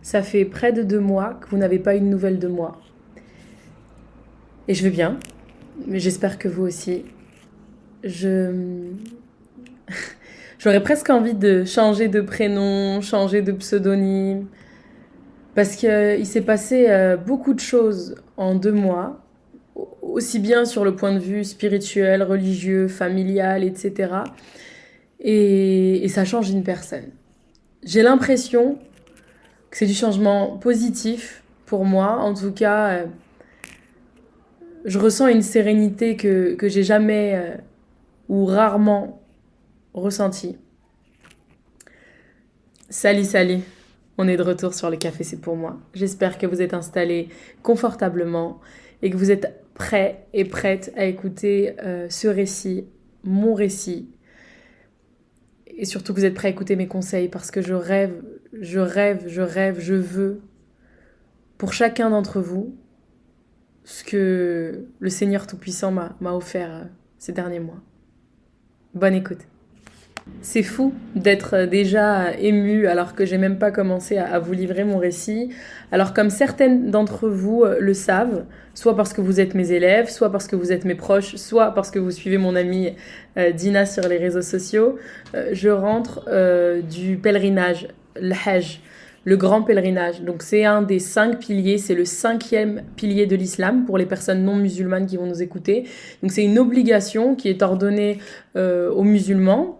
Ça fait près de 2 mois que vous n'avez pas eu de nouvelles de moi. Et je vais bien, mais j'espère que vous aussi. Je... J'aurais presque envie de changer de prénom, changer de pseudonyme, parce qu'il s'est passé beaucoup de choses en 2 mois, aussi bien sur le point de vue spirituel, religieux, familial, etc. Et ça change une personne. J'ai l'impression que c'est du changement positif pour moi. En tout cas, je ressens une sérénité que j'ai jamais ou rarement ressentie. Salut, on est de retour sur le café, c'est pour moi. J'espère que vous êtes installés confortablement et que vous êtes prêts et prêtes à écouter ce récit, mon récit. Et surtout que vous êtes prêts à écouter mes conseils parce que je veux pour chacun d'entre vous ce que le Seigneur Tout-Puissant m'a offert ces derniers mois. Bonne écoute. C'est fou d'être déjà émue alors que j'ai même pas commencé à vous livrer mon récit. Alors comme certaines d'entre vous le savent, soit parce que vous êtes mes élèves, soit parce que vous êtes mes proches, soit parce que vous suivez mon amie Dina sur les réseaux sociaux, je rentre du pèlerinage, le Hajj, le grand pèlerinage. Donc c'est un des 5 piliers, c'est le 5e pilier de l'islam pour les personnes non musulmanes qui vont nous écouter. Donc c'est une obligation qui est ordonnée aux musulmans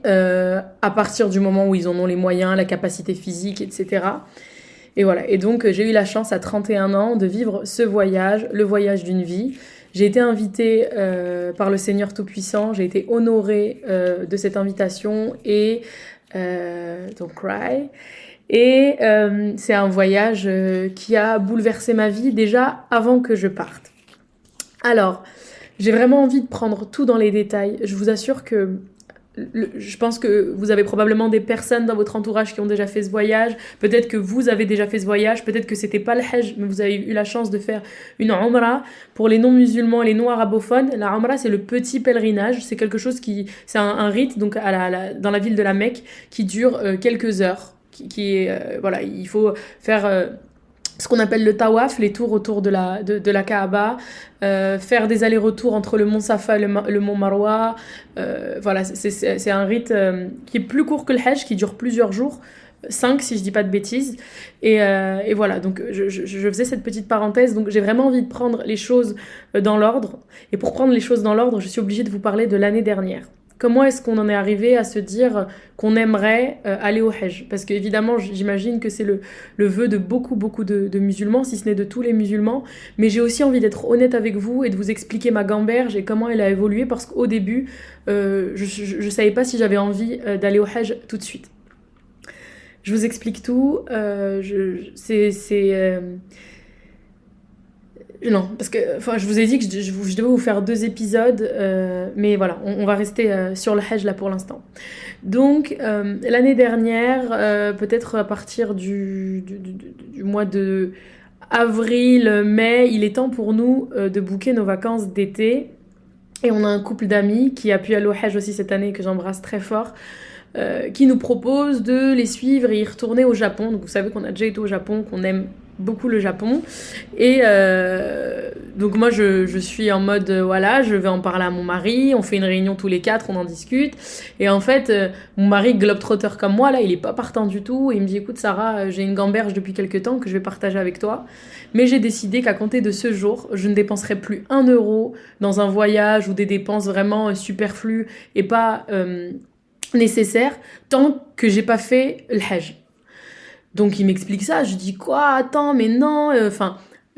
à partir du moment où ils en ont les moyens, la capacité physique, etc. Et voilà. Et donc, j'ai eu la chance à 31 ans de vivre ce voyage, le voyage d'une vie. J'ai été invitée par le Seigneur Tout-Puissant, j'ai été honorée de cette invitation et don't cry. Et c'est un voyage qui a bouleversé ma vie déjà avant que je parte. Alors, j'ai vraiment envie de prendre tout dans les détails. Je vous assure que je pense que vous avez probablement des personnes dans votre entourage qui ont déjà fait ce voyage. Peut-être que vous avez déjà fait ce voyage. Peut-être que c'était pas le Hajj, mais vous avez eu la chance de faire une Umrah. Pour les non-musulmans et les non-arabophones, la Umrah, c'est le petit pèlerinage. C'est quelque chose c'est un rite donc dans la ville de la Mecque qui dure quelques heures. Voilà, il faut faire ce qu'on appelle le tawaf, les tours autour de la Kaaba, faire des allers-retours entre le mont Safa et le mont Marwa. Voilà, c'est un rite qui est plus court que le Hajj, qui dure plusieurs jours, 5 si je dis pas de bêtises. Et voilà, donc je faisais cette petite parenthèse, donc j'ai vraiment envie de prendre les choses dans l'ordre. Et pour prendre les choses dans l'ordre, je suis obligée de vous parler de l'année dernière. Comment est-ce qu'on en est arrivé à se dire qu'on aimerait aller au Hajj? Parce qu'évidemment, j'imagine que c'est le vœu de beaucoup de musulmans, si ce n'est de tous les musulmans. Mais j'ai aussi envie d'être honnête avec vous et de vous expliquer ma gamberge et comment elle a évolué. Parce qu'au début, je ne savais pas si j'avais envie d'aller au Hajj tout de suite. Je vous explique tout. Non, parce que je vous ai dit que je devais vous faire 2 épisodes, mais voilà, on va rester sur le Hajj là pour l'instant. Donc, l'année dernière, peut-être à partir du mois de avril, mai, il est temps pour nous de booker nos vacances d'été. Et on a un couple d'amis qui a pu aller au Hajj aussi cette année, que j'embrasse très fort, qui nous propose de les suivre et y retourner au Japon. Donc vous savez qu'on a déjà été au Japon, qu'on aime beaucoup le Japon. Et donc moi je suis en mode voilà, je vais en parler à mon mari, on fait une réunion tous les 4, on en discute. Et en fait, mon mari globetrotter comme moi, là, il est pas partant du tout. Et il me dit écoute Sarah, j'ai une gamberge depuis quelques temps que je vais partager avec toi. Mais j'ai décidé qu'à compter de ce jour, je ne dépenserai plus 1 euro dans un voyage ou des dépenses vraiment superflues et pas nécessaires tant que j'ai pas fait le Hajj. Donc il m'explique ça, je dis quoi, attends, mais non,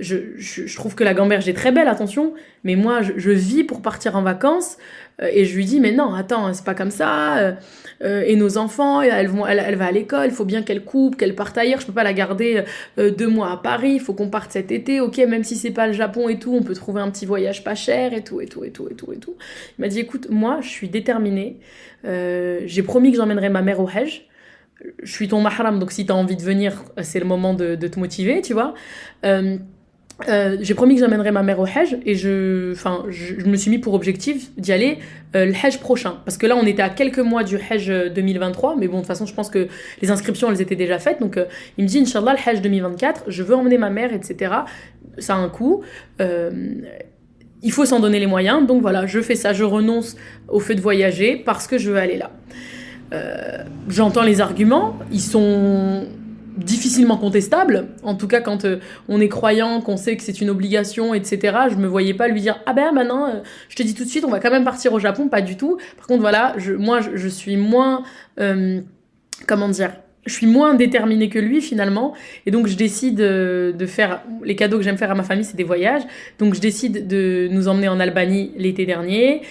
je trouve que la gamberge est très belle, attention, mais moi je vis pour partir en vacances et je lui dis mais non, attends, c'est pas comme ça, et nos enfants, elle va à l'école, il faut bien qu'elle coupe, qu'elle parte ailleurs, je peux pas la garder 2 mois à Paris, il faut qu'on parte cet été, ok, même si c'est pas le Japon et tout, on peut trouver un petit voyage pas cher et tout. Il m'a dit écoute, moi je suis déterminée, j'ai promis que j'emmènerai ma mère au Hajj. Je suis ton mahram, donc si t'as envie de venir, c'est le moment de te motiver, tu vois. j'ai promis que j'amènerais ma mère au Hajj et je me suis mis pour objectif d'y aller le Hajj prochain. Parce que là, on était à quelques mois du Hajj 2023, mais bon, de toute façon, je pense que les inscriptions, elles étaient déjà faites. Donc, il me dit, Inch'Allah, le Hajj 2024, je veux emmener ma mère, etc. Ça a un coût. Il faut s'en donner les moyens. Donc voilà, je fais ça, je renonce au fait de voyager parce que je veux aller là. J'entends les arguments, ils sont difficilement contestables. En tout cas, quand on est croyant, qu'on sait que c'est une obligation, etc. Je me voyais pas lui dire ah ben maintenant, je te dis tout de suite, on va quand même partir au Japon, pas du tout. Par contre, voilà, je suis moins, comment dire, je suis moins déterminée que lui finalement, et donc je décide de faire les cadeaux que j'aime faire à ma famille, c'est des voyages. Donc je décide de nous emmener en Albanie l'été dernier.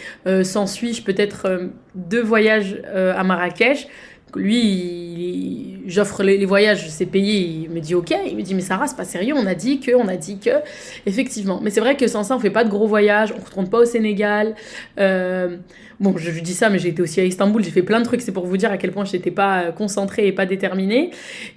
S'ensuit peut-être 2 voyages à Marrakech. Lui, j'offre les voyages, c'est payé, il me dit ok, il me dit mais Sarah, c'est pas sérieux, on a dit que, effectivement. Mais c'est vrai que sans ça, on fait pas de gros voyages, on retourne pas au Sénégal. Bon, je dis ça, mais j'ai été aussi à Istanbul, j'ai fait plein de trucs, c'est pour vous dire à quel point j'étais pas concentrée et pas déterminée.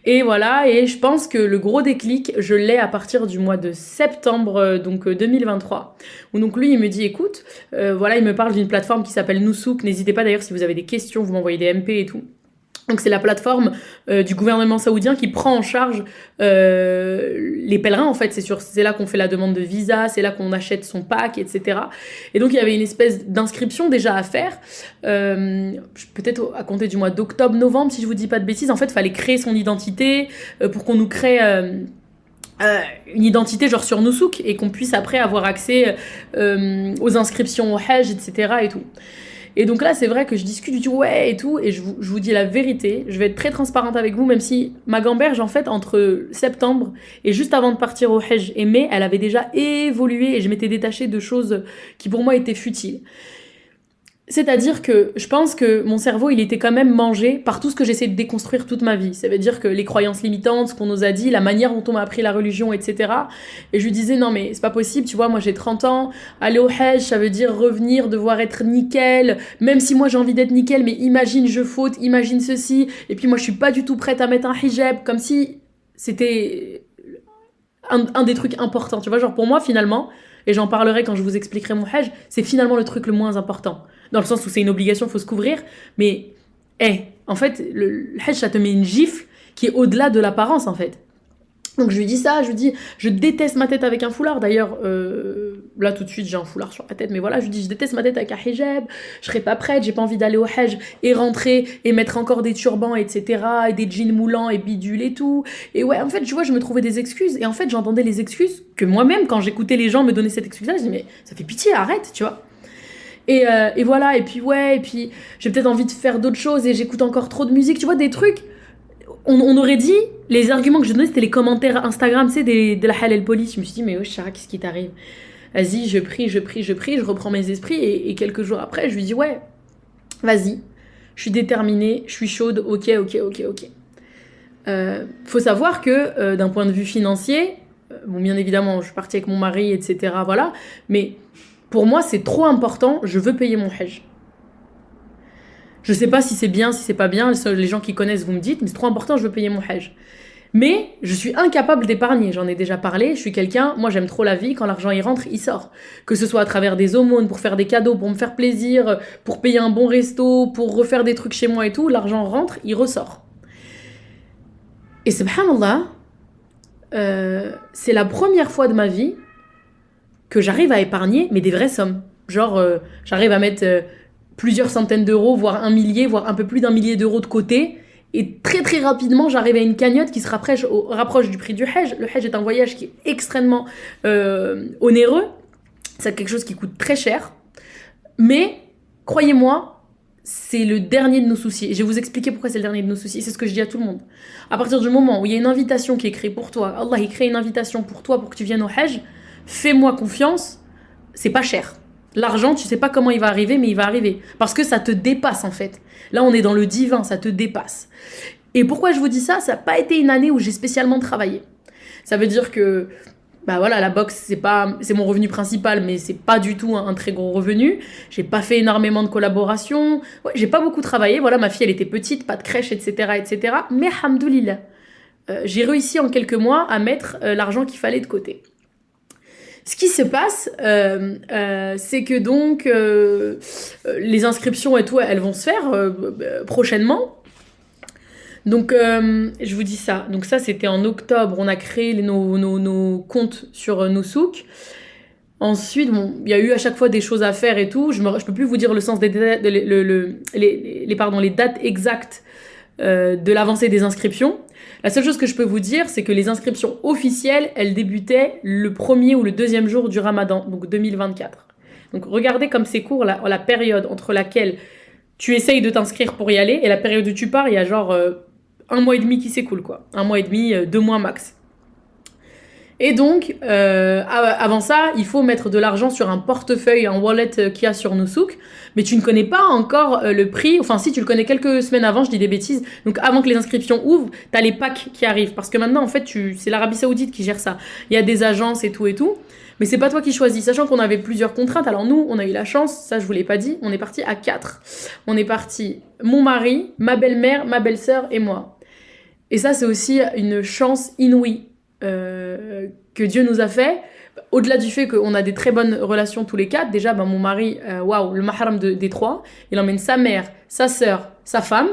Et voilà, et je pense que le gros déclic, je l'ai à partir du mois de septembre, donc 2023. Où donc lui, il me dit écoute, voilà, il me parle d'une plateforme qui s'appelle Nusouk, n'hésitez pas d'ailleurs si vous avez des questions, vous m'envoyez des MP et tout. Donc c'est la plateforme du gouvernement saoudien qui prend en charge les pèlerins, en fait. C'est là qu'on fait la demande de visa, c'est là qu'on achète son pack, etc. Et donc il y avait une espèce d'inscription déjà à faire, peut-être à compter du mois d'octobre-novembre, si je vous dis pas de bêtises. En fait, il fallait créer son identité pour qu'on nous crée... une identité genre sur Nusouk et qu'on puisse après avoir accès aux inscriptions au Hajj, etc. et tout. Et donc là, c'est vrai que je discute, je dis ouais et tout, et je vous dis la vérité, je vais être très transparente avec vous, même si ma gamberge, en fait, entre septembre et juste avant de partir au Hajj et mai, elle avait déjà évolué et je m'étais détachée de choses qui pour moi étaient futiles. C'est-à-dire que je pense que mon cerveau, il était quand même mangé par tout ce que j'essaie de déconstruire toute ma vie. Ça veut dire que les croyances limitantes, ce qu'on nous a dit, la manière dont on m'a appris la religion, etc. Et je lui disais, non mais c'est pas possible, tu vois, moi j'ai 30 ans, aller au Hajj, ça veut dire revenir, devoir être nickel, même si moi j'ai envie d'être nickel, mais imagine je faute, imagine ceci, et puis moi je suis pas du tout prête à mettre un hijab, comme si c'était un des trucs importants, tu vois, genre pour moi finalement, et j'en parlerai quand je vous expliquerai mon Hajj, c'est finalement le truc le moins important. Dans le sens où c'est une obligation, il faut se couvrir, mais en fait, le Hajj, ça te met une gifle qui est au-delà de l'apparence, en fait. Donc je lui dis ça, je lui dis, je déteste ma tête avec un foulard. D'ailleurs, là tout de suite j'ai un foulard sur la tête, mais voilà, je lui dis, je déteste ma tête avec un hijab, je serai pas prête, j'ai pas envie d'aller au Hajj et rentrer et mettre encore des turbans, etc., et des jeans moulants et bidules et tout. Et ouais, en fait, tu vois, je me trouvais des excuses, et en fait, j'entendais les excuses que moi-même, quand j'écoutais les gens me donner cette excuse-là, je dis, mais ça fait pitié, arrête, tu vois. Et voilà, et puis j'ai peut-être envie de faire d'autres choses et j'écoute encore trop de musique, tu vois, des trucs. On aurait dit, les arguments que je donnais, c'était les commentaires Instagram, tu sais, de la halal police. Je me suis dit, mais wesh, Sarah, qu'est-ce qui t'arrive? Vas-y, je prie, je reprends mes esprits et quelques jours après, je lui dis, ouais, vas-y, je suis déterminée, je suis chaude, ok. Faut savoir que d'un point de vue financier, bon, bien évidemment, je suis partie avec mon mari, etc., voilà, mais pour moi, c'est trop important, je veux payer mon Hajj. Je sais pas si c'est bien, si c'est pas bien, les gens qui connaissent, vous me dites, mais c'est trop important, je veux payer mon Hajj. Mais je suis incapable d'épargner, j'en ai déjà parlé, je suis quelqu'un, moi j'aime trop la vie, quand l'argent il rentre, il sort. Que ce soit à travers des aumônes, pour faire des cadeaux, pour me faire plaisir, pour payer un bon resto, pour refaire des trucs chez moi et tout, l'argent rentre, il ressort. Et subhanallah, c'est la première fois de ma vie que j'arrive à épargner, mais des vraies sommes. Genre, j'arrive à mettre plusieurs centaines d'euros, voire un millier, voire un peu plus d'un millier d'euros de côté. Et très très rapidement, j'arrive à une cagnotte qui se rapproche du prix du Hajj. Le Hajj est un voyage qui est extrêmement onéreux. C'est quelque chose qui coûte très cher. Mais, croyez-moi, c'est le dernier de nos soucis. Et je vais vous expliquer pourquoi c'est le dernier de nos soucis. C'est ce que je dis à tout le monde. À partir du moment où il y a une invitation qui est créée pour toi, Allah il crée une invitation pour toi pour que tu viennes au Hajj, fais-moi confiance, c'est pas cher. L'argent, tu sais pas comment il va arriver, mais il va arriver. Parce que ça te dépasse, en fait. Là, on est dans le divin, ça te dépasse. Et pourquoi je vous dis ça? Ça n'a pas été une année où j'ai spécialement travaillé. Ça veut dire que, bah voilà, la boxe, c'est mon revenu principal, mais c'est pas du tout un très gros revenu. J'ai pas fait énormément de collaborations. Ouais, j'ai pas beaucoup travaillé. Voilà, ma fille, elle était petite, pas de crèche, etc. Mais, hamdoulillah, j'ai réussi en quelques mois à mettre l'argent qu'il fallait de côté. Ce qui se passe, c'est que donc les inscriptions et tout, elles vont se faire prochainement. Donc, je vous dis ça. Donc ça, c'était en octobre. On a créé nos comptes sur Noussouk. Ensuite, bon, il y a eu à chaque fois des choses à faire et tout. Je peux plus vous dire le sens des les dates exactes de l'avancée des inscriptions. La seule chose que je peux vous dire, c'est que les inscriptions officielles, elles débutaient le premier ou le deuxième jour du Ramadan, donc 2024. Donc regardez comme c'est court la période entre laquelle tu essayes de t'inscrire pour y aller et la période où tu pars, il y a genre 1 mois et demi qui s'écoule, quoi. 1 mois et demi, 2 mois max. Et donc, avant ça, il faut mettre de l'argent sur un portefeuille, un wallet qu'il y a sur Noussouk, mais tu ne connais pas encore le prix. Enfin, si, tu le connais quelques semaines avant, je dis des bêtises. Donc, avant que les inscriptions ouvrent, tu as les packs qui arrivent. Parce que maintenant, en fait, c'est l'Arabie Saoudite qui gère ça. Il y a des agences et tout. Mais c'est pas toi qui choisis. Sachant qu'on avait plusieurs contraintes. Alors, nous, on a eu la chance, ça, je vous l'ai pas dit, on est parti à 4. On est parti, mon mari, ma belle-mère, ma belle-sœur et moi. Et ça, c'est aussi une chance inouïe. Que Dieu nous a fait, au-delà du fait qu'on a des très bonnes relations tous les quatre. Déjà, mon mari, waouh, le mahram des 3, il emmène sa mère, sa sœur, sa femme.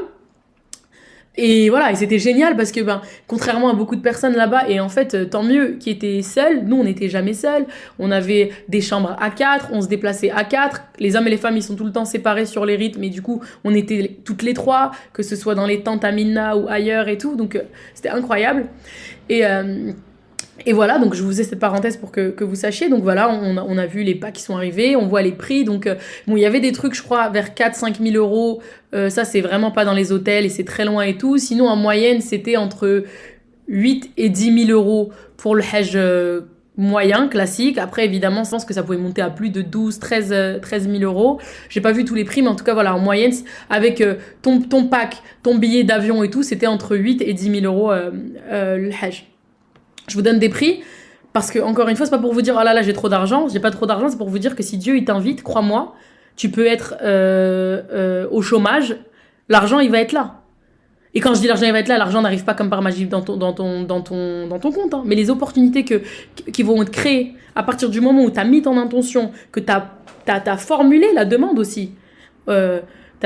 Et voilà, et c'était génial parce que contrairement à beaucoup de personnes là-bas, et en fait, tant mieux qui étaient seuls, nous on n'était jamais seuls, on avait des chambres à 4, on se déplaçait à 4, les hommes et les femmes ils sont tout le temps séparés sur les rythmes, et du coup on était toutes les 3, que ce soit dans les tentes à Minna ou ailleurs et tout, donc c'était incroyable. Et voilà, donc je vous ai cette parenthèse pour que vous sachiez. Donc voilà, on a vu les packs qui sont arrivés, on voit les prix. Donc bon, il y avait des trucs, je crois, vers 4-5 000 euros. Ça, c'est vraiment pas dans les hôtels et c'est très loin et tout. Sinon, en moyenne, c'était entre 8 et 10 000 euros pour le Hajj moyen, classique. Après, évidemment, je pense que ça pouvait monter à plus de 13 000 euros. J'ai pas vu tous les prix, mais en tout cas, voilà, en moyenne, avec ton pack, ton billet d'avion et tout, c'était entre 8 et 10 000 euros le Hajj. Je vous donne des prix parce que, encore une fois, c'est pas pour vous dire oh là j'ai trop d'argent, j'ai pas trop d'argent, c'est pour vous dire que si Dieu il t'invite, crois-moi, tu peux être au chômage, l'argent il va être là. Et quand je dis l'argent il va être là, l'argent n'arrive pas comme par magie dans ton compte, hein. Mais les opportunités qui vont être créées à partir du moment où tu as mis ton intention, que tu as formulé la demande aussi. Tu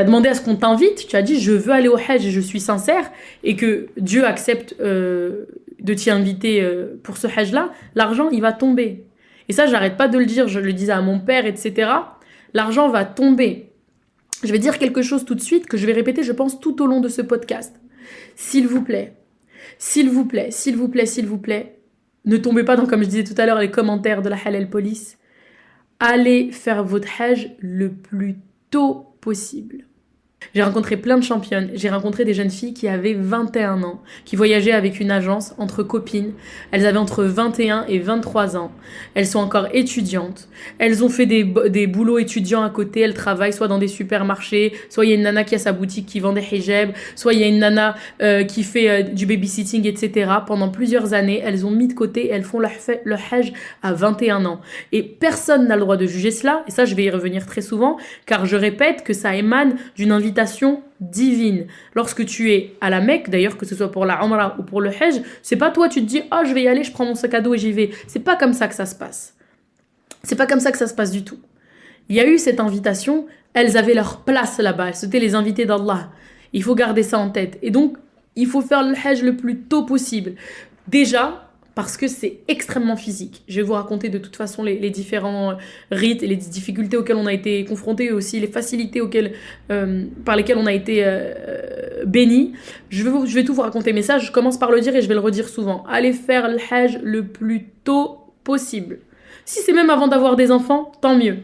as demandé à ce qu'on t'invite, tu as dit je veux aller au Hajj et je suis sincère, et que Dieu accepte de t'y inviter pour ce Hajj-là, l'argent, il va tomber. Et ça, j'arrête pas de le dire, je le disais à mon père, etc. L'argent va tomber. Je vais dire quelque chose tout de suite que je vais répéter, je pense, tout au long de ce podcast. S'il vous plaît, s'il vous plaît, s'il vous plaît, s'il vous plaît, ne tombez pas dans, comme je disais tout à l'heure, les commentaires de la Halal Police. Allez faire votre Hajj le plus tôt possible. J'ai rencontré plein de championnes, j'ai rencontré des jeunes filles qui avaient 21 ans, qui voyageaient avec une agence entre copines. Elles avaient entre 21 et 23 ans. Elles sont encore étudiantes. Elles ont fait des boulots étudiants à côté, elles travaillent soit dans des supermarchés, soit il y a une nana qui a sa boutique qui vend des hijabs, soit il y a une nana qui fait du babysitting, etc. Pendant plusieurs années, elles ont mis de côté et elles font le Hajj à 21 ans. Et personne n'a le droit de juger cela, et ça je vais y revenir très souvent, car je répète que ça émane d'une invitation divine. Lorsque tu es à la Mecque, d'ailleurs que ce soit pour la Umrah ou pour le Hajj, c'est pas toi tu te dis je vais y aller, je prends mon sac à dos et j'y vais. C'est pas comme ça que ça se passe. C'est pas comme ça que ça se passe du tout. Il y a eu cette invitation, elles avaient leur place là-bas, c'était les invités d'Allah. Il faut garder ça en tête. Et donc, il faut faire le Hajj le plus tôt possible. Déjà, parce que c'est extrêmement physique. Je vais vous raconter de toute façon les différents rites et les difficultés auxquelles on a été confrontés, et aussi les facilités par lesquelles on a été bénis. Je vais tout vous raconter, mais ça, je commence par le dire et je vais le redire souvent. Allez faire le Hajj le plus tôt possible. Si c'est même avant d'avoir des enfants, tant mieux.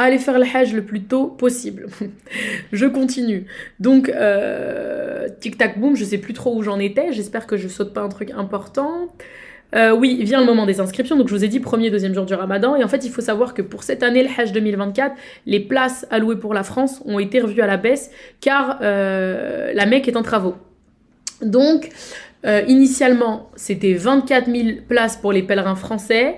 Allez faire le Hajj le plus tôt possible. Je continue. Donc, tic-tac boum, je sais plus trop où j'en étais. J'espère que je saute pas un truc important. Oui, vient le moment des inscriptions. Donc, je vous ai dit premier, deuxième jour du Ramadan. Et en fait, il faut savoir que pour cette année, le Hajj 2024, les places allouées pour la France ont été revues à la baisse car la Mecque est en travaux. Donc, initialement, c'était 24 000 places pour les pèlerins français.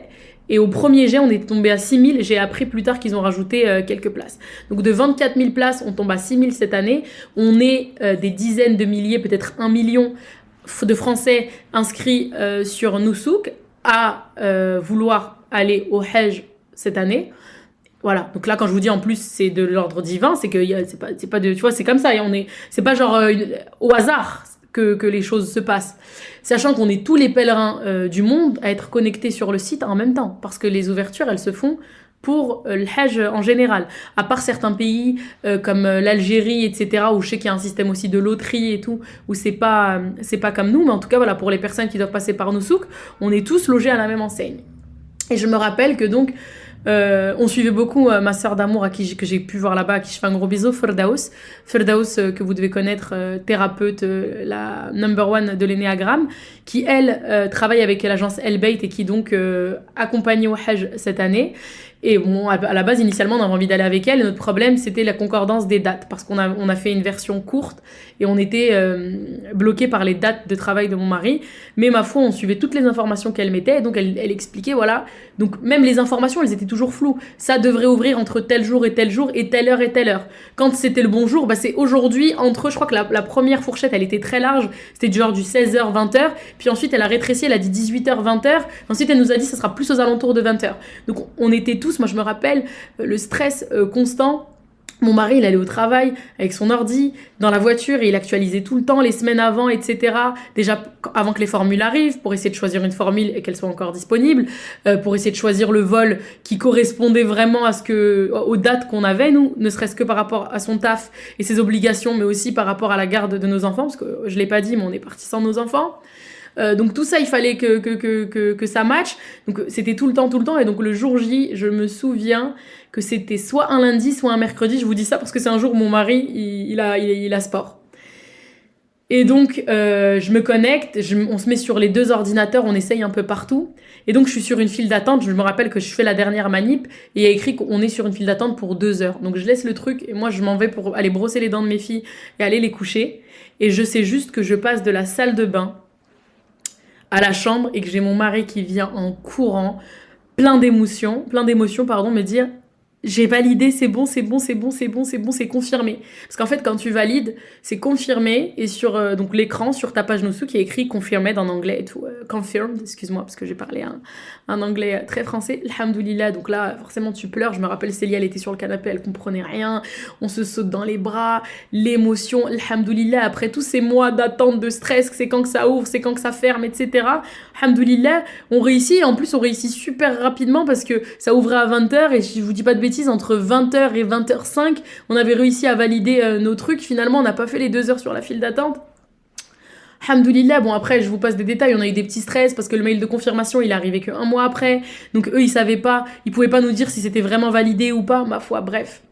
Et au premier jet, on est tombé à 6 000. J'ai appris plus tard qu'ils ont rajouté quelques places. Donc de 24 000 places, on tombe à 6 000 cette année. On est des dizaines de milliers, peut-être 1 million de Français inscrits sur Noussouk. à vouloir aller au Hajj cette année. Voilà, donc là quand je vous dis en plus c'est de l'ordre divin, c'est que c'est pas de, tu vois, c'est comme ça, et c'est pas genre au hasard que les choses se passent. Sachant qu'on est tous les pèlerins du monde à être connectés sur le site en même temps, parce que les ouvertures elles se font pour le Hajj en général, à part certains pays comme l'Algérie, etc., où je sais qu'il y a un système aussi de loterie et tout, où c'est pas comme nous, mais en tout cas voilà, pour les personnes qui doivent passer par nos souks, on est tous logés à la même enseigne. Et je me rappelle que donc on suivait beaucoup ma sœur d'amour que j'ai pu voir là-bas, à qui je fais un gros bisou, Firdaus, que vous devez connaître, thérapeute, la number one de l'énéagramme, qui elle travaille avec l'agence El Beit et qui donc accompagne au Hajj cette année. Et bon, à la base, initialement, on avait envie d'aller avec elle. Et notre problème, c'était la concordance des dates. Parce qu'on a fait une version courte et on était bloqué par les dates de travail de mon mari. Mais ma foi, on suivait toutes les informations qu'elle mettait. Et donc, elle expliquait, voilà. Donc, même les informations, elles étaient toujours floues. Ça devrait ouvrir entre tel jour et telle heure et telle heure. Quand c'était le bon jour, bah, c'est aujourd'hui entre, je crois que la première fourchette, elle était très large. C'était du genre du 16h, 20h. Puis ensuite, elle a rétréci, elle a dit 18h, 20h. Ensuite, elle nous a dit, ça sera plus aux alentours de 20h. Donc, on était tous, moi je me rappelle, le stress constant. Mon mari, il allait au travail avec son ordi, dans la voiture, et il actualisait tout le temps, les semaines avant, etc. Déjà, avant que les formules arrivent, pour essayer de choisir une formule et qu'elle soit encore disponible, pour essayer de choisir le vol qui correspondait vraiment aux dates qu'on avait, nous, ne serait-ce que par rapport à son taf et ses obligations, mais aussi par rapport à la garde de nos enfants, parce que je l'ai pas dit, mais on est parti sans nos enfants. Donc tout ça, il fallait que ça matche. Donc c'était tout le temps. Et donc le jour J, je me souviens que c'était soit un lundi, soit un mercredi. Je vous dis ça parce que c'est un jour où mon mari, il a sport. Et donc je me connecte, on se met sur les deux ordinateurs, on essaye un peu partout. Et donc je suis sur une file d'attente. Je me rappelle que je fais la dernière manip et il y a écrit qu'on est sur une file d'attente pour 2 heures. Donc je laisse le truc et moi je m'en vais pour aller brosser les dents de mes filles et aller les coucher. Et je sais juste que je passe de la salle de bain à la chambre et que j'ai mon mari qui vient en courant, plein d'émotions, me dire j'ai validé, c'est bon, c'est confirmé. Parce qu'en fait, quand tu valides, c'est confirmé, et sur donc l'écran, sur ta page Nosou, qui est écrit confirmed en anglais et tout, confirmed, excuse-moi, parce que j'ai parlé un anglais très français, alhamdoulilah, donc là, forcément, tu pleures. Je me rappelle, Célia, elle était sur le canapé, elle comprenait rien, on se saute dans les bras, l'émotion, alhamdoulilah, après tous ces mois d'attente, de stress, c'est quand que ça ouvre, c'est quand que ça ferme, etc. Alhamdoulilah, on réussit, et en plus, on réussit super rapidement, parce que ça ouvrait à 20h, et je vous dis pas de bêtises, entre 20h et 20h05, on avait réussi à valider nos trucs. Finalement, on n'a pas fait les 2 heures sur la file d'attente. Alhamdoulilah, bon après je vous passe des détails, on a eu des petits stress parce que le mail de confirmation il est arrivé qu'un mois après, donc eux ils savaient pas, ils pouvaient pas nous dire si c'était vraiment validé ou pas, ma foi, bref.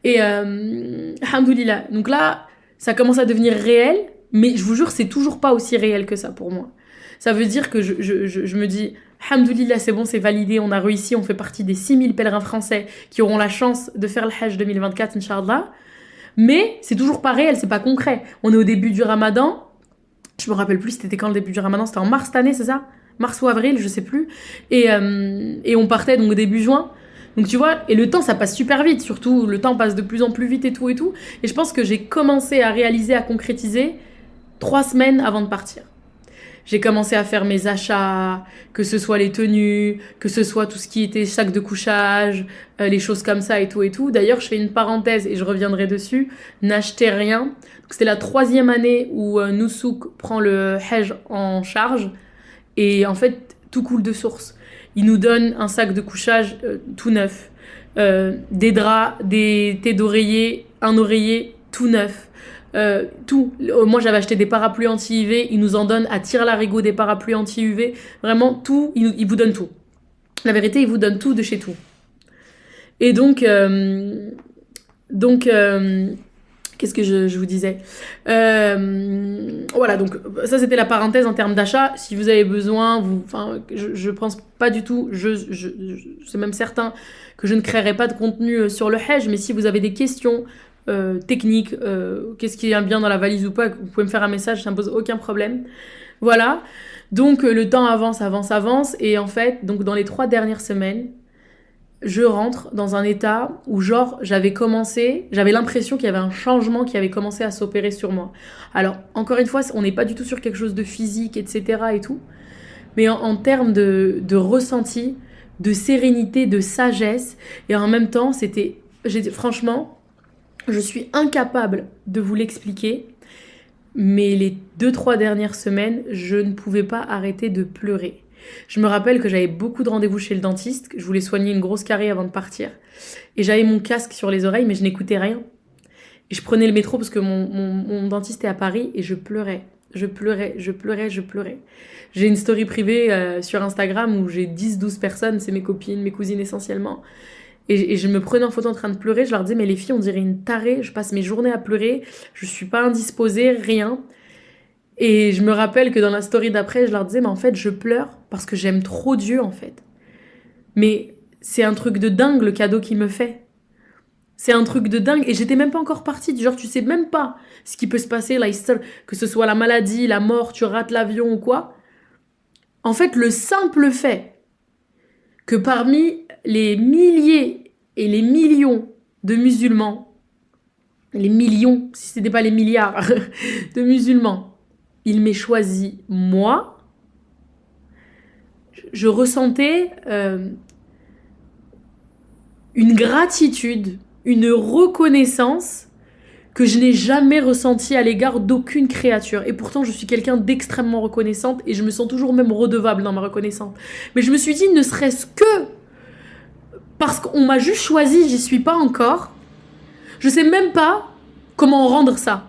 Et alhamdoulilah, donc là ça commence à devenir réel, mais je vous jure c'est toujours pas aussi réel que ça pour moi. Ça veut dire que je me dis alhamdoulilah, c'est bon, c'est validé, on a réussi, on fait partie des 6000 pèlerins français qui auront la chance de faire le Hajj 2024, Inch'Allah. Mais c'est toujours pas réel, c'est pas concret. On est au début du Ramadan. Je me rappelle plus, c'était quand le début du Ramadan, c'était en mars cette année, c'est ça? Mars ou avril, je sais plus. Et on partait donc début juin. Donc tu vois, et le temps ça passe super vite, surtout le temps passe de plus en plus vite et tout. Et je pense que j'ai commencé à réaliser, à concrétiser 3 semaines avant de partir. J'ai commencé à faire mes achats, que ce soit les tenues, que ce soit tout ce qui était sac de couchage, les choses comme ça et tout. D'ailleurs, je fais une parenthèse et je reviendrai dessus. N'achetez rien. C'était la 3e année où Nusouk prend le Hajj en charge. Et en fait, tout coule de source. Il nous donne un sac de couchage tout neuf. Des draps, des thés d'oreiller, un oreiller tout neuf. Tout. Moi j'avais acheté des parapluies anti-UV, ils nous en donnent à tire-larigot des parapluies anti-UV, vraiment tout, ils vous donnent tout. La vérité, ils vous donnent tout de chez tout. Et donc qu'est-ce que je vous disais, voilà, donc ça c'était la parenthèse en termes d'achat. Si vous avez besoin, je pense pas du tout, c'est même certain que je ne créerai pas de contenu sur le Hajj, mais si vous avez des questions technique, qu'est-ce qui est bien dans la valise ou pas, vous pouvez me faire un message, ça me pose aucun problème. Voilà, donc le temps avance, et en fait, donc dans les 3 dernières semaines, je rentre dans un état où genre j'avais l'impression qu'il y avait un changement qui avait commencé à s'opérer sur moi. Alors, encore une fois, on n'est pas du tout sur quelque chose de physique, etc. et tout, mais en termes de ressenti, de sérénité, de sagesse. Et en même temps, franchement, je suis incapable de vous l'expliquer, mais les 2-3 dernières semaines, je ne pouvais pas arrêter de pleurer. Je me rappelle que j'avais beaucoup de rendez-vous chez le dentiste, que je voulais soigner une grosse carie avant de partir. Et j'avais mon casque sur les oreilles, mais je n'écoutais rien. Et je prenais le métro parce que mon dentiste est à Paris et je pleurais. Je pleurais. J'ai une story privée sur Instagram où j'ai 10-12 personnes, c'est mes copines, mes cousines essentiellement. Et je me prenais en photo en train de pleurer, je leur disais mais les filles on dirait une tarée, je passe mes journées à pleurer, je suis pas indisposée, rien. Et je me rappelle que dans la story d'après je leur disais mais en fait je pleure parce que j'aime trop Dieu en fait. Mais c'est un truc de dingue le cadeau qu'il me fait. C'est un truc de dingue et j'étais même pas encore partie, genre tu sais même pas ce qui peut se passer là, que ce soit la maladie, la mort, tu rates l'avion ou quoi. En fait le simple fait que parmi les milliers et les millions de musulmans, les millions, si ce n'était pas les milliards de musulmans, il m'ait choisi moi, je ressentais une gratitude, une reconnaissance que je n'ai jamais ressentie à l'égard d'aucune créature. Et pourtant, je suis quelqu'un d'extrêmement reconnaissante et je me sens toujours même redevable dans ma reconnaissance. Mais je me suis dit, ne serait-ce que parce qu'on m'a juste choisi, j'y suis pas encore. Je sais même pas comment rendre ça.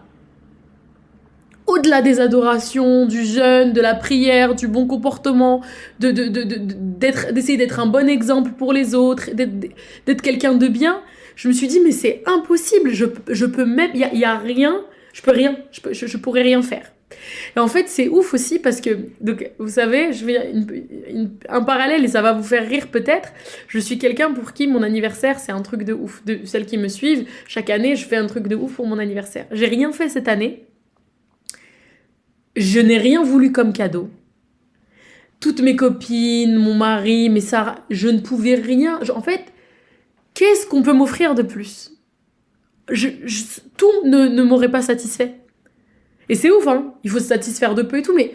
Au-delà des adorations, du jeûne, de la prière, du bon comportement, d'essayer d'être un bon exemple pour les autres, d'être quelqu'un de bien, je me suis dit, mais c'est impossible, je peux même, il y a rien, je pourrais rien faire. Et en fait, c'est ouf aussi parce que, donc, vous savez, je vais un parallèle et ça va vous faire rire peut-être. Je suis quelqu'un pour qui mon anniversaire, c'est un truc de ouf. De celles qui me suivent, chaque année, je fais un truc de ouf pour mon anniversaire. J'ai rien fait cette année. Je n'ai rien voulu comme cadeau. Toutes mes copines, mon mari, mes Sarah, je ne pouvais rien. En fait, qu'est-ce qu'on peut m'offrir de plus ? Tout ne m'aurait pas satisfait. Et c'est ouf, hein. Il faut se satisfaire de peu et tout, mais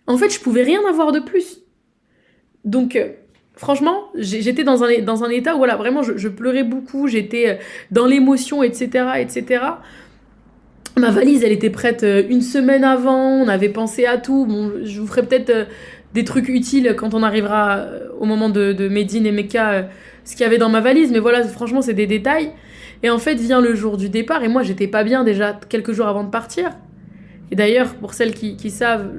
en fait, je pouvais rien avoir de plus. Donc, franchement, j'étais dans un état où, voilà, vraiment, je pleurais beaucoup, j'étais dans l'émotion, etc., etc. Ma valise, elle était prête une semaine avant, on avait pensé à tout. Bon, je vous ferai peut-être des trucs utiles quand on arrivera au moment de Médine et Mecca, ce qu'il y avait dans ma valise, mais voilà, franchement, c'est des détails. Et en fait, vient le jour du départ, et moi, j'étais pas bien déjà quelques jours avant de partir. Et d'ailleurs, pour celles qui savent...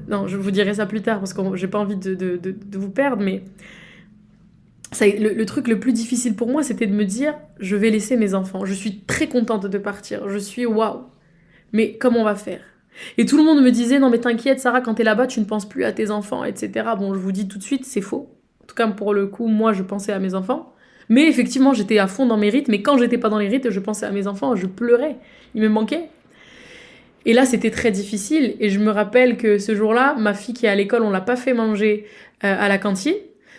non, je vous dirai ça plus tard, parce que j'ai pas envie de vous perdre, mais... Le truc le plus difficile pour moi, c'était de me dire, je vais laisser mes enfants. Je suis très contente de partir. Je suis waouh. Mais comment on va faire ? Et tout le monde me disait, non mais t'inquiète Sarah, quand t'es là-bas, tu ne penses plus à tes enfants, etc. Bon, je vous dis tout de suite, c'est faux. En tout cas, pour le coup, moi, je pensais à mes enfants. Mais effectivement, j'étais à fond dans mes rythmes. Mais quand j'étais pas dans les rythmes, je pensais à mes enfants, je pleurais. Ils me manquaient. Et là, c'était très difficile. Et je me rappelle que ce jour-là, ma fille qui est à l'école, on l'a pas fait manger à la cantine.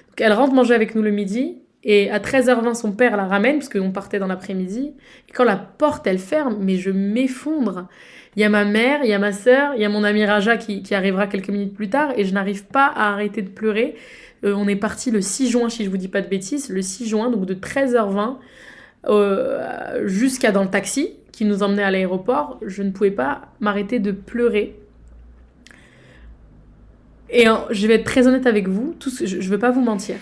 Donc elle rentre manger avec nous le midi. Et à 13h20, son père la ramène, parce qu'on partait dans l'après-midi. Et quand la porte, elle ferme, mais je m'effondre. Il y a ma mère, il y a ma sœur, il y a mon ami Raja qui arrivera quelques minutes plus tard. Et je n'arrive pas à arrêter de pleurer. On est parti le 6 juin, si je vous dis pas de bêtises. Le 6 juin, donc de 13h20 jusqu'à dans le taxi qui nous emmenait à l'aéroport. Je ne pouvais pas m'arrêter de pleurer. Et je vais être très honnête avec vous. Je veux pas vous mentir.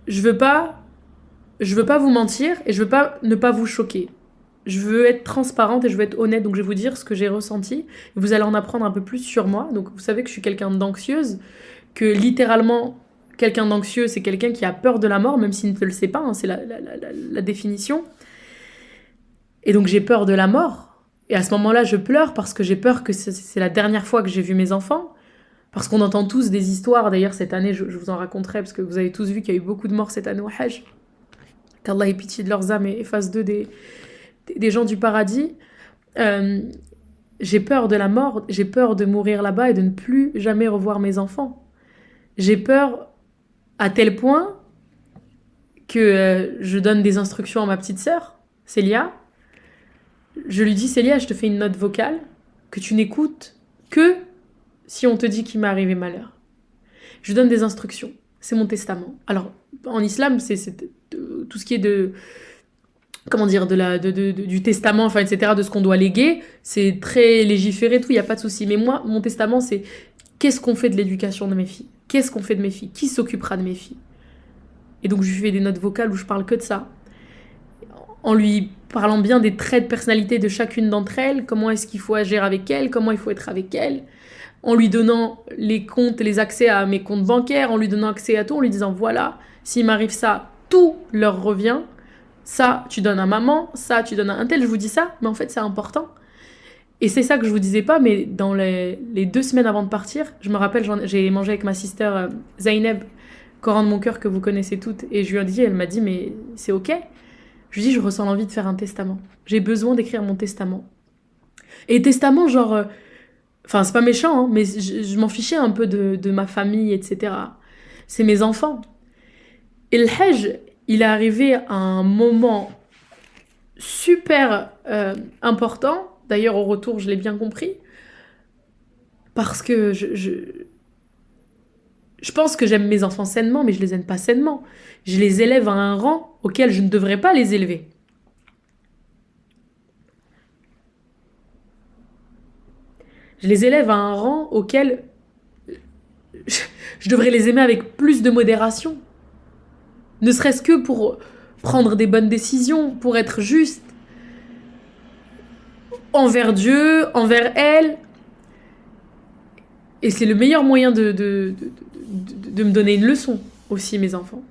Je veux pas vous mentir et je veux pas ne pas vous choquer. Je veux être transparente et je veux être honnête, donc je vais vous dire ce que j'ai ressenti. Vous allez en apprendre un peu plus sur moi. Donc vous savez que je suis quelqu'un d'anxieuse, que littéralement, quelqu'un d'anxieux, c'est quelqu'un qui a peur de la mort, même s'il ne le sait pas, hein, c'est la définition. Et donc j'ai peur de la mort. Et à ce moment-là, je pleure parce que j'ai peur que c'est la dernière fois que j'ai vu mes enfants. Parce qu'on entend tous des histoires. D'ailleurs, cette année, je vous en raconterai, parce que vous avez tous vu qu'il y a eu beaucoup de morts cette année au Hajj. Qu'Allah ait pitié de leurs âmes et fasse d'eux des gens du paradis. J'ai peur de la mort, j'ai peur de mourir là-bas et de ne plus jamais revoir mes enfants. J'ai peur à tel point que je donne des instructions à ma petite sœur, Célia. Je lui dis, Célia, je te fais une note vocale que tu n'écoutes que si on te dit qu'il m'est arrivé malheur, je donne des instructions. C'est mon testament. Alors, en islam, c'est tout ce qui est de... Comment dire, du testament, enfin, etc., de ce qu'on doit léguer, c'est très légiféré, tout, il n'y a pas de souci. Mais moi, mon testament, c'est qu'est-ce qu'on fait de l'éducation de mes filles? Qu'est-ce qu'on fait de mes filles? Qui s'occupera de mes filles? Et donc, je lui fais des notes vocales où je parle que de ça. En lui parlant bien des traits de personnalité de chacune d'entre elles, comment est-ce qu'il faut agir avec elles, comment il faut être avec elles, en lui donnant les comptes, les accès à mes comptes bancaires, en lui donnant accès à tout, en lui disant voilà, s'il m'arrive ça, tout leur revient. Ça, tu donnes à maman, ça, tu donnes à un tel, je vous dis ça, mais en fait, c'est important. Et c'est ça que je vous disais pas, mais dans les 2 semaines avant de partir, je me rappelle, j'ai mangé avec ma sister Zainab, Coran de mon cœur, que vous connaissez toutes, et je lui ai dit, elle m'a dit, mais c'est ok. Je lui ai dit, je ressens l'envie de faire un testament. J'ai besoin d'écrire mon testament. Et testament, genre... Enfin, c'est pas méchant, hein, mais je m'en fichais un peu de ma famille, etc. C'est mes enfants. Et le Hajj, il est arrivé à un moment super important. D'ailleurs, au retour, je l'ai bien compris. Parce que je pense que j'aime mes enfants sainement, mais je les aime pas sainement. Je les élève à un rang auquel je ne devrais pas les élever. Je les élève à un rang auquel je devrais les aimer avec plus de modération. Ne serait-ce que pour prendre des bonnes décisions, pour être juste envers Dieu, envers elle. Et c'est le meilleur moyen de me donner une leçon aussi, mes enfants.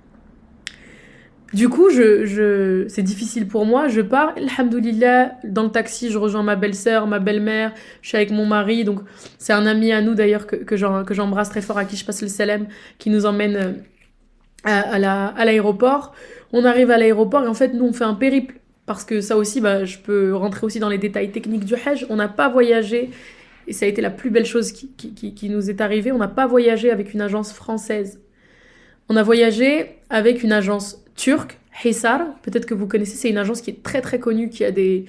Du coup, c'est difficile pour moi. Je pars, alhamdoulilah, dans le taxi, je rejoins ma belle-sœur, ma belle-mère, je suis avec mon mari. Donc, c'est un ami à nous d'ailleurs que j'embrasse très fort, à qui je passe le salam, qui nous emmène à l'aéroport. On arrive à l'aéroport et en fait, nous, on fait un périple. Parce que ça aussi, je peux rentrer aussi dans les détails techniques du Hajj. On n'a pas voyagé, et ça a été la plus belle chose qui nous est arrivée. On n'a pas voyagé avec une agence française. On a voyagé avec une agence turque, Hisar. Peut-être que vous connaissez, c'est une agence qui est très très connue, qui a des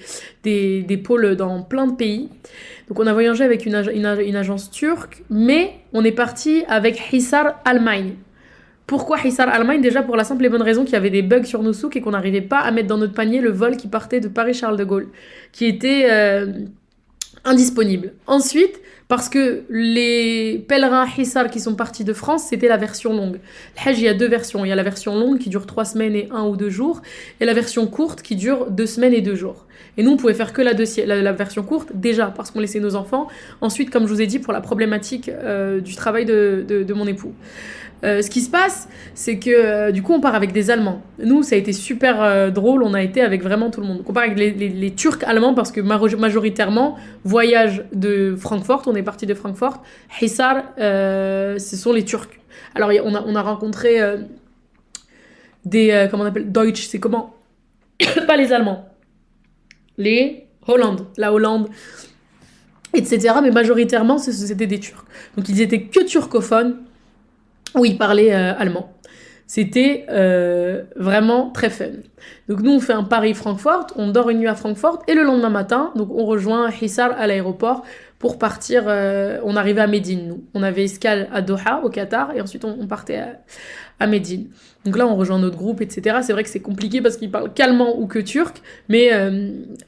pôles dans plein de pays. Donc on a voyagé avec une agence turque, mais on est parti avec Hisar Allemagne. Pourquoi Hisar Allemagne? Déjà pour la simple et bonne raison qu'il y avait des bugs sur nos souks et qu'on n'arrivait pas à mettre dans notre panier le vol qui partait de Paris-Charles de Gaulle, qui était indisponible. Ensuite, parce que les pèlerins Hisar qui sont partis de France, c'était la version longue. Le Hajj, il y a 2 versions. Il y a la version longue qui dure 3 semaines et 1 ou 2 jours, et la version courte qui dure 2 semaines et 2 jours. Et nous, on pouvait faire que la version courte, déjà parce qu'on laissait nos enfants. Ensuite, comme je vous ai dit, pour la problématique du travail de mon époux. Ce qui se passe, c'est que du coup, on part avec des Allemands. Nous, ça a été super drôle, on a été avec vraiment tout le monde. On part avec les Turcs allemands parce que majoritairement, voyage de Francfort, on est parti de Francfort. Hisar, ce sont les Turcs. Alors, on a rencontré comment on appelle, Deutsch, c'est comment? Pas les Allemands. Les la Hollande, etc. Mais majoritairement, c'était des Turcs. Donc, ils étaient que turcophones. Où ils parlaient allemand. C'était vraiment très fun. Donc nous, on fait un Paris-Francfort, on dort une nuit à Francfort, et le lendemain matin, donc on rejoint Hisar à l'aéroport pour partir. On arrivait à Médine, nous. On avait escale à Doha, au Qatar, et ensuite on partait à Médine. Donc là, on rejoint notre groupe, etc. C'est vrai que c'est compliqué parce qu'ils parlent qu'allemand ou que turc, mais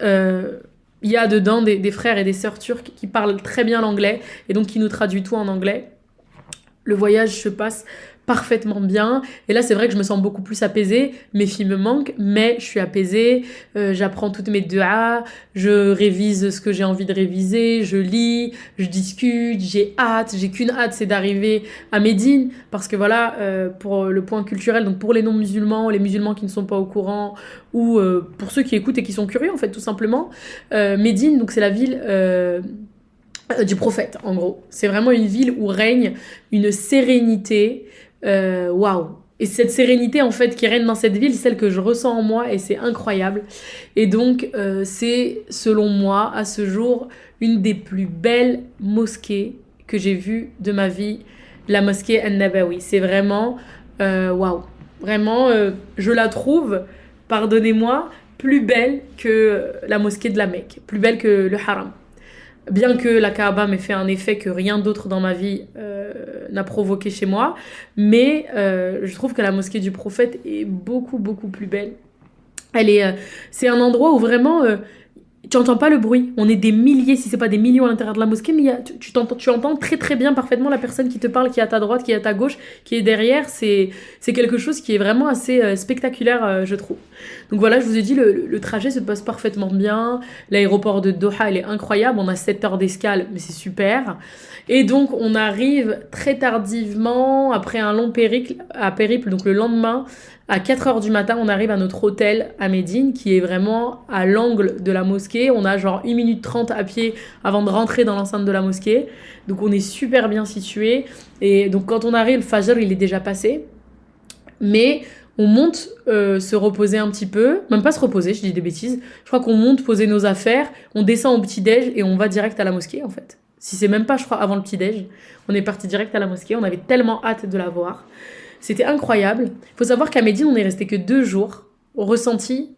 il y a dedans des frères et des sœurs turcs qui parlent très bien l'anglais, et donc qui nous traduisent tout en anglais. Le voyage se passe parfaitement bien. Et là, c'est vrai que je me sens beaucoup plus apaisée. Mes filles me manquent, mais je suis apaisée. J'apprends toutes mes duas. Je révise ce que j'ai envie de réviser. Je lis, je discute. J'ai hâte. J'ai qu'une hâte, c'est d'arriver à Médine. Parce que voilà, pour le point culturel, donc pour les non-musulmans, les musulmans qui ne sont pas au courant, ou pour ceux qui écoutent et qui sont curieux, en fait, tout simplement, Médine, donc c'est la ville... du prophète, en gros. C'est vraiment une ville où règne une sérénité. Waouh! Et cette sérénité, en fait, qui règne dans cette ville, c'est celle que je ressens en moi et c'est incroyable. Et donc, c'est, selon moi, à ce jour, une des plus belles mosquées que j'ai vues de ma vie, la mosquée An-Nabawi. C'est vraiment, waouh! Vraiment, je la trouve, pardonnez-moi, plus belle que la mosquée de la Mecque, plus belle que le Haram. bien que la Kaaba m'ait fait un effet que rien d'autre dans ma vie n'a provoqué chez moi, mais je trouve que la mosquée du prophète est beaucoup, beaucoup plus belle. C'est un endroit où vraiment tu entends pas le bruit. On est des milliers, si c'est pas des millions à l'intérieur de la mosquée, mais tu entends très très bien parfaitement la personne qui te parle, qui est à ta droite, qui est à ta gauche, qui est derrière. C'est quelque chose qui est vraiment assez spectaculaire, je trouve. Donc voilà, je vous ai dit, le trajet se passe parfaitement bien. L'aéroport de Doha, il est incroyable. On a 7 heures d'escale, mais c'est super. Et donc, on arrive très tardivement, après un long périple, donc le lendemain, à 4 heures du matin, on arrive à notre hôtel à Médine, qui est vraiment à l'angle de la mosquée. On a genre 1 minute 30 à pied avant de rentrer dans l'enceinte de la mosquée. Donc on est super bien situé. Et donc quand on arrive, le Fajr, il est déjà passé. Mais on monte se reposer un petit peu. Même pas se reposer, je dis des bêtises. Je crois qu'on monte poser nos affaires, on descend au petit-déj et on va direct à la mosquée en fait. Si c'est même pas, je crois, avant le petit-déj. On est parti direct à la mosquée. On avait tellement hâte de la voir. C'était incroyable. Il faut savoir qu'à Médine, on est resté que 2 jours. On ressentit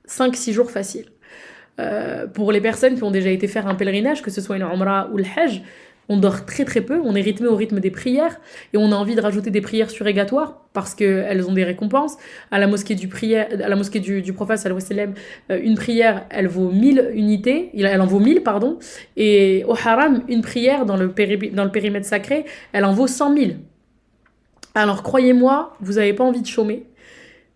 5-6 jours faciles. Pour les personnes qui ont déjà été faire un pèlerinage, que ce soit une Umrah ou le Hajj, on dort très très peu, on est rythmé au rythme des prières et on a envie de rajouter des prières surrogatoires parce qu'elles ont des récompenses. À la mosquée du prophète sallallahu alayhi wa sallam, une prière, elle vaut 1000 unités, elle en vaut 1000, pardon, et au haram, une prière dans le périmètre sacré, elle en vaut 100 000. Alors croyez-moi, vous n'avez pas envie de chômer.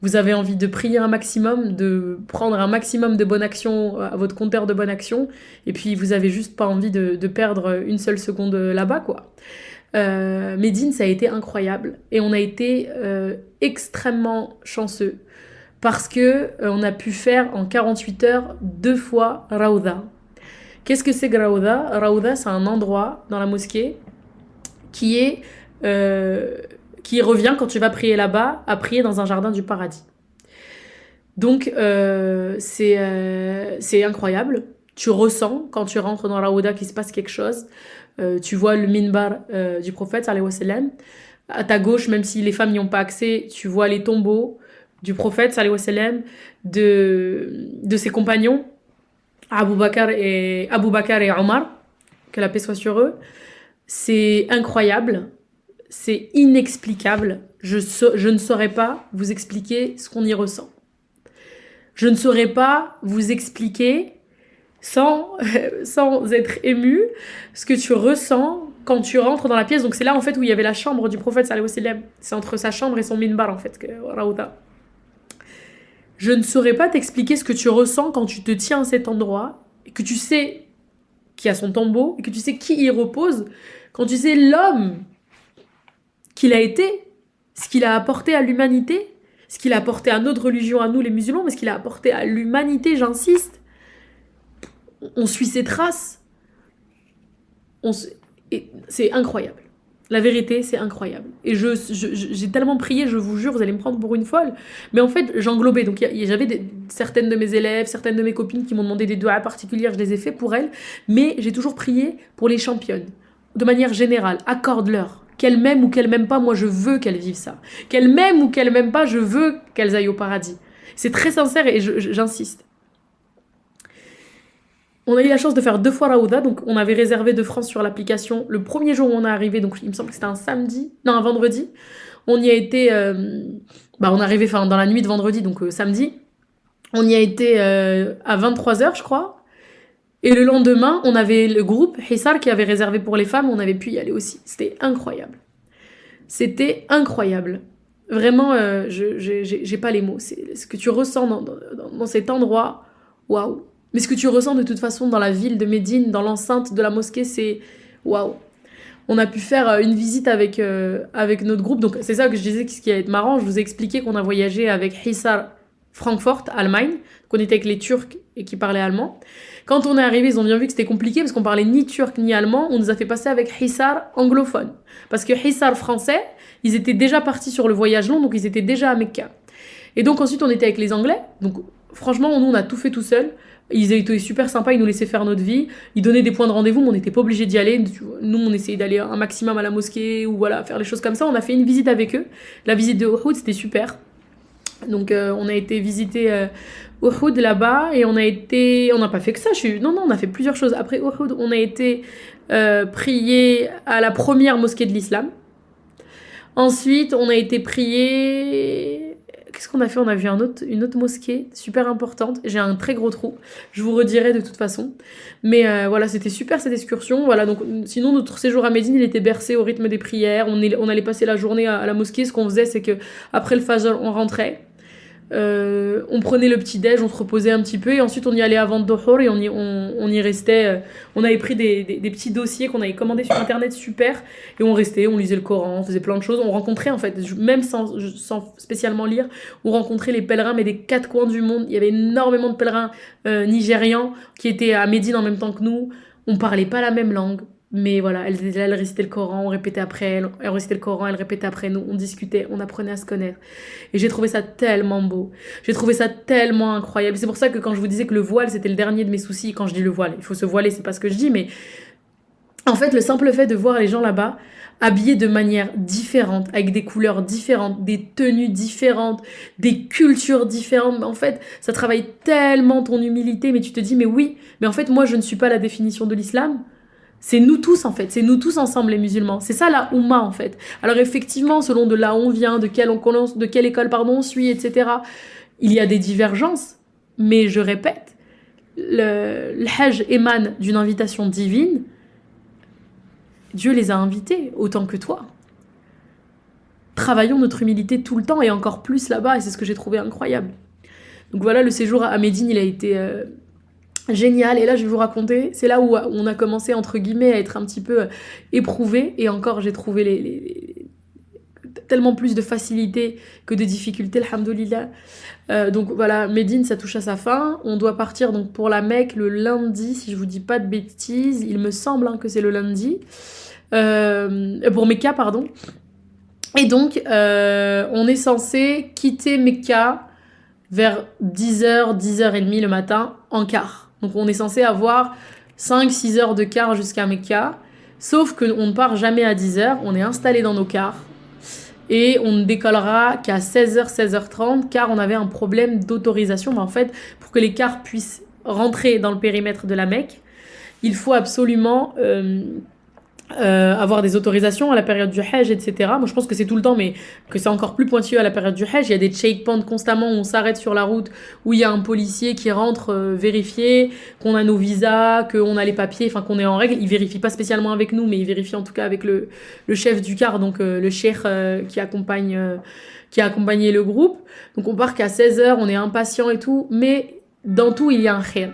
Vous avez envie de prier un maximum, de prendre un maximum de bonnes actions à votre compteur de bonnes actions, et puis vous avez juste pas envie de perdre une seule seconde là-bas, quoi. Médine, ça a été incroyable, et on a été extrêmement chanceux, parce que on a pu faire en 48 heures 2 fois Raouda. Qu'est-ce que c'est que Raouda ? Raouda, c'est un endroit dans la mosquée qui revient quand tu vas prier là-bas, à prier dans un jardin du paradis. Donc, c'est incroyable. Tu ressens, quand tu rentres dans Raouda, qu'il se passe quelque chose. Tu vois le minbar du prophète, sallallahu alayhi wa sallam. À ta gauche, même si les femmes n'y ont pas accès, tu vois les tombeaux du prophète, sallallahu alayhi wa sallam, de ses compagnons, Abu Bakr et Omar, que la paix soit sur eux. C'est incroyable. C'est inexplicable. Je ne saurais pas vous expliquer ce qu'on y ressent. Je ne saurais pas vous expliquer, sans être ému, ce que tu ressens quand tu rentres dans la pièce. Donc c'est là en fait où il y avait la chambre du prophète sallallahu alayhi wa sallam. C'est entre sa chambre et son minbar en fait, Raouda. Je ne saurais pas t'expliquer ce que tu ressens quand tu te tiens à cet endroit, et que tu sais qu'il y a son tombeau, et que tu sais qui y repose, quand tu sais l'homme qu'il a été, ce qu'il a apporté à l'humanité, ce qu'il a apporté à notre religion, à nous les musulmans, mais ce qu'il a apporté à l'humanité, j'insiste. On suit ses traces. C'est incroyable. La vérité, c'est incroyable. Et j'ai tellement prié, je vous jure, vous allez me prendre pour une folle. Mais en fait, j'englobais. Donc j'avais certaines de mes élèves, certaines de mes copines qui m'ont demandé des doigts particulières, je les ai fait pour elles. Mais j'ai toujours prié pour les championnes. De manière générale, accorde-leur. Qu'elles m'aiment ou qu'elles m'aiment pas, moi je veux qu'elles vivent ça. Qu'elles m'aiment ou qu'elles m'aiment pas, je veux qu'elles aillent au paradis. C'est très sincère et j'insiste. On a eu la chance de faire 2 fois Raouda, donc on avait réservé de France sur l'application le premier jour où on est arrivé, donc il me semble que c'était un vendredi. On y a été, on est arrivé dans la nuit de vendredi, donc samedi. On y a été à 23h, je crois. Et le lendemain, on avait le groupe Hissar qui avait réservé pour les femmes, on avait pu y aller aussi. C'était incroyable. C'était incroyable. Vraiment, j'ai pas les mots. C'est ce que tu ressens dans cet endroit, waouh. Mais ce que tu ressens de toute façon dans la ville de Médine, dans l'enceinte de la mosquée, c'est waouh. On a pu faire une visite avec notre groupe. Donc c'est ça que je disais, ce qui allait être marrant. Je vous ai expliqué qu'on a voyagé avec Hissar Francfort, Allemagne, qu'on était avec les Turcs et qui parlaient allemand. Quand on est arrivé, ils ont bien vu que c'était compliqué parce qu'on parlait ni turc ni allemand. On nous a fait passer avec Hissar anglophone. Parce que Hissar français, ils étaient déjà partis sur le voyage long, donc ils étaient déjà à Mecca. Et donc ensuite, on était avec les Anglais. Donc franchement, nous, on a tout fait tout seul. Ils étaient super sympas, ils nous laissaient faire notre vie. Ils donnaient des points de rendez-vous, mais on n'était pas obligés d'y aller. Nous, on essayait d'aller un maximum à la mosquée ou voilà, faire les choses comme ça. On a fait une visite avec eux. La visite de Uhud, c'était super. Donc on a été visiter Uhud là-bas et on n'a pas fait que ça. Non, on a fait plusieurs choses. Après Uhud, on a été prier à la première mosquée de l'islam. Ensuite, on a été prier. Qu'est-ce qu'on a fait? On a vu une autre mosquée super importante. J'ai un très gros trou. Je vous redirai de toute façon. Mais voilà, c'était super cette excursion. Voilà, donc sinon notre séjour à Médine, il était bercé au rythme des prières. On allait passer la journée à la mosquée. Ce qu'on faisait, c'est que après le Fajr, on rentrait. On prenait le petit déj, on se reposait un petit peu et ensuite on y allait avant de Dohor et on y restait. On avait pris des petits dossiers qu'on avait commandés sur internet super et on restait, on lisait le Coran, on faisait plein de choses. On rencontrait en fait, même sans spécialement lire, on rencontrait les pèlerins mais des quatre coins du monde. Il y avait énormément de pèlerins nigérians qui étaient à Médine en même temps que nous. On parlait pas la même langue. Mais voilà, elle récitait le Coran, on répétait après elle, elle récitait le Coran, elle répétait après nous, on discutait, on apprenait à se connaître. Et j'ai trouvé ça tellement beau, j'ai trouvé ça tellement incroyable. C'est pour ça que quand je vous disais que le voile c'était le dernier de mes soucis, quand je dis le voile, il faut se voiler, c'est pas ce que je dis, mais en fait le simple fait de voir les gens là-bas habillés de manière différente, avec des couleurs différentes, des tenues différentes, des cultures différentes, en fait ça travaille tellement ton humilité, mais tu te dis mais oui, mais en fait moi je ne suis pas la définition de l'islam. C'est nous tous en fait, c'est nous tous ensemble les musulmans. C'est ça la Oumma en fait. Alors effectivement, selon de là où on vient, de quelle école pardon, on suit, etc., il y a des divergences. Mais je répète, le Hajj émane d'une invitation divine. Dieu les a invités autant que toi. Travaillons notre humilité tout le temps et encore plus là-bas, et c'est ce que j'ai trouvé incroyable. Donc voilà, le séjour à Médine, il a été génial. Et là, je vais vous raconter, c'est là où on a commencé, entre guillemets, à être un petit peu éprouvé. Et encore, j'ai trouvé tellement plus de facilité que de difficulté, alhamdoulilah. Donc voilà, Médine, ça touche à sa fin. On doit partir donc pour la Mecque le lundi, si je vous dis pas de bêtises. Il me semble que c'est le lundi. Pour Mecca, pardon. Et donc, on est censé quitter Mecca vers 10h, 10h30 le matin en car. Donc on est censé avoir 5-6 heures de car jusqu'à Mecca. Sauf qu'on ne part jamais à 10h, on est installé dans nos cars. Et on ne décollera qu'à 16h, 16h30, car on avait un problème d'autorisation. Mais en fait, pour que les cars puissent rentrer dans le périmètre de la Mecque, il faut absolument avoir des autorisations à la période du Hajj, etc. Moi, je pense que c'est tout le temps, mais que c'est encore plus pointilleux à la période du Hajj. Il y a des checkpoints constamment où on s'arrête sur la route, où il y a un policier qui rentre vérifier qu'on a nos visas, qu'on a les papiers, enfin qu'on est en règle. Il vérifie pas spécialement avec nous, mais il vérifie en tout cas avec le chef du car, donc le cheikh qui a accompagné le groupe. Donc on part qu'à 16h, on est impatient et tout, mais dans tout, il y a un khayr.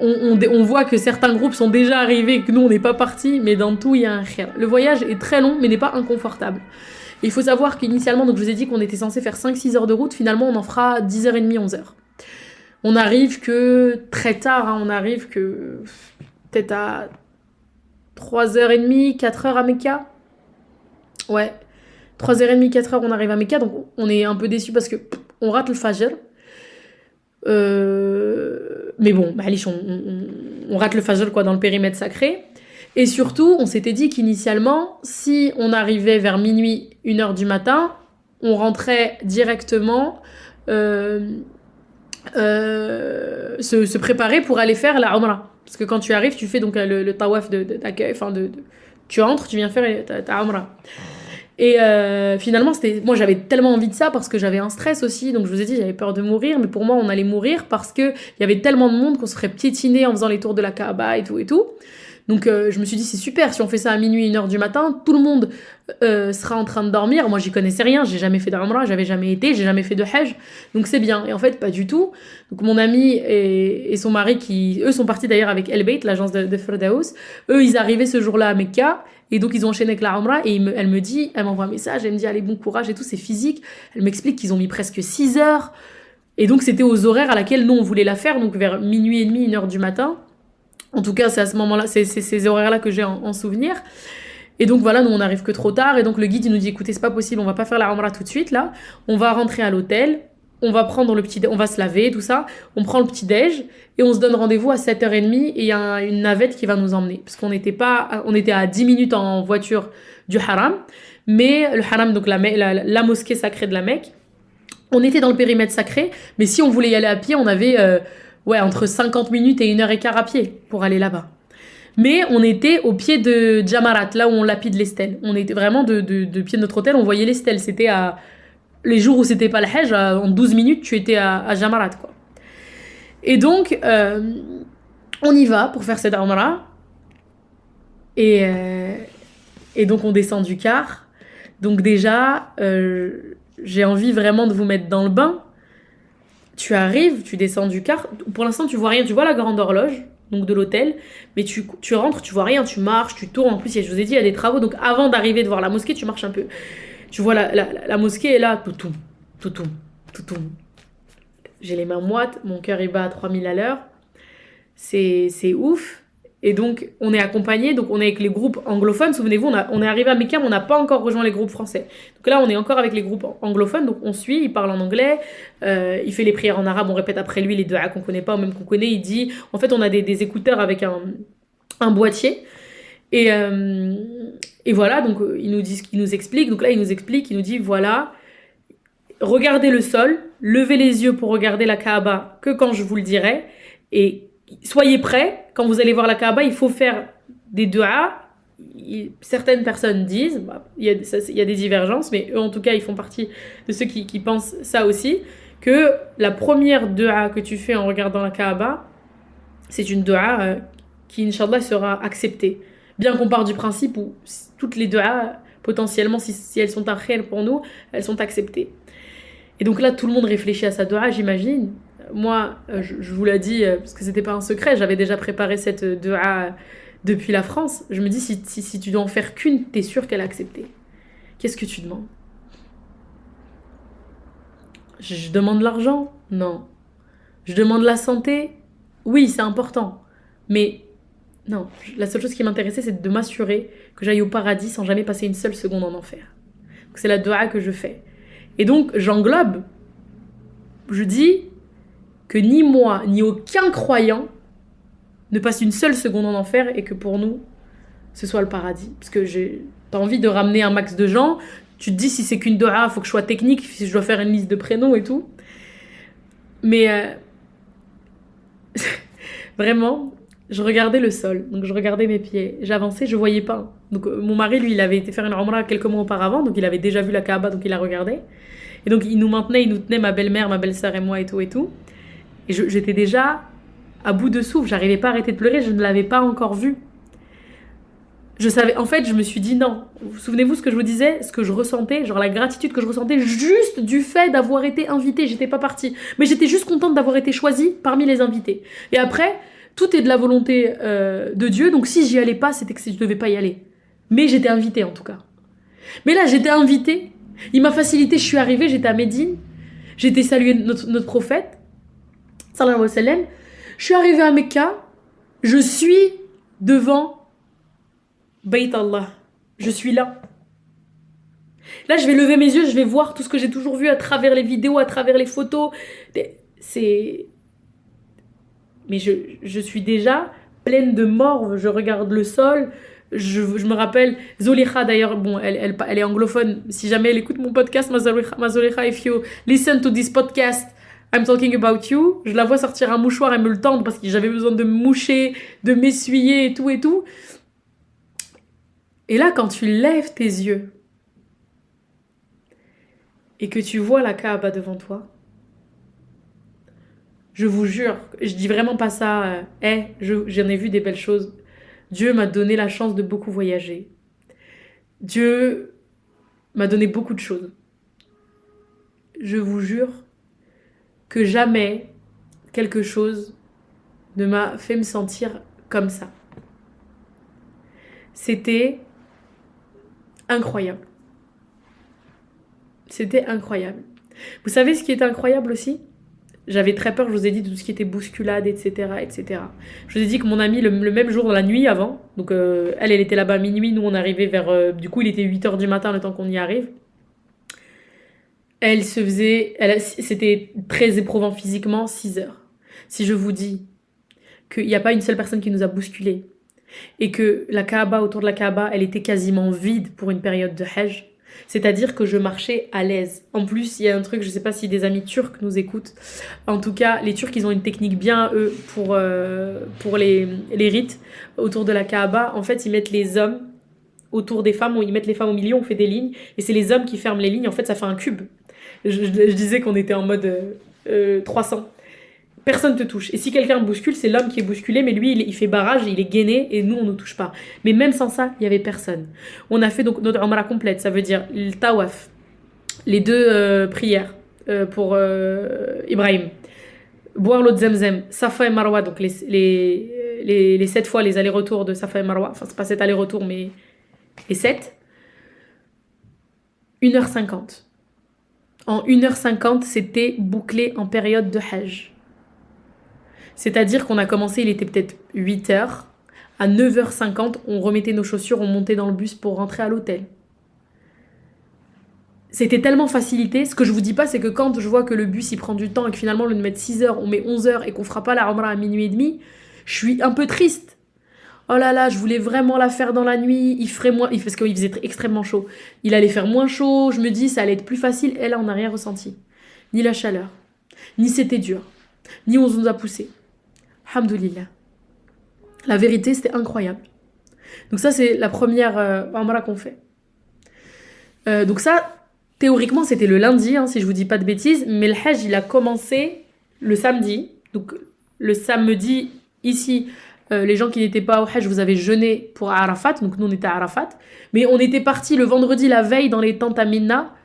On voit que certains groupes sont déjà arrivés et que nous on n'est pas partis, mais dans tout il y a un khayr. Le voyage est très long mais n'est pas inconfortable. Et il faut savoir qu'initialement, donc je vous ai dit qu'on était censé faire 5-6 heures de route, finalement on en fera 10h30, 11h. On arrive que très tard, on arrive que peut-être à 3h30, 4h à Mecca. Ouais, 3h30, 4h on arrive à Mecca, donc on est un peu déçus parce que on rate le Fajr. Mais bon, on rate le Fajr dans le périmètre sacré. Et surtout, on s'était dit qu'initialement, si on arrivait vers minuit, 1h du matin, on rentrait directement se préparer pour aller faire la Umrah. Parce que quand tu arrives, tu fais donc le tawaf d'accueil, tu entres, tu viens faire ta Umrah. Et finalement, moi j'avais tellement envie de ça parce que j'avais un stress aussi, donc je vous ai dit j'avais peur de mourir, mais pour moi on allait mourir parce qu'il y avait tellement de monde qu'on se ferait piétiner en faisant les tours de la Kaaba et tout et tout. Donc je me suis dit c'est super, si on fait ça à minuit, 1h du matin, tout le monde sera en train de dormir. Moi j'y connaissais rien, j'ai jamais fait d'Umrah, j'avais jamais été, j'ai jamais fait de Hajj, donc c'est bien. Et en fait pas du tout. Donc mon ami et son mari qui, eux sont partis d'ailleurs avec El Bayt, l'agence de Firdaus, eux ils arrivaient ce jour-là à Mecca. Et donc ils ont enchaîné avec la Umrah et elle m'envoie un message, elle me dit allez bon courage et tout, c'est physique. Elle m'explique qu'ils ont mis presque 6 heures. Et donc c'était aux horaires à laquelle nous on voulait la faire, donc vers minuit et demi, 1h du matin. En tout cas c'est à ce moment-là, c'est ces horaires-là que j'ai en souvenir. Et donc voilà, nous on arrive que trop tard et donc le guide il nous dit écoutez c'est pas possible, on va pas faire la Umrah tout de suite là. On va rentrer à l'hôtel, on va prendre on va se laver, tout ça, on prend le petit déj et on se donne rendez-vous à 7h30 et il y a une navette qui va nous emmener. Parce on était à 10 minutes en voiture du haram, mais le haram, donc la mosquée sacrée de la Mecque, On était dans le périmètre sacré, mais si on voulait y aller à pied, on avait entre 50 minutes et 1h15 à pied pour aller là-bas. Mais on était au pied de Jamarat, là où on lapide les stèles. On était vraiment de pied de notre hôtel, on voyait les stèles. C'était les jours où c'était pas le Hajj, en 12 minutes, tu étais à Jamarat, quoi. Et donc, on y va pour faire cette Umrah. Et donc, on descend du car. Donc déjà, j'ai envie vraiment de vous mettre dans le bain. Tu arrives, tu descends du car. Pour l'instant, tu vois rien. Tu vois la grande horloge, donc de l'hôtel. Mais tu rentres, tu vois rien. Tu marches, tu tournes. En plus, je vous ai dit, il y a des travaux. Donc avant d'arriver de voir la mosquée, tu marches un peu. Tu vois la mosquée est là. Toutoum. J'ai les mains moites. Mon cœur, il bat à 3000 à l'heure. C'est ouf. Et donc, on est accompagné, donc on est avec les groupes anglophones. Souvenez-vous, on est arrivé à Mecca, mais on n'a pas encore rejoint les groupes français. Donc là, on est encore avec les groupes anglophones, donc on suit, il parle en anglais, il fait les prières en arabe, on répète après lui les du'a qu'on connaît pas ou même qu'on connaît. Il dit, en fait, on a des écouteurs avec un boîtier. Et voilà, donc il nous explique. Donc là, il nous explique, il nous dit, voilà, regardez le sol, levez les yeux pour regarder la Kaaba que quand je vous le dirai. Et soyez prêts, quand vous allez voir la Kaaba, il faut faire des du'a. Certaines personnes disent, il y a des divergences, mais eux en tout cas, ils font partie de ceux qui pensent ça aussi, que la première du'a que tu fais en regardant la Kaaba, c'est une du'a qui, Inch'Allah, sera acceptée. Bien qu'on part du principe où toutes les du'a, potentiellement, si elles sont un khayr pour nous, elles sont acceptées. Et donc là, tout le monde réfléchit à sa du'a, j'imagine. Moi, je vous l'ai dit, parce que c'était pas un secret, j'avais déjà préparé cette du'a depuis la France. Je me dis, si tu dois en faire qu'une, t'es sûr qu'elle a accepté. Qu'est-ce que tu demandes? Je demande l'argent? Non. Je demande la santé? Oui, c'est important. Mais non, la seule chose qui m'intéressait, c'est de m'assurer que j'aille au paradis sans jamais passer une seule seconde en enfer. Donc, c'est la du'a que je fais. Et donc, j'englobe, je dis que ni moi, ni aucun croyant ne passe une seule seconde en enfer et que pour nous, ce soit le paradis. Parce que t'as envie de ramener un max de gens, tu te dis si c'est qu'une du'a, il faut que je sois technique, si je dois faire une liste de prénoms et tout. Mais vraiment, je regardais le sol, donc je regardais mes pieds, j'avançais, je voyais pas. Donc mon mari, lui, il avait été faire une umrah quelques mois auparavant, donc il avait déjà vu la Kaaba, donc il la regardait. Et donc il nous tenait, ma belle-mère, ma belle-sœur et moi et tout. Et j'étais déjà à bout de souffle, j'arrivais pas à arrêter de pleurer, je ne l'avais pas encore vu. En fait, je me suis dit non. Souvenez-vous ce que je vous disais, ce que je ressentais, genre la gratitude que je ressentais juste du fait d'avoir été invitée. J'étais pas partie, mais j'étais juste contente d'avoir été choisie parmi les invités. Et après, tout est de la volonté de Dieu, donc si j'y allais pas, c'était que je devais pas y aller. Mais j'étais invitée en tout cas. Mais là, j'étais invitée, il m'a facilité, je suis arrivée, j'étais à Médine, j'ai été saluer notre prophète, sallallahu alayhi wa sallam. Je suis arrivée à Mecca, je suis devant Bayt Allah. Je suis là. Là, je vais lever mes yeux, je vais voir tout ce que j'ai toujours vu à travers les vidéos, à travers les photos. Mais je suis déjà pleine de morve. Je regarde le sol. Je me rappelle, Zolikha d'ailleurs, bon, elle est anglophone. Si jamais elle écoute mon podcast, ma Zolikha, if you listen to this podcast, I'm talking about you. Je la vois sortir un mouchoir et me le tendre parce que j'avais besoin de me moucher, de m'essuyer et tout et tout. Et là, quand tu lèves tes yeux et que tu vois la Kaaba devant toi, je vous jure, je dis vraiment pas ça, j'en ai vu des belles choses. Dieu m'a donné la chance de beaucoup voyager. Dieu m'a donné beaucoup de choses. Je vous jure que jamais quelque chose ne m'a fait me sentir comme ça. C'était incroyable. C'était incroyable. Vous savez ce qui est incroyable aussi? J'avais très peur, je vous ai dit, de tout ce qui était bousculade, etc. etc. Je vous ai dit que mon amie, le même jour, la nuit avant, donc elle était là-bas à minuit, nous on arrivait vers... du coup, il était 8h du matin le temps qu'on y arrive. C'était très éprouvant physiquement, 6 heures. Si je vous dis qu'il n'y a pas une seule personne qui nous a bousculés et que la Kaaba, autour de la Kaaba, elle était quasiment vide pour une période de Hajj, C'est-à-dire que je marchais à l'aise. En plus, il y a un truc, je ne sais pas si des amis turcs nous écoutent. En tout cas, les Turcs, ils ont une technique bien, eux, pour les rites autour de la Kaaba. En fait, ils mettent les hommes autour des femmes, ils mettent les femmes au milieu, on fait des lignes, et c'est les hommes qui ferment les lignes. En fait, ça fait un cube. Je disais qu'on était en mode 300. Personne te touche. Et si quelqu'un bouscule, c'est l'homme qui est bousculé, mais lui, il fait barrage, il est gainé, et nous, on ne touche pas. Mais même sans ça, il n'y avait personne. On a fait donc notre Umrah complète, ça veut dire le tawaf, les deux prières pour Ibrahim, boire l'eau de Zemzem, Safa et Marwa, donc les 7 fois les allers-retours de Safa et Marwa, enfin, c'est pas 7 allers-retours, mais les 7, 1h50. En 1h50, c'était bouclé en période de Hajj. C'est-à-dire qu'on a commencé, il était peut-être 8h. À 9h50, on remettait nos chaussures, on montait dans le bus pour rentrer à l'hôtel. C'était tellement facilité. Ce que je vous dis pas, c'est que quand je vois que le bus, il prend du temps et que finalement, au lieu de mettre 6h, on met 11h et qu'on fera pas la Umrah à minuit et demi, je suis un peu triste. Oh là là, je voulais vraiment la faire dans la nuit, il ferait moins, parce qu'il faisait extrêmement chaud. Il allait faire moins chaud, je me dis, ça allait être plus facile. Et là, on n'a rien ressenti. Ni la chaleur, ni c'était dur, ni on nous a poussé. Alhamdoulilah. La vérité, c'était incroyable. Donc ça, c'est la première Umrah qu'on fait. Donc ça, théoriquement, c'était le lundi, hein, si je vous dis pas de bêtises, mais le Hajj, il a commencé le samedi. Donc le samedi, ici, les gens qui n'étaient pas au Hajj, vous avez jeûné pour Arafat, donc nous on était à Arafat. Mais on était partis le vendredi la veille dans les tentes à Mina,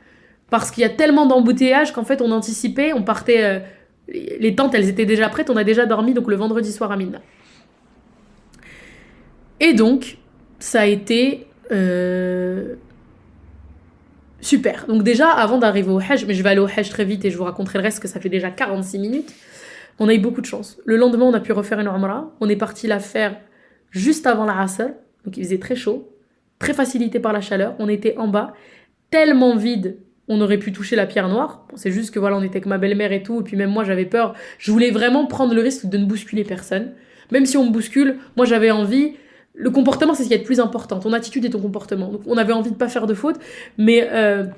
parce qu'il y a tellement d'embouteillages qu'en fait on anticipait, on partait... les tentes, elles étaient déjà prêtes, on a déjà dormi donc le vendredi soir à Mina. Et donc, ça a été super. Donc déjà, avant d'arriver au Hajj, mais je vais aller au Hajj très vite et je vous raconterai le reste, que ça fait déjà 46 minutes, on a eu beaucoup de chance. Le lendemain, on a pu refaire une Umrah. On est parti la faire juste avant la Asr, donc il faisait très chaud, très facilité par la chaleur. On était en bas, tellement vide, on aurait pu toucher la pierre noire. Bon, c'est juste que voilà, on était avec ma belle-mère et tout, et puis même moi j'avais peur. Je voulais vraiment prendre le risque de ne bousculer personne. Même si on me bouscule, moi j'avais envie. Le comportement, c'est ce qui est le plus important. Ton attitude et ton comportement. Donc on avait envie de pas faire de faute, mais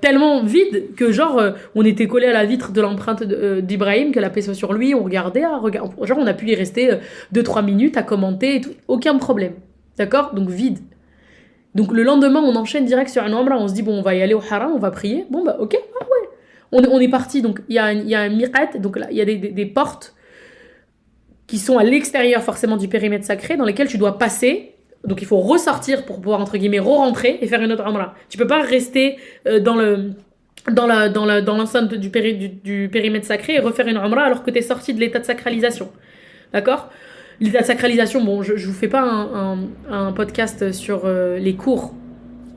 tellement vide que genre on était collé à la vitre de l'empreinte d'Ibrahim, que la paix soit sur lui, on regardait, genre on a pu y rester 2-3 minutes à commenter et tout, aucun problème. D'accord? Donc vide. Donc le lendemain, on enchaîne direct sur un Umrah, on se dit bon, on va y aller au Haram, on va prier. Bon bah ok, ah ouais. On est parti, donc il y a un miqat, donc là il y a des portes qui sont à l'extérieur forcément du périmètre sacré, dans lesquelles tu dois passer. Donc il faut ressortir pour pouvoir entre guillemets re-rentrer et faire une autre Umrah. Tu peux pas rester dans l'enceinte du périmètre sacré et refaire une Umrah alors que tu es sorti de l'état de sacralisation. D'accord? L'état de sacralisation, bon, je vous fais pas un podcast sur les cours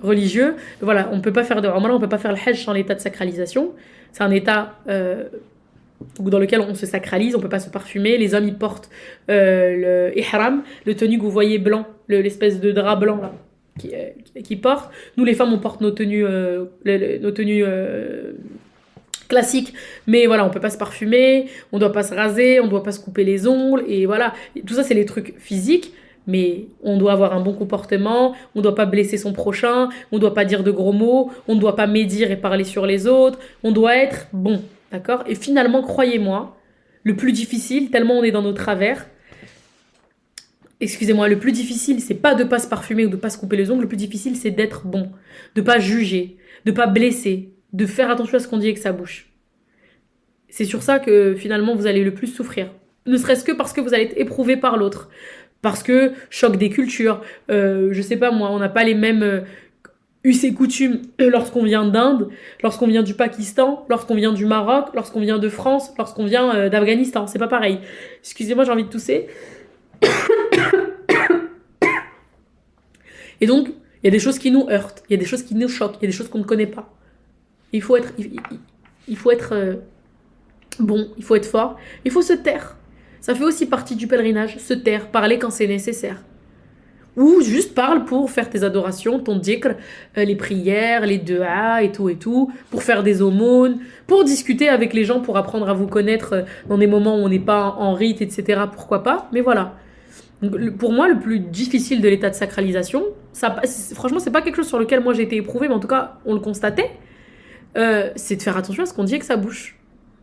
religieux. Voilà, on peut pas faire de Umrah, on peut pas faire le Hajj sans l'état de sacralisation. C'est un état dans lequel on se sacralise, on peut pas se parfumer. Les hommes, ils portent le ihram, le tenue que vous voyez blanc, l'espèce de drap blanc là, qui portent. Nous, les femmes, on porte nos tenues classiques, mais voilà, on peut pas se parfumer, on doit pas se raser, on doit pas se couper les ongles, et voilà. Tout ça, c'est les trucs physiques, mais on doit avoir un bon comportement, on doit pas blesser son prochain, on doit pas dire de gros mots, on ne doit pas médire et parler sur les autres, on doit être bon. D'accord? Et finalement, croyez-moi, le plus difficile, tellement on est dans nos travers, le plus difficile, c'est pas de pas se parfumer ou de pas se couper les ongles, le plus difficile, c'est d'être bon, de pas juger, de pas blesser, de faire attention à ce qu'on dit avec sa bouche. C'est sur ça que finalement, vous allez le plus souffrir. Ne serait-ce que parce que vous allez être éprouvé par l'autre. Parce que choc des cultures, je sais pas moi, on n'a pas les mêmes... us et coutumes lorsqu'on vient d'Inde, lorsqu'on vient du Pakistan, lorsqu'on vient du Maroc, lorsqu'on vient de France, lorsqu'on vient d'Afghanistan. C'est pas pareil. Excusez-moi, j'ai envie de tousser. Et donc, il y a des choses qui nous heurtent, il y a des choses qui nous choquent, il y a des choses qu'on ne connaît pas. Il faut être bon, il faut être fort, il faut se taire. Ça fait aussi partie du pèlerinage, se taire, parler quand c'est nécessaire. Ou juste parle pour faire tes adorations, ton dhikr, les prières, les du'as et tout, pour faire des aumônes, pour discuter avec les gens, pour apprendre à vous connaître dans des moments où on n'est pas en rite, etc. Pourquoi pas? Mais voilà. Donc, pour moi, le plus difficile de l'état de sacralisation, franchement, c'est pas quelque chose sur lequel moi j'ai été éprouvée, mais en tout cas, on le constatait. C'est de faire attention à ce qu'on dit avec sa bouche.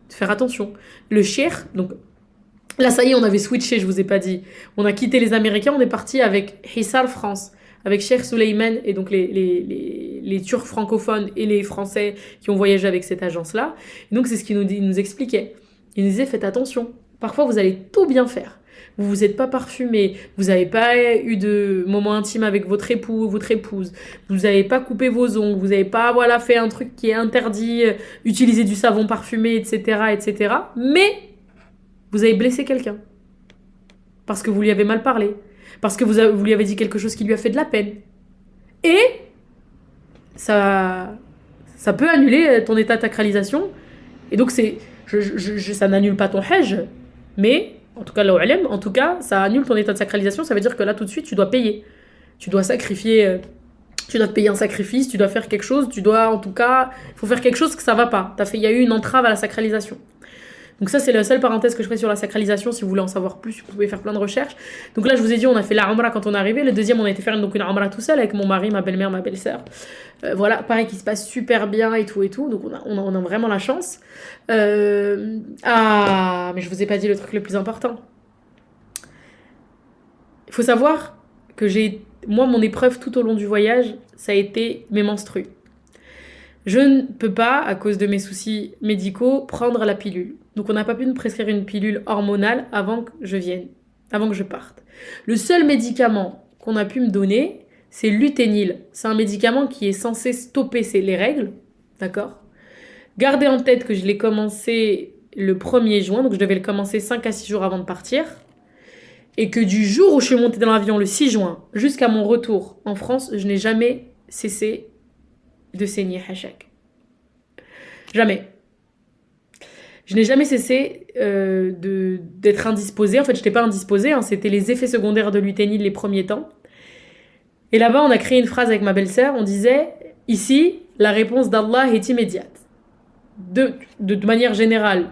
De faire attention. Le cheikh, donc là, ça y est, on avait switché, je vous ai pas dit. On a quitté les Américains, on est parti avec Hissar France, avec Cheikh Suleiman et donc les Turcs francophones et les Français qui ont voyagé avec cette agence-là. Et donc, c'est ce qu'il nous expliquait. Il nous disait, faites attention. Parfois, vous allez tout bien faire. Vous vous êtes pas parfumé, vous n'avez pas eu de moment intime avec votre époux ou votre épouse, vous n'avez pas coupé vos ongles, vous n'avez pas fait un truc qui est interdit, utiliser du savon parfumé, etc., etc. Mais vous avez blessé quelqu'un parce que vous lui avez mal parlé, parce que vous lui avez dit quelque chose qui lui a fait de la peine. Et ça peut annuler ton état de sacralisation. Et donc, ça n'annule pas ton hajj, mais en tout cas, là, en tout cas, ça annule ton état de sacralisation. Ça veut dire que là, tout de suite, tu dois payer. Tu dois sacrifier, tu dois te payer un sacrifice, tu dois faire quelque chose, en tout cas, il faut faire quelque chose que ça va pas. Il y a eu une entrave à la sacralisation. Donc ça, c'est la seule parenthèse que je ferai sur la sacralisation. Si vous voulez en savoir plus, vous pouvez faire plein de recherches. Donc là, je vous ai dit, on a fait la Umrah quand on est arrivé. Le deuxième, on a été faire une Umrah tout seul avec mon mari, ma belle-mère, ma belle-sœur. Voilà, pareil, qui se passe super bien et tout. Donc on a vraiment la chance. Mais je vous ai pas dit le truc le plus important. Il faut savoir que moi, mon épreuve tout au long du voyage, ça a été mes menstrues. Je ne peux pas, à cause de mes soucis médicaux, prendre la pilule. Donc on n'a pas pu me prescrire une pilule hormonale avant que je parte. Le seul médicament qu'on a pu me donner, c'est l'Uténil. C'est un médicament qui est censé stopper les règles, d'accord ? Gardez en tête que je l'ai commencé le 1er juin, donc je devais le commencer 5 à 6 jours avant de partir. Et que du jour où je suis montée dans l'avion le 6 juin jusqu'à mon retour en France, je n'ai jamais cessé de saigner hachak. Jamais. Je n'ai jamais cessé d'être indisposée. En fait, je n'étais pas indisposée, c'était les effets secondaires de l'Uténil les premiers temps. Et là-bas, on a créé une phrase avec ma belle-sœur, on disait « Ici, la réponse d'Allah est immédiate. De manière générale,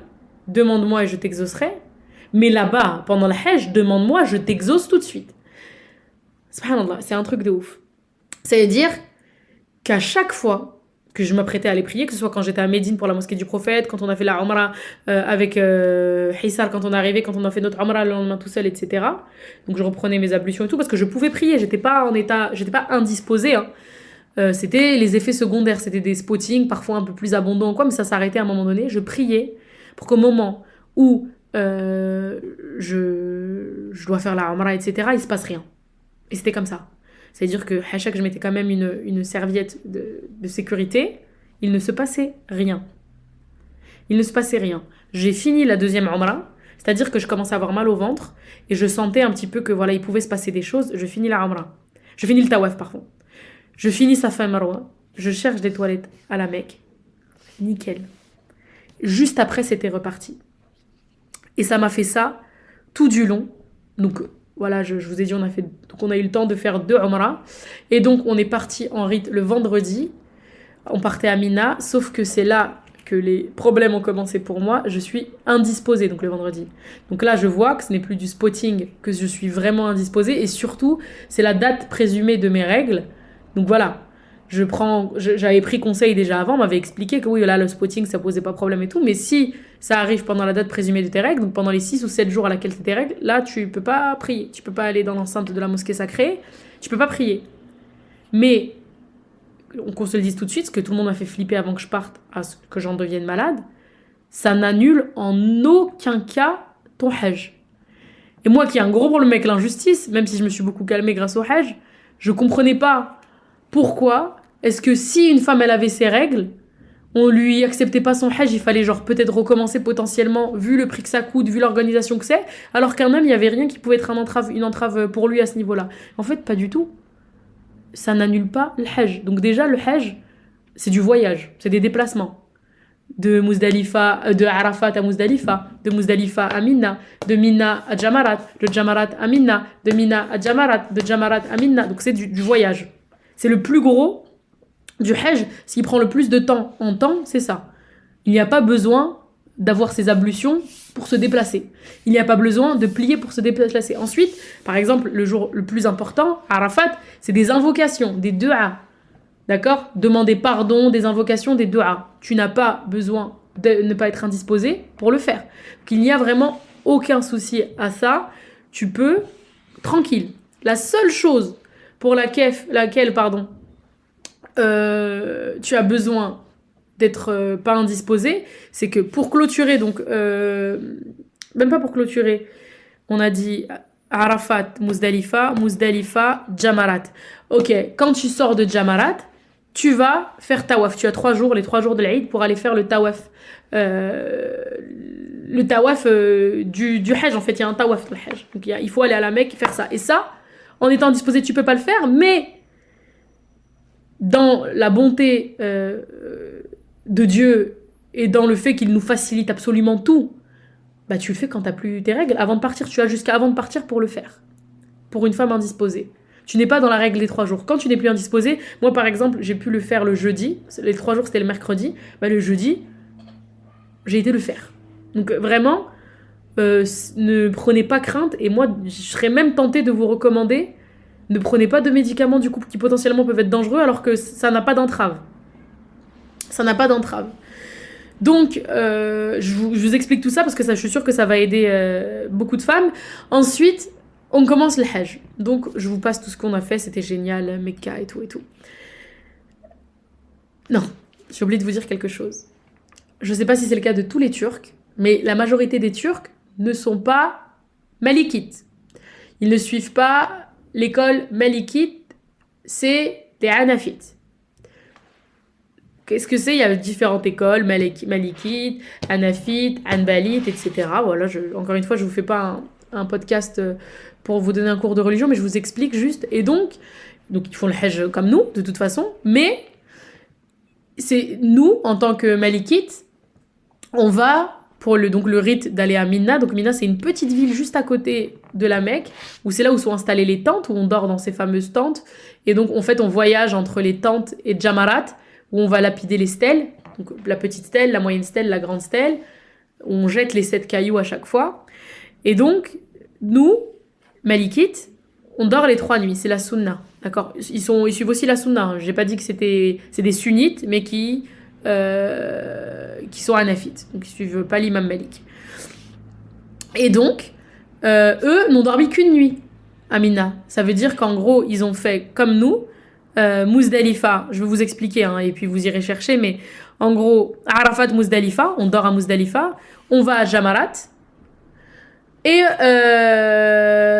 demande-moi et je t'exaucerai. Mais là-bas, pendant le Hajj, demande-moi, je t'exauce tout de suite. » Subhanallah, c'est un truc de ouf. Ça veut dire qu'à chaque fois que je m'apprêtais à aller prier, que ce soit quand j'étais à Médine pour la mosquée du prophète, quand on a fait la Umrah avec Hissar, quand on est arrivé, quand on a fait notre Umrah le lendemain tout seul, etc. Donc je reprenais mes ablutions et tout, parce que je pouvais prier, j'étais pas indisposée. C'était les effets secondaires, c'était des spottings, parfois un peu plus abondants, mais ça s'arrêtait à un moment donné. Je priais pour qu'au moment où je dois faire la Umrah, etc., il se passe rien. Et c'était comme ça. C'est-à-dire que à chaque fois je mettais quand même une serviette de sécurité, il ne se passait rien. Il ne se passait rien. J'ai fini la deuxième Umrah, c'est-à-dire que je commençais à avoir mal au ventre et je sentais un petit peu que il pouvait se passer des choses. Je finis la Umrah. Je finis le Tawaf, pardon. Je finis Safa et Marwa. Je cherche des toilettes à la Mecque. Nickel. Juste après, c'était reparti. Et ça m'a fait ça tout du long. Donc voilà, je vous ai dit, on a eu le temps de faire 2 Umrah. Et donc, on est parti en rite le vendredi. On partait à Mina, sauf que c'est là que les problèmes ont commencé pour moi. Je suis indisposée, donc le vendredi. Donc là, je vois que ce n'est plus du spotting, que je suis vraiment indisposée. Et surtout, c'est la date présumée de mes règles. Donc voilà, j'avais pris conseil déjà avant, on m'avait expliqué que oui, là, le spotting, ça posait pas problème et tout. Mais si ça arrive pendant la date présumée de tes règles, donc pendant les 6 ou 7 jours à laquelle c'est tes règles, là, tu peux pas prier. Tu peux pas aller dans l'enceinte de la mosquée sacrée. Tu peux pas prier. Mais, qu'on se le dise tout de suite, ce que tout le monde m'a fait flipper avant que je parte, à ce que j'en devienne malade, ça n'annule en aucun cas ton hajj. Et moi qui ai un gros problème avec l'injustice, même si je me suis beaucoup calmée grâce au hajj, je comprenais pas pourquoi est-ce que si une femme elle avait ses règles, on lui acceptait pas son hajj, il fallait peut-être recommencer potentiellement, vu le prix que ça coûte, vu l'organisation que c'est, alors qu'un homme, il y avait rien qui pouvait être une entrave pour lui à ce niveau-là. En fait, pas du tout. Ça n'annule pas le hajj. Donc déjà, le hajj, c'est du voyage, c'est des déplacements. De Arafat à Muzdalifa, de Muzdalifa à Mina, de Mina à Jamarat, de Jamarat à Mina, de Mina à Jamarat, de Jamarat à Mina. Donc c'est du voyage. C'est le plus gros du hajj. S'il prend le plus de temps en temps, c'est ça. Il n'y a pas besoin d'avoir ces ablutions pour se déplacer. Il n'y a pas besoin de plier pour se déplacer. Ensuite, par exemple, le jour le plus important, Arafat, c'est des invocations, des du'a. D'accord? Demander pardon, des invocations, des du'a. Tu n'as pas besoin de ne pas être indisposé pour le faire. Qu'il n'y a vraiment aucun souci à ça. Tu peux, tranquille. La seule chose pour laquelle tu as besoin d'être pas indisposé, c'est que pour clôturer, donc même pas pour clôturer, on a dit Arafat, Muzdalifa, Jamarat. Ok, quand tu sors de Jamarat, tu vas faire tawaf. Tu as 3 jours, les 3 jours de l'Aïd pour aller faire le tawaf. Le tawaf du Hajj, en fait, il y a un tawaf de Hajj. Donc il faut aller à la Mecque et faire ça. Et ça, en étant disposé, tu peux pas le faire, mais dans la bonté de Dieu et dans le fait qu'il nous facilite absolument tout, bah tu le fais quand t'as plus tes règles. Avant de partir, tu as jusqu'à avant de partir pour le faire. Pour une femme indisposée. Tu n'es pas dans la règle des 3 jours. Quand tu n'es plus indisposée, moi par exemple, j'ai pu le faire le jeudi. Les 3 jours c'était le mercredi. Bah le jeudi, j'ai été le faire. Donc vraiment, ne prenez pas crainte. Et moi, je serais même tentée de vous recommander, ne prenez pas de médicaments du coup qui potentiellement peuvent être dangereux alors que ça n'a pas d'entrave. Ça n'a pas d'entrave. Donc, je vous explique tout ça parce que ça, je suis sûre que ça va aider beaucoup de femmes. Ensuite, on commence le Hajj. Donc, je vous passe tout ce qu'on a fait. C'était génial, Mecca et tout et tout. Non, j'ai oublié de vous dire quelque chose. Je ne sais pas si c'est le cas de tous les Turcs, mais la majorité des Turcs ne sont pas malikites. Ils ne suivent pas l'école malikite, c'est des hanafites. Qu'est-ce que c'est? Il y a différentes écoles, malikite, hanafite, hanbalite, etc. Voilà, encore une fois, je ne vous fais pas un podcast pour vous donner un cours de religion, mais je vous explique juste. Et donc ils font le Hajj comme nous, de toute façon, mais c'est nous, en tant que malikites, on va pour le rite d'aller à Mina. Donc Mina, c'est une petite ville juste à côté de la Mecque, où c'est là où sont installées les tentes, où on dort dans ces fameuses tentes. Et donc, en fait, on voyage entre les tentes et Jamarat, où on va lapider les stèles. Donc la petite stèle, la moyenne stèle, la grande stèle. On jette les 7 cailloux à chaque fois. Et donc, nous, malikites, on dort les 3 nuits. C'est la sunna. D'accord? Ils suivent aussi la sunna. J'ai pas dit que c'est des sunnites, mais qui sont hanafites, donc ils suivent pas l'imam Malik. Et donc, eux n'ont dormi qu'une nuit à Mina. Ça veut dire qu'en gros, ils ont fait comme nous, Muzdalifa, je vais vous expliquer, et puis vous irez chercher, mais en gros, Arafat, Muzdalifa, on dort à Muzdalifa, on va à Jamarat, et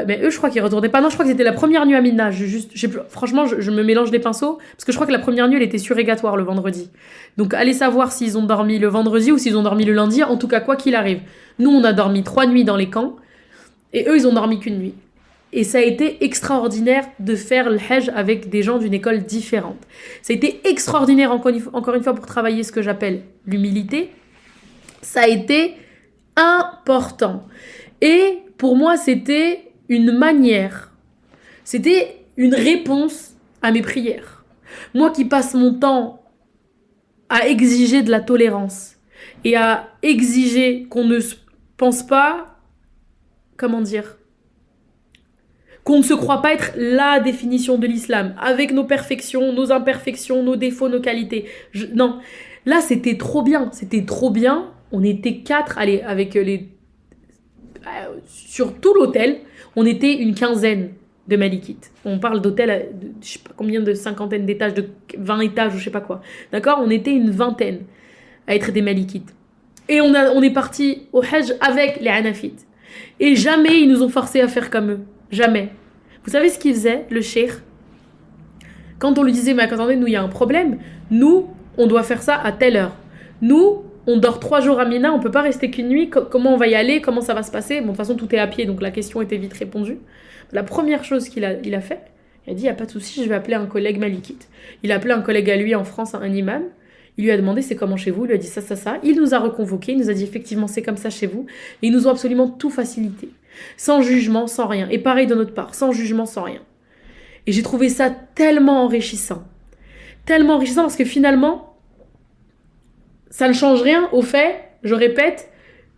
mais eux, je crois qu'ils retournaient pas. Non, je crois que c'était la première nuit à Mina. Franchement, je me mélange les pinceaux parce que je crois que la première nuit, elle était surrégatoire le vendredi. Donc, allez savoir s'ils ont dormi le vendredi ou s'ils ont dormi le lundi. En tout cas, quoi qu'il arrive, nous, on a dormi 3 nuits dans les camps et eux, ils ont dormi qu'une nuit. Et ça a été extraordinaire de faire le Hajj avec des gens d'une école différente. Ça a été extraordinaire, encore une fois, pour travailler ce que j'appelle l'humilité. Ça a été important. Et pour moi, c'était une manière, c'était une réponse à mes prières. Moi qui passe mon temps à exiger de la tolérance et à exiger qu'on ne pense pas, comment dire, qu'on ne se croit pas être la définition de l'islam, avec nos perfections, nos imperfections, nos défauts, nos qualités. Non, là c'était trop bien. On était 4, allez, avec sur tout l'hôtel, on était une quinzaine de malikites. On parle d'hôtel, je sais pas combien de cinquantaine d'étages, de 20 étages ou je sais pas quoi. D'accord? On était une vingtaine à être des malikites. Et on est parti au Hajj avec les hanafites. Et jamais ils nous ont forcés à faire comme eux. Jamais. Vous savez ce qu'il faisait, le cheikh? Quand on lui disait, mais attendez, nous, il y a un problème. Nous, on doit faire ça à telle heure. Nous, on dort 3 jours à Mina, on peut pas rester qu'une nuit. Comment on va y aller? Comment ça va se passer? Bon, de toute façon, tout est à pied, donc la question était vite répondue. La première chose qu'il a fait, il a dit, il n'y a pas de souci, je vais appeler un collègue malikite. Il a appelé un collègue à lui en France, un imam. Il lui a demandé, c'est comment chez vous? Il lui a dit ça. Il nous a reconvoqués, il nous a dit, effectivement, c'est comme ça chez vous. Et ils nous ont absolument tout facilité. Sans jugement, sans rien. Et pareil de notre part, sans jugement, sans rien. Et j'ai trouvé ça tellement enrichissant. Tellement enrichissant parce que finalement, ça ne change rien au fait, je répète,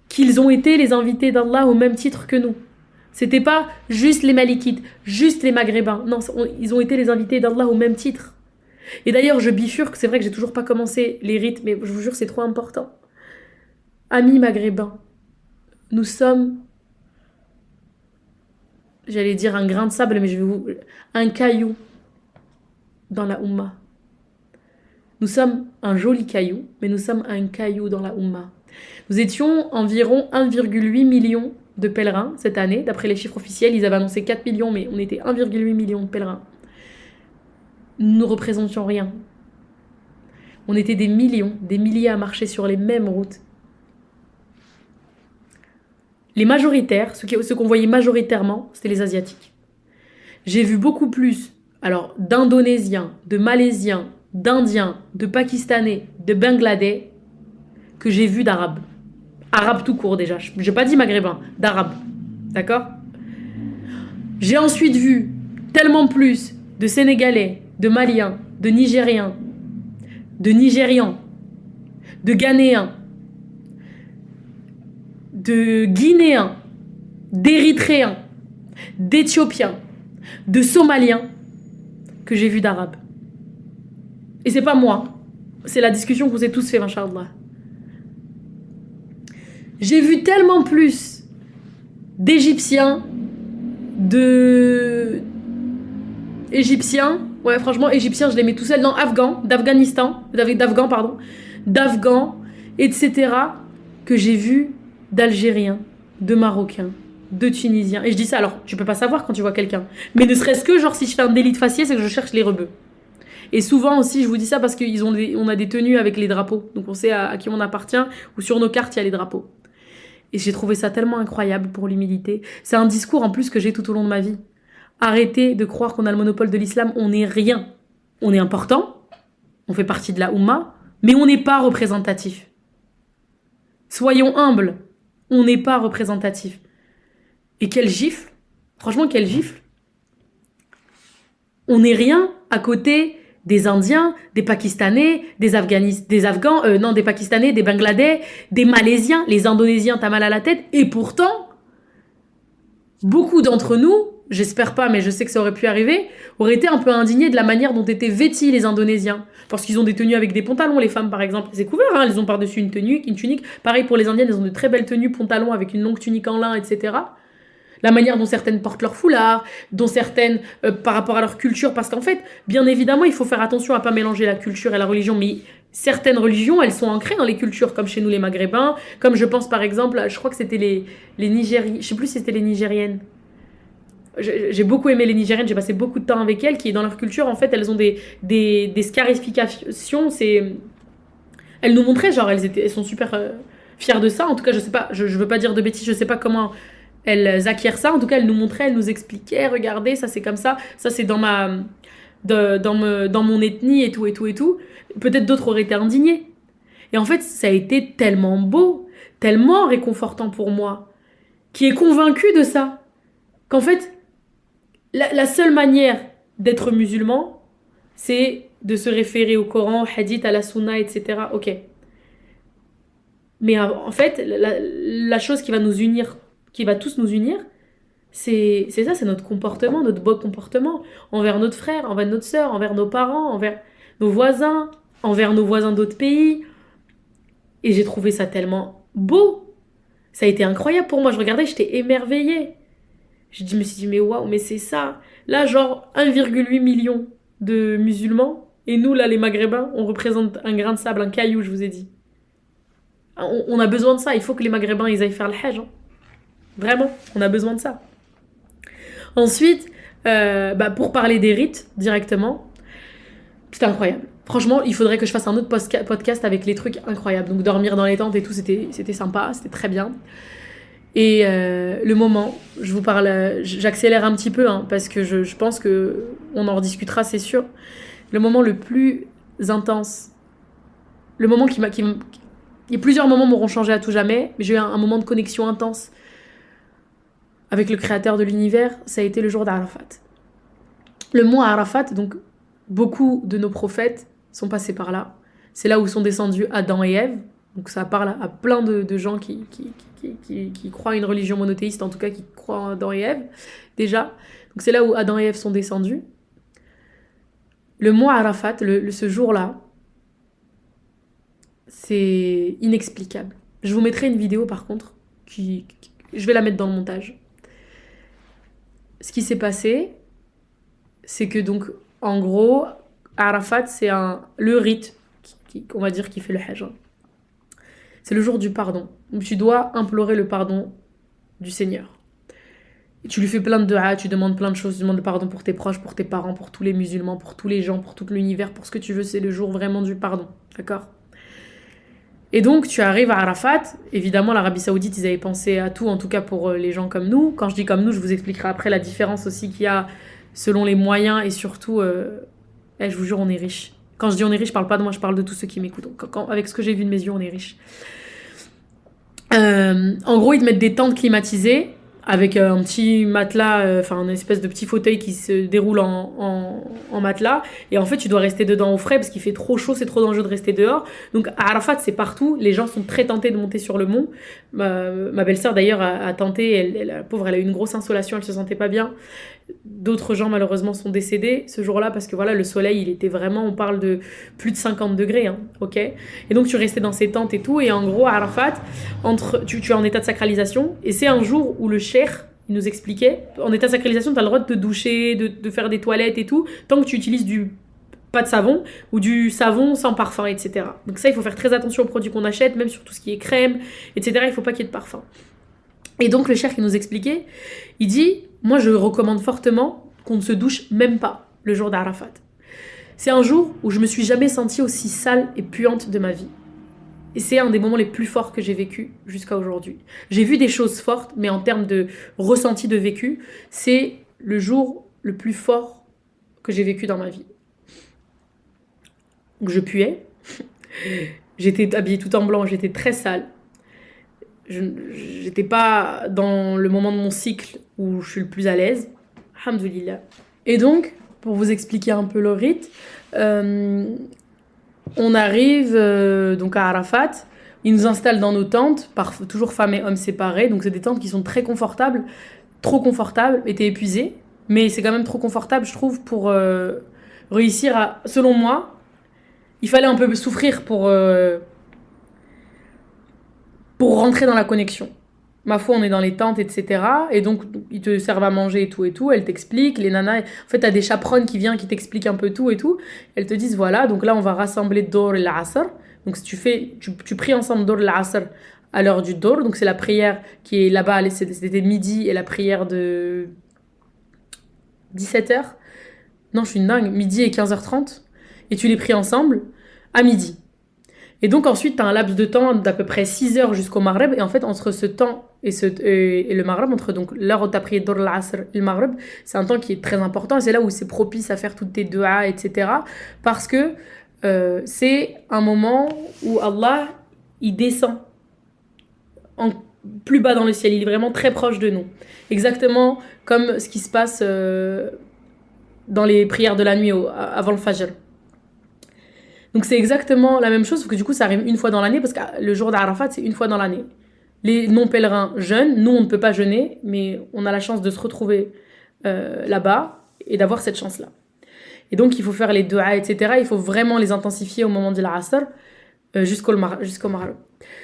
qu'ils ont été les invités d'Allah au même titre que nous. C'était pas juste les Malikites, juste les Maghrébins. Non, ils ont été les invités d'Allah au même titre. Et d'ailleurs, je bifurque, c'est vrai que j'ai toujours pas commencé les rites, mais je vous jure, c'est trop important. Amis maghrébins, nous sommes, j'allais dire un grain de sable, mais un caillou dans la Oumma. Nous sommes un joli caillou, mais nous sommes un caillou dans la Oumma. Nous étions environ 1,8 million de pèlerins cette année, d'après les chiffres officiels. Ils avaient annoncé 4 millions, mais on était 1,8 million de pèlerins. Nous ne représentions rien. On était des milliers à marcher sur les mêmes routes. Les majoritaires, ceux qu'on voyait majoritairement, c'était les Asiatiques. J'ai vu beaucoup plus d'Indonésiens, de Malaisiens, d'Indiens, de Pakistanais, de Bangladais que j'ai vu d'Arabes. Arabes tout court déjà, je n'ai pas dit maghrébins, d'Arabes. D'accord ? J'ai ensuite vu tellement plus de Sénégalais, de Maliens, de Nigériens, de Nigérians, de Ghanéens, de Guinéens, d'Érythréens, d'Éthiopiens, de Somaliens que j'ai vu d'Arabes. Et c'est pas moi, c'est la discussion qu'on s'est tous fait, machallah. J'ai vu tellement plus d'Égyptiens, ouais franchement Égyptiens je les mets tout seuls, non d'Afghanistan, d'Afghans, etc. que j'ai vu d'Algériens, de Marocains, de Tunisiens. Et je dis ça, alors tu peux pas savoir quand tu vois quelqu'un, mais ne serait-ce que genre si je fais un délit de faciès, c'est que je cherche les rebeux. Et souvent aussi, je vous dis ça parce qu'on a des tenues avec les drapeaux, donc on sait à qui on appartient, ou sur nos cartes il y a les drapeaux. Et j'ai trouvé ça tellement incroyable pour l'humilité. C'est un discours en plus que j'ai tout au long de ma vie. Arrêtez de croire qu'on a le monopole de l'islam, on n'est rien. On est important, on fait partie de la Oumma, mais on n'est pas représentatif. Soyons humbles, on n'est pas représentatif. Et quelle gifle, franchement quelle gifle. On n'est rien à côté des Indiens, des Pakistanais, des Pakistanais, des Bangladais, des Malaisiens, les Indonésiens, t'as mal à la tête. Et pourtant, beaucoup d'entre nous, j'espère pas, mais je sais que ça aurait pu arriver, auraient été un peu indignés de la manière dont étaient vêtis les Indonésiens. Parce qu'ils ont des tenues avec des pantalons, les femmes par exemple, c'est couvert, hein, elles ont par-dessus une tunique. Pareil pour les Indiennes, elles ont de très belles tenues, pantalons avec une longue tunique en lin, etc. La manière dont certaines portent leur foulard, dont certaines par rapport à leur culture, parce qu'en fait, bien évidemment, il faut faire attention à pas mélanger la culture et la religion, mais certaines religions, elles sont ancrées dans les cultures, comme chez nous les Maghrébins, comme je pense par exemple, je crois que c'était les Nigériens, je sais plus si c'était les Nigériennes. J'ai beaucoup aimé les Nigériennes, j'ai passé beaucoup de temps avec elles, qui dans leur culture, en fait, elles ont des scarifications, elles nous montraient, genre, elles sont super fières de ça, en tout cas, je sais pas, je veux pas dire de bêtises, je sais pas comment elles acquièrent ça, en tout cas elles nous montraient, elles nous expliquaient, regardez, ça c'est comme ça c'est dans mon ethnie et tout. Peut-être d'autres auraient été indignés. Et en fait, ça a été tellement beau, tellement réconfortant pour moi, qui est convaincu de ça, qu'en fait, la seule manière d'être musulman, c'est de se référer au Coran, au hadith, à la sunna, etc. Ok. Mais en fait, la chose qui va nous unir, qui va tous nous unir, c'est ça, c'est notre comportement, notre beau comportement envers notre frère, envers notre sœur, envers nos parents, envers nos voisins, envers nos voisins d'autres pays. Et j'ai trouvé ça tellement beau. Ça a été incroyable pour moi. Je regardais, j'étais émerveillée. Je me suis dit, mais waouh, mais c'est ça. Là, genre 1,8 million de musulmans. Et nous, là, les Maghrébins, on représente un grain de sable, un caillou, je vous ai dit. On a besoin de ça. Il faut que les Maghrébins, ils aillent faire le Hajj. Hein. Vraiment, on a besoin de ça. Ensuite, pour parler des rites directement, c'était incroyable. Franchement, il faudrait que je fasse un autre podcast avec les trucs incroyables. Donc dormir dans les tentes et tout, c'était sympa, c'était très bien. Et le moment, je vous parle, j'accélère un petit peu, hein, parce que je pense qu'on en rediscutera, c'est sûr. Le moment le plus intense, le moment il y a plusieurs moments m'auront changé à tout jamais, mais j'ai eu un moment de connexion intense avec le créateur de l'univers, ça a été le jour d'Arafat. Le mont Arafat, donc beaucoup de nos prophètes sont passés par là. C'est là où sont descendus Adam et Ève. Donc ça parle à plein de gens qui croient à une religion monothéiste, en tout cas qui croient en Adam et Ève, déjà. Donc c'est là où Adam et Ève sont descendus. Le mot Arafat, ce jour-là, c'est inexplicable. Je vous mettrai une vidéo par contre, je vais la mettre dans le montage. Ce qui s'est passé, c'est que donc, en gros, Arafat, c'est le rite, on va dire, qui fait le Hajj. C'est le jour du pardon, où tu dois implorer le pardon du Seigneur. Et tu lui fais plein de dua, tu demandes plein de choses, tu demandes le pardon pour tes proches, pour tes parents, pour tous les musulmans, pour tous les gens, pour tout l'univers, pour ce que tu veux, c'est le jour vraiment du pardon, d'accord ? Et donc tu arrives à Arafat, évidemment l'Arabie Saoudite ils avaient pensé à tout, en tout cas pour les gens comme nous. Quand je dis comme nous, je vous expliquerai après la différence aussi qu'il y a selon les moyens et surtout, je vous jure on est riche. Quand je dis on est riche, je parle pas de moi, je parle de tous ceux qui m'écoutent. Avec ce que j'ai vu de mes yeux, on est riche. En gros ils te mettent des tentes climatisées avec un petit matelas, une espèce de petit fauteuil qui se déroule en matelas. Et en fait, tu dois rester dedans au frais parce qu'il fait trop chaud, c'est trop dangereux de rester dehors. Donc à Arafat, c'est partout. Les gens sont très tentés de monter sur le mont. Ma belle-sœur, d'ailleurs, a tenté. La pauvre, elle a eu une grosse insolation, elle se sentait pas bien. D'autres gens, malheureusement, sont décédés ce jour-là parce que voilà, le soleil, il était vraiment, on parle de plus de 50 degrés, hein, ok ? Et donc, tu restais dans ces tentes et tout. Et en gros, à Arafat, tu es en état de sacralisation. Et c'est un jour où le cheikh, il nous expliquait, en état de sacralisation, tu as le droit de te doucher, de faire des toilettes et tout, tant que tu utilises pas de savon ou du savon sans parfum, etc. Donc ça, il faut faire très attention aux produits qu'on achète, même sur tout ce qui est crème, etc. Il faut pas qu'il y ait de parfum. Et donc le cheikh qui nous expliquait, il dit, moi je recommande fortement qu'on ne se douche même pas le jour d'Arafat. C'est un jour où je me suis jamais sentie aussi sale et puante de ma vie. Et c'est un des moments les plus forts que j'ai vécu jusqu'à aujourd'hui. J'ai vu des choses fortes, mais en termes de ressenti de vécu, c'est le jour le plus fort que j'ai vécu dans ma vie. Donc je puais, j'étais habillée tout en blanc, j'étais très sale. J'étais pas dans le moment de mon cycle où je suis le plus à l'aise. Alhamdoulilah. Et donc, pour vous expliquer un peu le rite, on arrive donc à Arafat. Ils nous installent dans nos tentes, toujours femmes et hommes séparés. Donc c'est des tentes qui sont très confortables, trop confortables. Et t'es épuisé, mais c'est quand même trop confortable, je trouve, pour réussir à... Selon moi, il fallait un peu souffrir pour rentrer dans la connexion. Ma foi, on est dans les tentes, etc. Et donc, ils te servent à manger et tout. Elles t'expliquent. Les nanas, en fait, t'as des chaperones qui viennent, qui t'expliquent un peu tout et tout. Elles te disent, voilà, donc là, on va rassembler Dor et l'Asr. Donc, si tu pries ensemble Dor et l'Asr à l'heure du Dor. Donc, c'est la prière qui est là-bas, c'était midi, et la prière de 17h. Non, je suis une dingue. Midi et 15h30. Et tu les pries ensemble à midi. Et donc ensuite, tu as un laps de temps d'à peu près 6 heures jusqu'au Maghreb. Et en fait, entre ce temps et le Maghreb, entre donc l'heure où tu as prié Dor al-Asr et le Maghreb, c'est un temps qui est très important. Et c'est là où c'est propice à faire toutes tes duas, etc. Parce que c'est un moment où Allah, il descend plus bas dans le ciel. Il est vraiment très proche de nous. Exactement comme ce qui se passe dans les prières de la nuit avant le Fajr. Donc c'est exactement la même chose, sauf que du coup ça arrive une fois dans l'année, parce que le jour d'Arafat c'est une fois dans l'année. Les non-pèlerins jeûnent, nous on ne peut pas jeûner, mais on a la chance de se retrouver là-bas et d'avoir cette chance-là. Et donc il faut faire les duas, etc. Il faut vraiment les intensifier au moment de l'Asr jusqu'au Maghreb.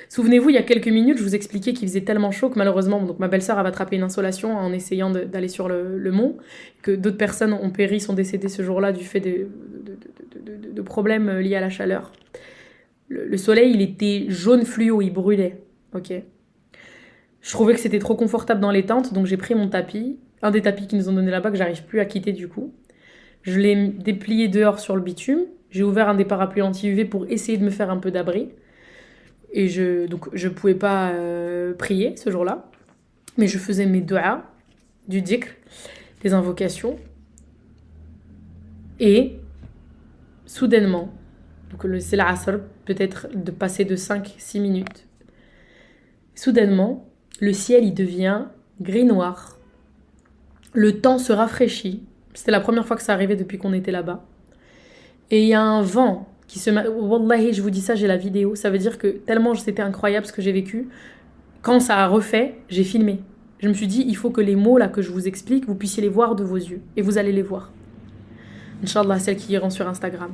Souvenez-vous, il y a quelques minutes, je vous expliquais qu'il faisait tellement chaud que malheureusement, donc ma belle-sœur avait attrapé une insolation en essayant d'aller sur le mont, que d'autres personnes ont péri, sont décédées ce jour-là du fait de problèmes liés à la chaleur. Le soleil, il était jaune fluo, il brûlait. Ok. Je trouvais que c'était trop confortable dans les tentes, donc j'ai pris mon tapis, un des tapis qu'ils nous ont donné là-bas que j'arrive plus à quitter du coup. Je l'ai déplié dehors sur le bitume. J'ai ouvert un des parapluies anti-UV pour essayer de me faire un peu d'abri. Et donc je pouvais pas prier ce jour-là, mais je faisais mes duas, du dhikr, des invocations. Et soudainement, donc c'est l'Asr, peut-être de passer de 5-6 minutes. Soudainement, le ciel il devient gris-noir. Le temps se rafraîchit. C'était la première fois que ça arrivait depuis qu'on était là-bas. Et il y a un vent Wallahi, je vous dis ça, j'ai la vidéo. Ça veut dire que tellement c'était incroyable ce que j'ai vécu. Quand ça a refait, j'ai filmé. Je me suis dit, il faut que les mots là que je vous explique, vous puissiez les voir de vos yeux. Et vous allez les voir. Inch'Allah, celles qui iront sur Instagram.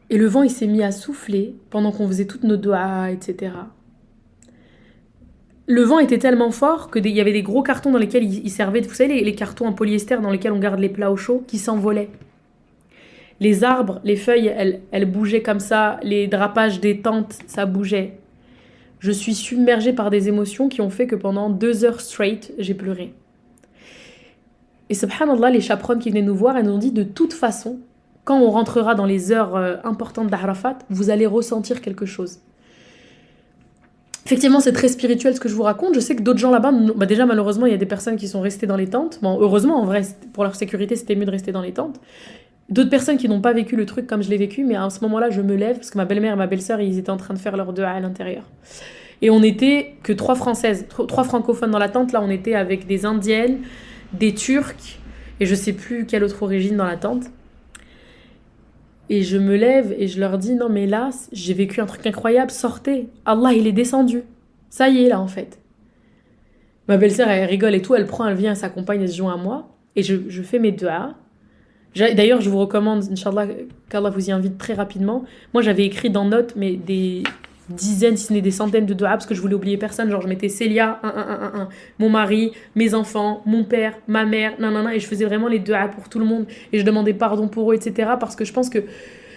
Et le vent, il s'est mis à souffler pendant qu'on faisait toutes nos doigts, etc. Le vent était tellement fort qu'il y avait des gros cartons dans lesquels ils servaient, vous savez, les cartons en polyester dans lesquels on garde les plats au chaud, qui s'envolaient. Les arbres, les feuilles, elles bougeaient comme ça, les drapages des tentes, ça bougeait. Je suis submergée par des émotions qui ont fait que pendant 2 heures straight, j'ai pleuré. Et subhanallah, les chaperones qui venaient nous voir, elles nous ont dit de toute façon, quand on rentrera dans les heures importantes d'Arafat, vous allez ressentir quelque chose. Effectivement, c'est très spirituel ce que je vous raconte. Je sais que d'autres gens là-bas, déjà malheureusement, il y a des personnes qui sont restées dans les tentes. Bon, heureusement, en vrai, pour leur sécurité, c'était mieux de rester dans les tentes. D'autres personnes qui n'ont pas vécu le truc comme je l'ai vécu, mais à ce moment-là, je me lève parce que ma belle-mère et ma belle-sœur, ils étaient en train de faire leur dua à l'intérieur. Et on n'était que 3 Françaises, 3 francophones dans la tente. Là, on était avec des Indiennes, des Turcs et je sais plus quelle autre origine dans la tente. Et je me lève et je leur dis, non mais là, j'ai vécu un truc incroyable, sortez. Allah, il est descendu. Ça y est, là, en fait. Ma belle-sœur, elle rigole et tout, elle vient, elle s'accompagne, elle se joint à moi. Et je fais mes duas. D'ailleurs, je vous recommande, Inch'Allah, qu'Allah vous y invite très rapidement. Moi, j'avais écrit dans notes, mais des dizaines, si ce n'est des centaines de duas, parce que je voulais oublier personne. Genre, je mettais Célia, mon mari, mes enfants, mon père, ma mère, et je faisais vraiment les duas pour tout le monde. Et je demandais pardon pour eux, etc. Parce que je pense que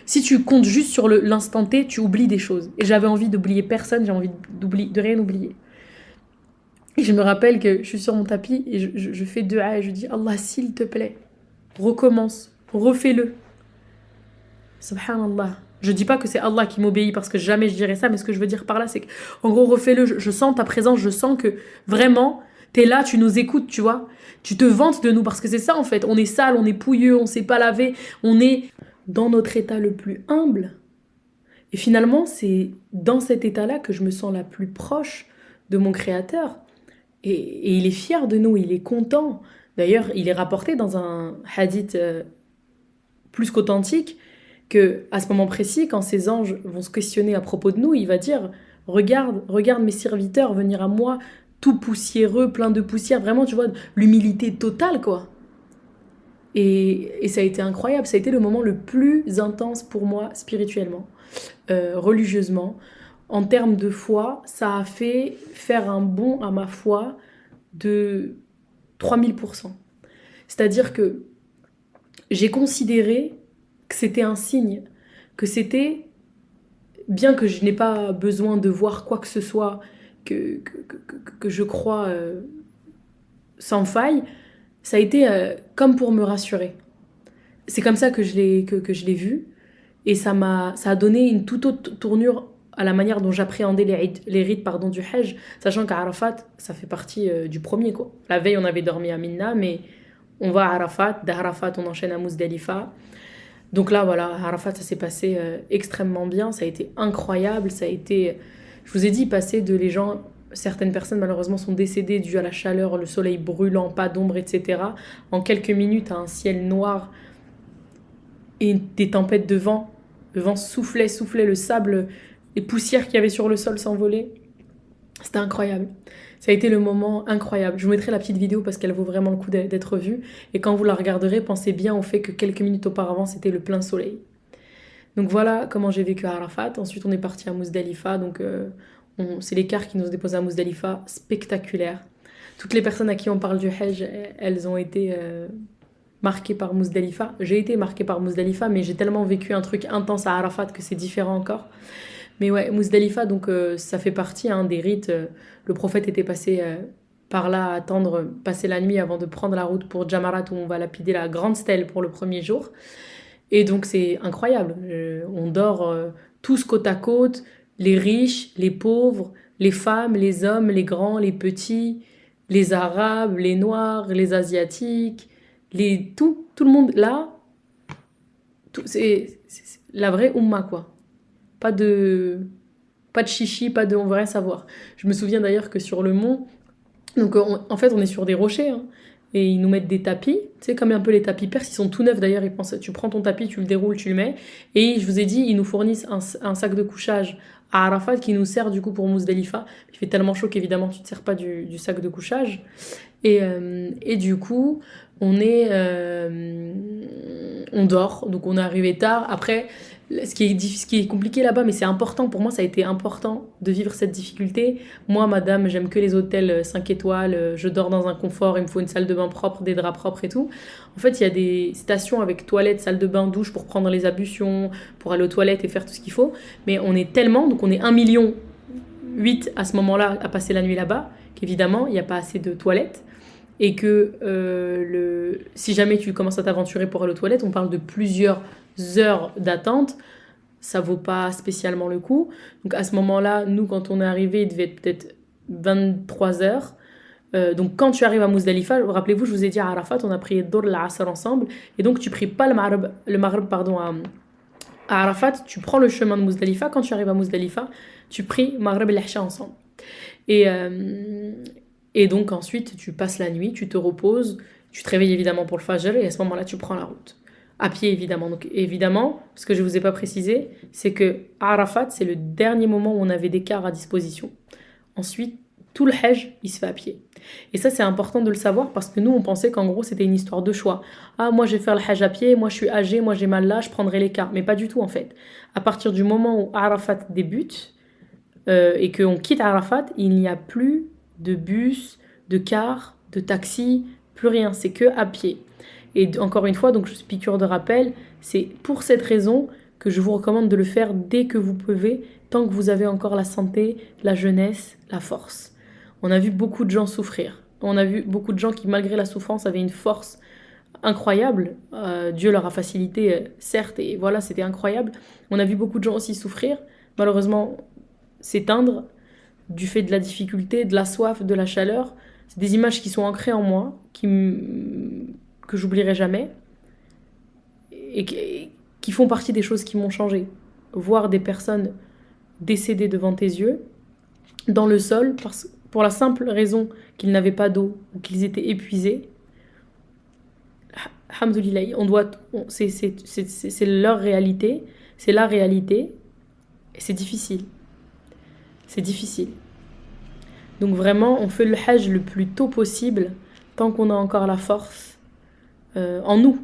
si tu comptes juste sur l'instant T, tu oublies des choses. Et j'avais envie d'oublier personne, j'ai envie de rien oublier. Et je me rappelle que je suis sur mon tapis et je fais dua et je dis, Allah, s'il te plaît, recommence, refais-le. Subhanallah. Je dis pas que c'est Allah qui m'obéit parce que jamais je dirais ça, mais ce que je veux dire par là, c'est que, en gros, refais-le. Je sens ta présence, je sens que vraiment, t'es là, tu nous écoutes, tu vois. Tu te vantes de nous parce que c'est ça en fait. On est sale, on est pouilleux, on sait pas laver, on est dans notre état le plus humble. Et finalement, c'est dans cet état-là que je me sens la plus proche de mon Créateur. Et il est fier de nous, il est content. D'ailleurs, il est rapporté dans un hadith plus qu'authentique que à ce moment précis, quand ces anges vont se questionner à propos de nous, il va dire regarde mes serviteurs venir à moi, tout poussiéreux, plein de poussière. Vraiment, tu vois, l'humilité totale, quoi. Et ça a été incroyable. Ça a été le moment le plus intense pour moi spirituellement, religieusement. En termes de foi, ça a fait faire un bond à ma foi de 3000%. C'est-à-dire que j'ai considéré que c'était un signe, que c'était, bien que je n'ai pas besoin de voir quoi que ce soit, que je crois sans faille, ça a été comme pour me rassurer. C'est comme ça que je l'ai vu, et ça a donné une toute autre tournure à la manière dont j'appréhendais les rites du Hajj, sachant qu'à Arafat, ça fait partie du premier, quoi. La veille, on avait dormi à Minna, mais on va à Arafat, d'Arafat, on enchaîne à Muzdalifa. Donc là, voilà, à Arafat, ça s'est passé extrêmement bien, ça a été incroyable, ça a été, je vous ai dit, passer de les gens, certaines personnes malheureusement sont décédées dû à la chaleur, le soleil brûlant, pas d'ombre, etc. En quelques minutes, à un ciel noir et des tempêtes de vent. Le vent soufflait, le sable, les poussières qu'il y avait sur le sol s'envolaient. C'était incroyable. Ça a été le moment incroyable. Je vous mettrai la petite vidéo parce qu'elle vaut vraiment le coup d'être vue. Et quand vous la regarderez, pensez bien au fait que quelques minutes auparavant, c'était le plein soleil. Donc voilà comment j'ai vécu à Arafat. Ensuite, on est parti à Muzdalifa. Donc c'est les cars qui nous ont déposés à Muzdalifa. Spectaculaire. Toutes les personnes à qui on parle du Hajj, elles ont été marquées par Muzdalifa. J'ai été marquée par Muzdalifa, mais j'ai tellement vécu un truc intense à Arafat que c'est différent encore. Mais ouais, Muzdalifa, donc ça fait partie des rites. Le prophète était passé par là à attendre, passer la nuit avant de prendre la route pour Jamarat, où on va lapider la grande stèle pour le premier jour. Et donc c'est incroyable. On dort tous côte à côte, les riches, les pauvres, les femmes, les hommes, les grands, les petits, les arabes, les noirs, les asiatiques, tout le monde là. C'est la vraie Oumma, quoi. Pas de chichi, on veut rien savoir. Je me souviens d'ailleurs que sur le mont, donc en fait on est sur des rochers, hein, et ils nous mettent des tapis, tu sais, comme un peu les tapis perses, ils sont tout neufs d'ailleurs, ils pensent, tu prends ton tapis, tu le déroules, tu le mets, et je vous ai dit, ils nous fournissent un sac de couchage à Arafat qui nous sert du coup pour Mousdalifa. Il fait tellement chaud qu'évidemment tu ne te sers pas du sac de couchage. Et du coup, on dort, donc on est arrivé tard. Après, ce qui est compliqué là-bas, mais c'est important, pour moi ça a été important de vivre cette difficulté. Moi, madame, j'aime que les hôtels 5 étoiles, je dors dans un confort, il me faut une salle de bain propre, des draps propres et tout. En fait, il y a des stations avec toilettes, salle de bain, douche pour prendre les ablutions, pour aller aux toilettes et faire tout ce qu'il faut. Mais on est tellement, donc on est 1,8 million à ce moment-là à passer la nuit là-bas, qu'évidemment, il n'y a pas assez de toilettes. Et que si jamais tu commences à t'aventurer pour aller aux toilettes, on parle de plusieurs heures d'attente, ça vaut pas spécialement le coup. Donc à ce moment-là, nous, quand on est arrivé, il devait être peut-être 23 heures. Donc quand tu arrives à Mousdalifa, rappelez-vous, je vous ai dit à Arafat, on a prié Dor al-Asr ensemble, et donc tu pries pas le Maghrib pardon, à Arafat, tu prends le chemin de Mousdalifa, quand tu arrives à Mousdalifa, tu pries Maghrib et l'Isha ensemble. Et donc ensuite, tu passes la nuit, tu te reposes, tu te réveilles évidemment pour le Fajr, et à ce moment-là, tu prends la route. À pied, évidemment. Donc évidemment, ce que je ne vous ai pas précisé, c'est que Arafat, c'est le dernier moment où on avait des cars à disposition. Ensuite, tout le Hajj, il se fait à pied. Et ça, c'est important de le savoir parce que nous, on pensait qu'en gros, c'était une histoire de choix. Ah, moi, je vais faire le Hajj à pied, moi, je suis âgé, moi, j'ai mal là, je prendrai les cars. Mais pas du tout, en fait. À partir du moment où Arafat débute et qu'on quitte Arafat, il n'y a plus de bus, de cars, de taxi, plus rien. C'est que à pied. Et encore une fois, donc je suis piqûre de rappel, c'est pour cette raison que je vous recommande de le faire dès que vous pouvez, tant que vous avez encore la santé, la jeunesse, la force. On a vu beaucoup de gens souffrir. On a vu beaucoup de gens qui, malgré la souffrance, avaient une force incroyable. Dieu leur a facilité, certes, et voilà, c'était incroyable. On a vu beaucoup de gens aussi souffrir, malheureusement s'éteindre du fait de la difficulté, de la soif, de la chaleur. C'est des images qui sont ancrées en moi, que j'oublierai jamais, et qui font partie des choses qui m'ont changé. Voir des personnes décédées devant tes yeux, dans le sol, pour la simple raison qu'ils n'avaient pas d'eau ou qu'ils étaient épuisés. Alhamdoulilah, c'est leur réalité, c'est la réalité, et c'est difficile. C'est difficile. Donc vraiment, on fait le Hajj le plus tôt possible, tant qu'on a encore la force en nous.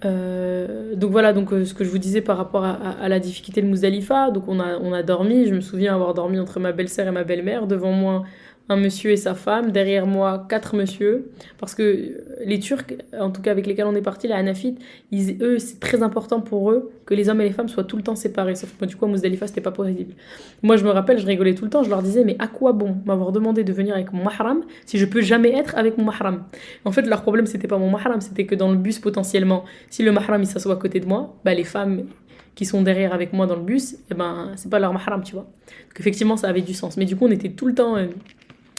Donc voilà, ce que je vous disais par rapport à la difficulté de Mousdalifa, donc on a dormi, je me souviens avoir dormi entre ma belle-sœur et ma belle-mère, devant moi un monsieur et sa femme, derrière moi 4 messieurs, parce que les Turcs, en tout cas avec lesquels on est parti, les Hanafites, eux, c'est très important pour eux que les hommes et les femmes soient tout le temps séparés, sauf que du coup à Mousdalifa c'était pas possible. Moi je me rappelle, je rigolais tout le temps, je leur disais mais à quoi bon m'avoir demandé de venir avec mon mahram si je peux jamais être avec mon mahram. En fait leur problème c'était pas mon mahram, c'était que dans le bus potentiellement, si le mahram il s'assoit à côté de moi, bah les femmes qui sont derrière avec moi dans le bus, eh ben c'est pas leur mahram, tu vois. Donc effectivement ça avait du sens, mais du coup on était tout le temps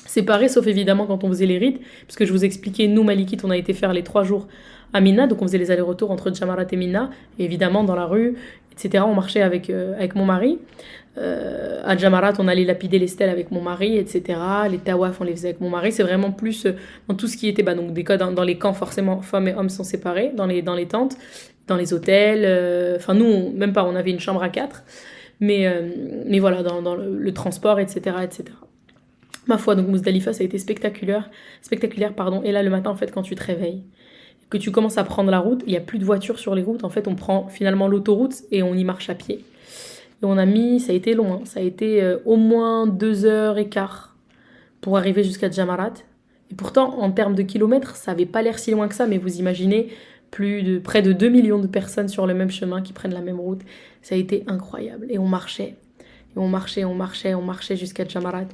séparés, sauf évidemment quand on faisait les rites, parce que je vous expliquais, nous Malikites, on a été faire les 3 jours à Mina, donc on faisait les allers-retours entre Jamarat et Mina, et évidemment dans la rue, etc. On marchait avec mon mari. À Jamarat, on allait lapider les stèles avec mon mari, etc. Les tawaf, on les faisait avec mon mari. C'est vraiment plus dans tout ce qui était, donc des cas dans les camps, forcément, femmes et hommes sont séparés, dans les tentes, dans les hôtels. Enfin, nous, même pas, on avait une chambre à 4, mais voilà, dans le transport, etc., etc. Ma foi, donc Mousdalifa, ça a été spectaculaire, pardon. Et là, le matin, en fait, quand tu te réveilles, que tu commences à prendre la route, il n'y a plus de voitures sur les routes. En fait, on prend finalement l'autoroute et on y marche à pied. Et ça a été long, hein. Ça a été au moins 2h15 pour arriver jusqu'à Jamarat. Et pourtant, en termes de kilomètres, ça n'avait pas l'air si loin que ça, mais vous imaginez près de 2 millions de personnes sur le même chemin qui prennent la même route. Ça a été incroyable. Et on marchait, jusqu'à Jamarat.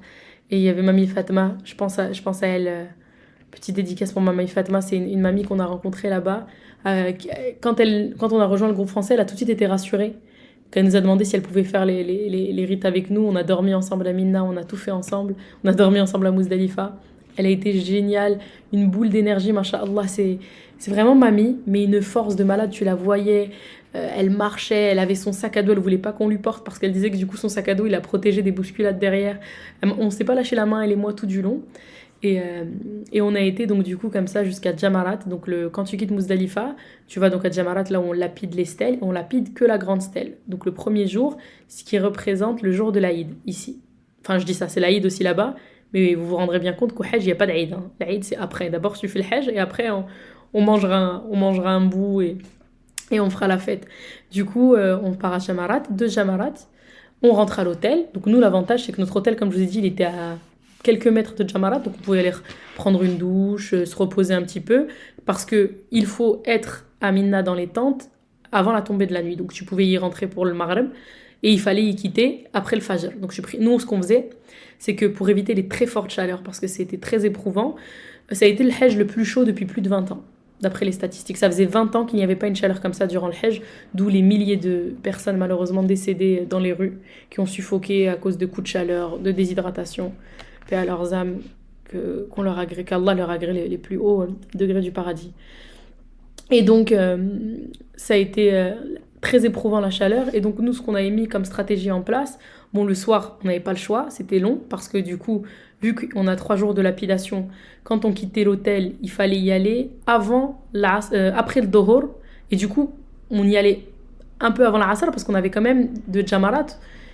Et il y avait Mamie Fatma, je pense à elle, petite dédicace pour Mamie Fatma, c'est une mamie qu'on a rencontrée là-bas. Quand on a rejoint le groupe français, elle a tout de suite été rassurée. Elle nous a demandé si elle pouvait faire les rites avec nous. On a dormi ensemble à Minna, on a tout fait ensemble. On a dormi ensemble à Mousdalifa. Elle a été géniale, une boule d'énergie, masha'Allah. C'est vraiment mamie, mais une force de malade, tu la voyais. Elle marchait, elle avait son sac à dos, elle voulait pas qu'on lui porte parce qu'elle disait que du coup son sac à dos il a protégé des bousculades derrière. On s'est pas lâché la main, elle et moi, tout du long. Et on a été donc du coup comme ça jusqu'à Jamarat. Donc quand tu quittes Muzdalifa, tu vas donc à Jamarat, là où on lapide les stèles. On lapide que la grande stèle. Donc le premier jour, ce qui représente le jour de l'Aïd, ici. Enfin, je dis ça, c'est l'Aïd aussi là-bas. Mais vous vous rendrez bien compte qu'au Hajj, il n'y a pas d'Aïd. Hein. L'Aïd, c'est après. D'abord, tu fais le Hajj et après, on mangera un bout et on fera la fête. Du coup, on part à Jamarat, de Jamarat, on rentre à l'hôtel. Donc nous, l'avantage, c'est que notre hôtel, comme je vous ai dit, il était à quelques mètres de Jamarat, donc on pouvait aller prendre une douche, se reposer un petit peu, parce que il faut être à Mina dans les tentes avant la tombée de la nuit. Donc tu pouvais y rentrer pour le Maghreb, et il fallait y quitter après le Fajr. Donc nous, ce qu'on faisait, c'est que pour éviter les très fortes chaleurs, parce que c'était très éprouvant, ça a été le Hajj le plus chaud depuis plus de 20 ans. D'après les statistiques, ça faisait 20 ans qu'il n'y avait pas une chaleur comme ça durant le Hajj, d'où les milliers de personnes malheureusement décédées dans les rues, qui ont suffoqué à cause de coups de chaleur, de déshydratation, paix à leurs âmes, qu'Allah leur agrée les plus hauts degrés du paradis. Et donc, ça a été très éprouvant la chaleur. Et donc, nous, ce qu'on avait mis comme stratégie en place, bon, le soir, on n'avait pas le choix, c'était long, parce que du coup, vu qu'on a 3 jours de lapidation, quand on quittait l'hôtel, il fallait y aller après le Dohor. Et du coup, on y allait un peu avant la Asr, parce qu'on avait quand même de Jamarat.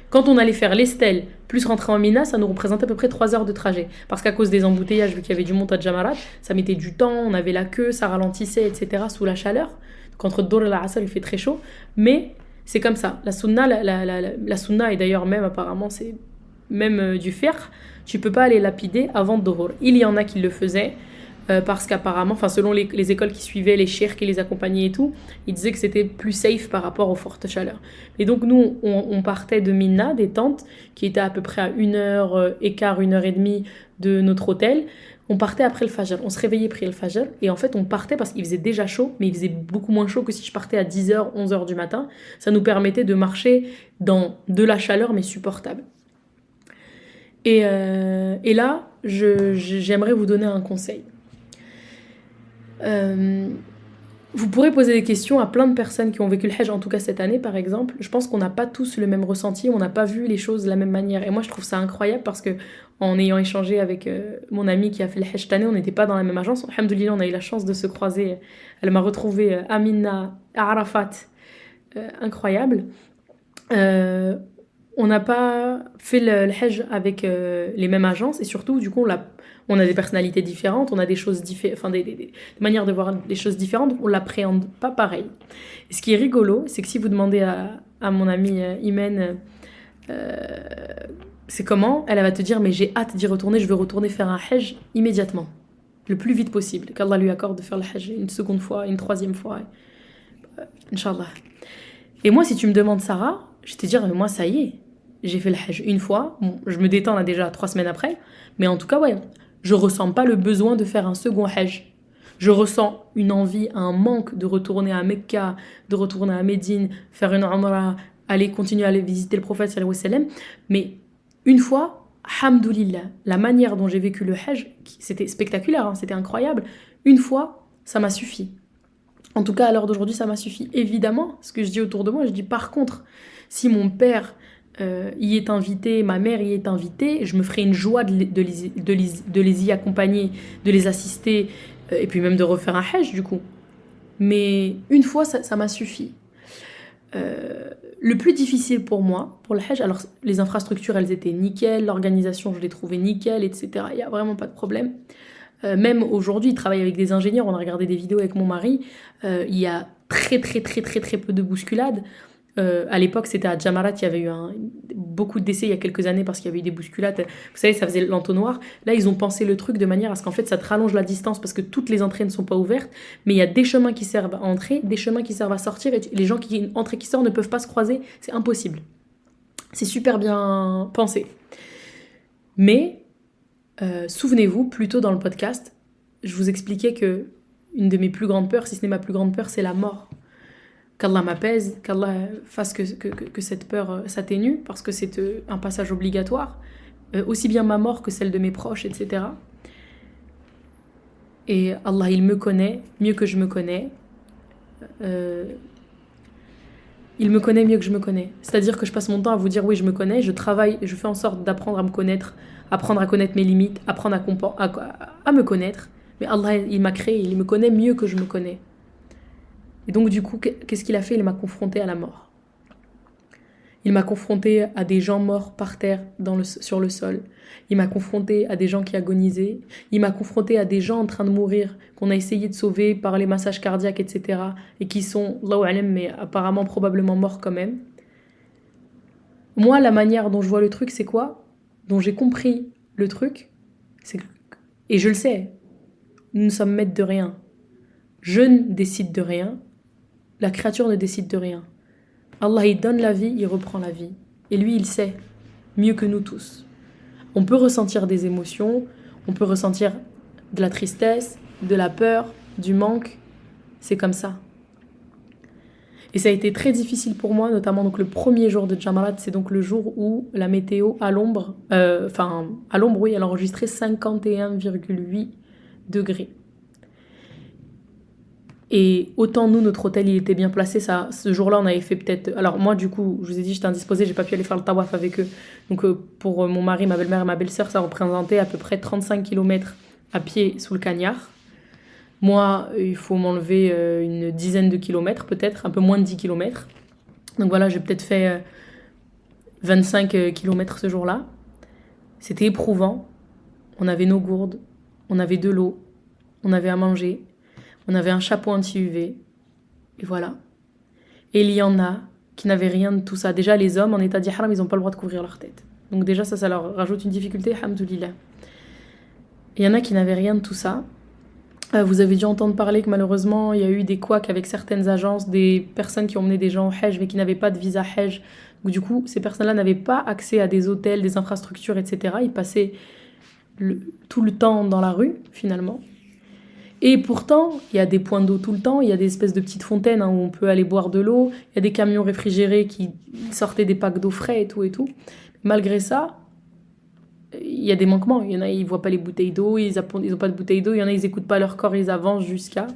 Quand on allait faire les stèles, plus rentrer en Mina, ça nous représentait à peu près 3 heures de trajet. Parce qu'à cause des embouteillages, vu qu'il y avait du monde à Jamarat, ça mettait du temps, on avait la queue, ça ralentissait, etc. sous la chaleur. Donc entre Dohor et la Asr, il fait très chaud. Mais c'est comme ça. La sunna, la sunna, et d'ailleurs même apparemment, c'est même du fer, tu peux pas aller lapider avant Dohor. Il y en a qui le faisaient, parce qu'apparemment, enfin selon les écoles qui suivaient, les cheikhs qui les accompagnaient et tout, ils disaient que c'était plus safe par rapport aux fortes chaleurs. Et donc nous, on partait de Mina, des tentes, qui étaient à peu près à 1h écart, 1h30 de notre hôtel. On partait après le Fajr, on se réveillait après le Fajr, et en fait on partait parce qu'il faisait déjà chaud, mais il faisait beaucoup moins chaud que si je partais à 10h, 11h du matin. Ça nous permettait de marcher dans de la chaleur, mais supportable. Et là, j'aimerais vous donner un conseil. Vous pourrez poser des questions à plein de personnes qui ont vécu le Hajj, en tout cas cette année par exemple. Je pense qu'on n'a pas tous le même ressenti, on n'a pas vu les choses de la même manière. Et moi je trouve ça incroyable parce que en ayant échangé avec mon amie qui a fait le Hajj cette année, on n'était pas dans la même agence. Alhamdoulilah, on a eu la chance de se croiser. Elle m'a retrouvée à Mina, à Arafat. Incroyable. On n'a pas fait le Hajj avec les mêmes agences et surtout du coup on a des personnalités différentes, on a des choses enfin des manières de voir les choses différentes, on l'appréhende pas pareil. Et ce qui est rigolo, c'est que si vous demandez à mon amie Imen c'est comment, elle va te dire mais j'ai hâte d'y retourner, je veux retourner faire un Hajj immédiatement, le plus vite possible, qu'Allah lui accorde de faire le Hajj une seconde fois, une troisième fois, Inch'Allah. Et moi si tu me demandes Sarah, je vais te dire moi ça y est, j'ai fait le Hajj une fois, bon, je me détends là déjà 3 semaines après, mais en tout cas ouais, je ressens pas le besoin de faire un second Hajj. Je ressens une envie, un manque de retourner à Mecca, de retourner à Médine, faire une Umrah, aller continuer à aller visiter le prophète sallallahu alayhi wa sallam. Mais une fois, alhamdoulilah, la manière dont j'ai vécu le Hajj, c'était spectaculaire, hein, c'était incroyable. Une fois, ça m'a suffi. En tout cas, à l'heure d'aujourd'hui, ça m'a suffi. Évidemment, ce que je dis autour de moi, je dis par contre, si mon père y est invité, ma mère y est invitée, je me ferai une joie de les y accompagner, de les assister, et puis même de refaire un Hajj du coup. Mais une fois, ça m'a suffi. Le plus difficile pour moi, pour le Hajj, alors les infrastructures, elles étaient nickel, l'organisation, je l'ai trouvée nickel, etc. Il n'y a vraiment pas de problème. Même aujourd'hui, il travaille avec des ingénieurs, on a regardé des vidéos avec mon mari, il y a très peu de bousculades. À l'époque, c'était à Jamarat, il y avait eu beaucoup de décès il y a quelques années parce qu'il y avait eu des bousculades. Vous savez, ça faisait l'entonnoir. Là, ils ont pensé le truc de manière à ce qu'en fait, ça te rallonge la distance parce que toutes les entrées ne sont pas ouvertes. Mais il y a des chemins qui servent à entrer, des chemins qui servent à sortir. Et les gens qui entrent et qui sortent ne peuvent pas se croiser. C'est impossible. C'est super bien pensé. Mais, souvenez-vous, plus tôt dans le podcast, je vous expliquais que une de mes plus grandes peurs, si ce n'est ma plus grande peur, c'est la mort. Qu'Allah m'apaise, qu'Allah fasse que cette peur s'atténue, parce que c'est un passage obligatoire, aussi bien ma mort que celle de mes proches, etc. Et Allah, il me connaît mieux que je me connais. il me connaît mieux que je me connais. C'est-à-dire que je passe mon temps à vous dire oui, je me connais, je travaille, je fais en sorte d'apprendre à me connaître, apprendre à connaître mes limites, apprendre à me connaître. Mais Allah, il m'a créé, il me connaît mieux que je me connais. Et donc du coup, qu'est-ce qu'il a fait? Il m'a confronté à la mort. Il m'a confronté à des gens morts par terre sur le sol. Il m'a confronté à des gens qui agonisaient. Il m'a confronté à des gens en train de mourir, qu'on a essayé de sauver par les massages cardiaques, etc. Et qui sont, Allahu alam, mais apparemment probablement morts quand même. Moi, la manière dont je vois le truc, c'est quoi? Dont j'ai compris le truc, et je le sais, nous ne sommes maîtres de rien. Je ne décide de rien. La créature ne décide de rien. Allah, il donne la vie, il reprend la vie. Et lui, il sait, mieux que nous tous. On peut ressentir des émotions, on peut ressentir de la tristesse, de la peur, du manque. C'est comme ça. Et ça a été très difficile pour moi, notamment donc le premier jour de Jamarat, c'est donc le jour où la météo à l'ombre, à l'ombre, oui, elle a enregistré 51,8 degrés. Et autant nous, notre hôtel, il était bien placé. Ça, ce jour-là, on avait fait peut-être... Alors moi, du coup, je vous ai dit, j'étais indisposée, j'ai pas pu aller faire le tawaf avec eux. Donc pour mon mari, ma belle-mère et ma belle-sœur, ça représentait à peu près 35 km à pied sous le cagnard. Moi, il faut m'enlever une dizaine de kilomètres, peut-être, un peu moins de 10 km. Donc voilà, j'ai peut-être fait 25 km ce jour-là. C'était éprouvant. On avait nos gourdes, on avait de l'eau, on avait à manger. On avait un chapeau anti-UV, et voilà. Et il y en a qui n'avaient rien de tout ça. Déjà, les hommes en état d'ihram, ils n'ont pas le droit de couvrir leur tête. Donc déjà, ça leur rajoute une difficulté, alhamdoulilah. Il y en a qui n'avaient rien de tout ça. Vous avez dû entendre parler que malheureusement, il y a eu des couacs avec certaines agences, des personnes qui ont mené des gens au Hajj, mais qui n'avaient pas de visa Hajj. Donc du coup, ces personnes-là n'avaient pas accès à des hôtels, des infrastructures, etc. Ils passaient tout le temps dans la rue, finalement. Et pourtant, il y a des points d'eau tout le temps, il y a des espèces de petites fontaines où on peut aller boire de l'eau, il y a des camions réfrigérés qui sortaient des packs d'eau frais et tout et tout. Malgré ça, il y a des manquements. Il y en a, ils voient pas les bouteilles d'eau, ils ont pas de bouteilles d'eau, il y en a, ils écoutent pas leur corps, ils avancent jusqu'à...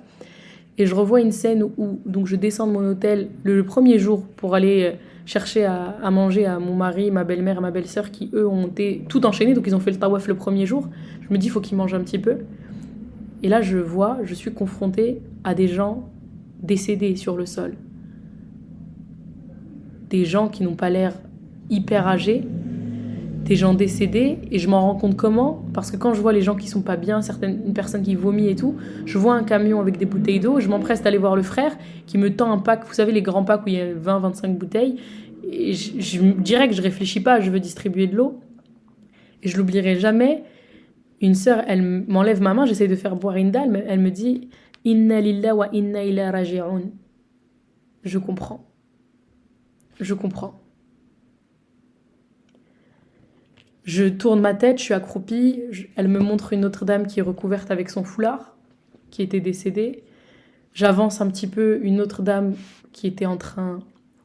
Et je revois une scène où donc je descends de mon hôtel le premier jour pour aller chercher à manger à mon mari, ma belle-mère et ma belle-sœur qui, eux, ont été tout enchaînés, donc ils ont fait le tawaf le premier jour. Je me dis, il faut qu'ils mangent un petit peu. Et là, je suis confrontée à des gens décédés sur le sol. Des gens qui n'ont pas l'air hyper âgés, des gens décédés, et je m'en rends compte comment? Parce que quand je vois les gens qui sont pas bien, une personne qui vomit et tout, je vois un camion avec des bouteilles d'eau, je m'empresse d'aller voir le frère qui me tend un pack, vous savez les grands packs où il y a 20-25 bouteilles, et je dirais que je réfléchis pas, je veux distribuer de l'eau, et je l'oublierai jamais. Une sœur, elle m'enlève ma main, j'essaye de faire boire une dalle, mais elle me dit « Inna lillah wa inna ila raji'un ». Je comprends. Je comprends. Je tourne ma tête, je suis accroupie, elle me montre une autre dame qui est recouverte avec son foulard, qui était décédée. J'avance un petit peu, une autre dame qui était en train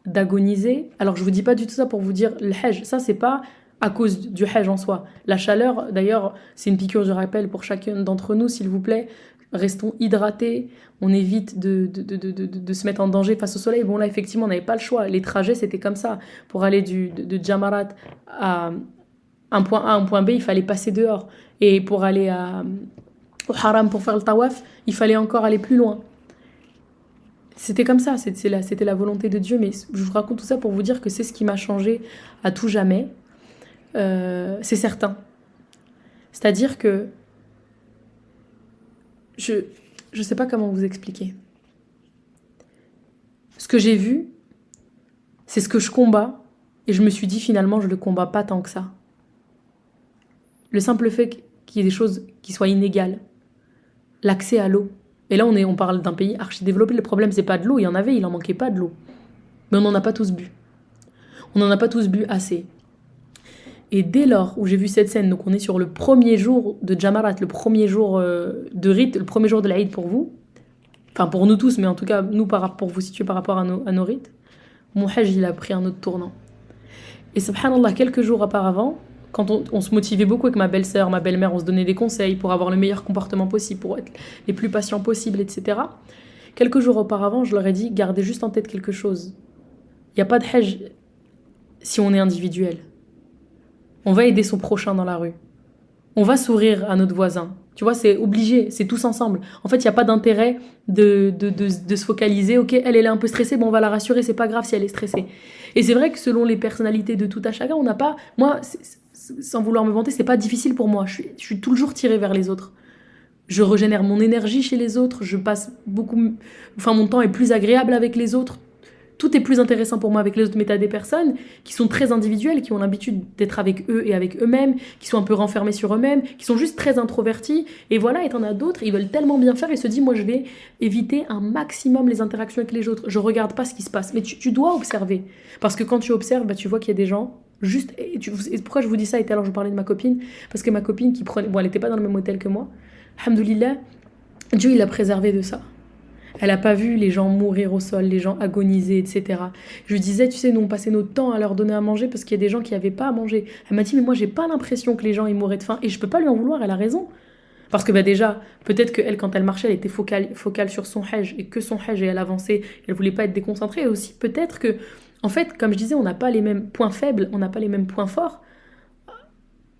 d'agoniser. Alors je vous dis pas du tout ça pour vous dire le hajj, ça c'est pas... à cause du hajj en soi. La chaleur, d'ailleurs, c'est une piqûre de rappel pour chacun d'entre nous, s'il vous plaît. Restons hydratés, on évite de se mettre en danger face au soleil. Bon, là, effectivement, on n'avait pas le choix. Les trajets, c'était comme ça. Pour aller de Jamarat à un point A à un point B, il fallait passer dehors. Et pour aller au haram, pour faire le tawaf, il fallait encore aller plus loin. C'était comme ça, c'était la volonté de Dieu. Mais je vous raconte tout ça pour vous dire que c'est ce qui m'a changé à tout jamais. C'est certain. C'est-à-dire que je sais pas comment vous expliquer. Ce que j'ai vu, c'est ce que je combats, et je me suis dit finalement je le combats pas tant que ça. Le simple fait qu'il y ait des choses qui soient inégales, l'accès à l'eau. Et là on parle d'un pays archi-développé, le problème c'est pas de l'eau, il y en avait, il en manquait pas de l'eau. Mais on n'en a pas tous bu. On n'en a pas tous bu assez. Et dès lors où j'ai vu cette scène, donc on est sur le premier jour de Jamarat, le premier jour de rite, le premier jour de l'Aïd pour vous, enfin pour nous tous, mais en tout cas nous pour vous situer par rapport à nos rites, mon hajj il a pris un autre tournant. Et subhanallah, quelques jours auparavant, quand on se motivait beaucoup avec ma belle-sœur, ma belle-mère, on se donnait des conseils pour avoir le meilleur comportement possible, pour être les plus patients possibles, etc. Quelques jours auparavant, je leur ai dit, gardez juste en tête quelque chose. Il n'y a pas de hajj si on est individuel. On va aider son prochain dans la rue. On va sourire à notre voisin. Tu vois, c'est obligé, c'est tous ensemble. En fait, il n'y a pas d'intérêt de se focaliser. Ok, elle est un peu stressée, bon, on va la rassurer, c'est pas grave si elle est stressée. Et c'est vrai que selon les personnalités de tout à chacun, on n'a pas... Moi, sans vouloir me vanter, c'est pas difficile pour moi. Je suis toujours tirée vers les autres. Je régénère mon énergie chez les autres, je passe beaucoup... Enfin, mon temps est plus agréable avec les autres. Tout est plus intéressant pour moi avec les autres, mais t'as des personnes qui sont très individuelles, qui ont l'habitude d'être avec eux et avec eux-mêmes, qui sont un peu renfermés sur eux-mêmes, qui sont juste très introvertis. Et voilà, et t'en as d'autres, ils veulent tellement bien faire et se disent, moi je vais éviter un maximum les interactions avec les autres. Je regarde pas ce qui se passe. Mais tu dois observer. Parce que quand tu observes, bah, tu vois qu'il y a des gens... Juste, et pourquoi je vous dis ça? Et tout à l'heure je parlais de ma copine, parce que ma copine qui prenait... Bon, elle n'était pas dans le même hôtel que moi. Alhamdoulilah, Dieu il l'a préservée de ça. Elle n'a pas vu les gens mourir au sol, les gens agoniser, etc. Je lui disais, tu sais, nous on passait notre temps à leur donner à manger parce qu'il y a des gens qui n'avaient pas à manger. Elle m'a dit, mais moi j'ai pas l'impression que les gens ils mouraient de faim. Et je peux pas lui en vouloir, elle a raison. Parce que bah déjà, peut-être qu'elle, quand elle marchait, elle était focale sur son hajj et que son hajj et elle avançait, elle voulait pas être déconcentrée. Et aussi peut-être que, en fait, comme je disais, on n'a pas les mêmes points faibles, on n'a pas les mêmes points forts.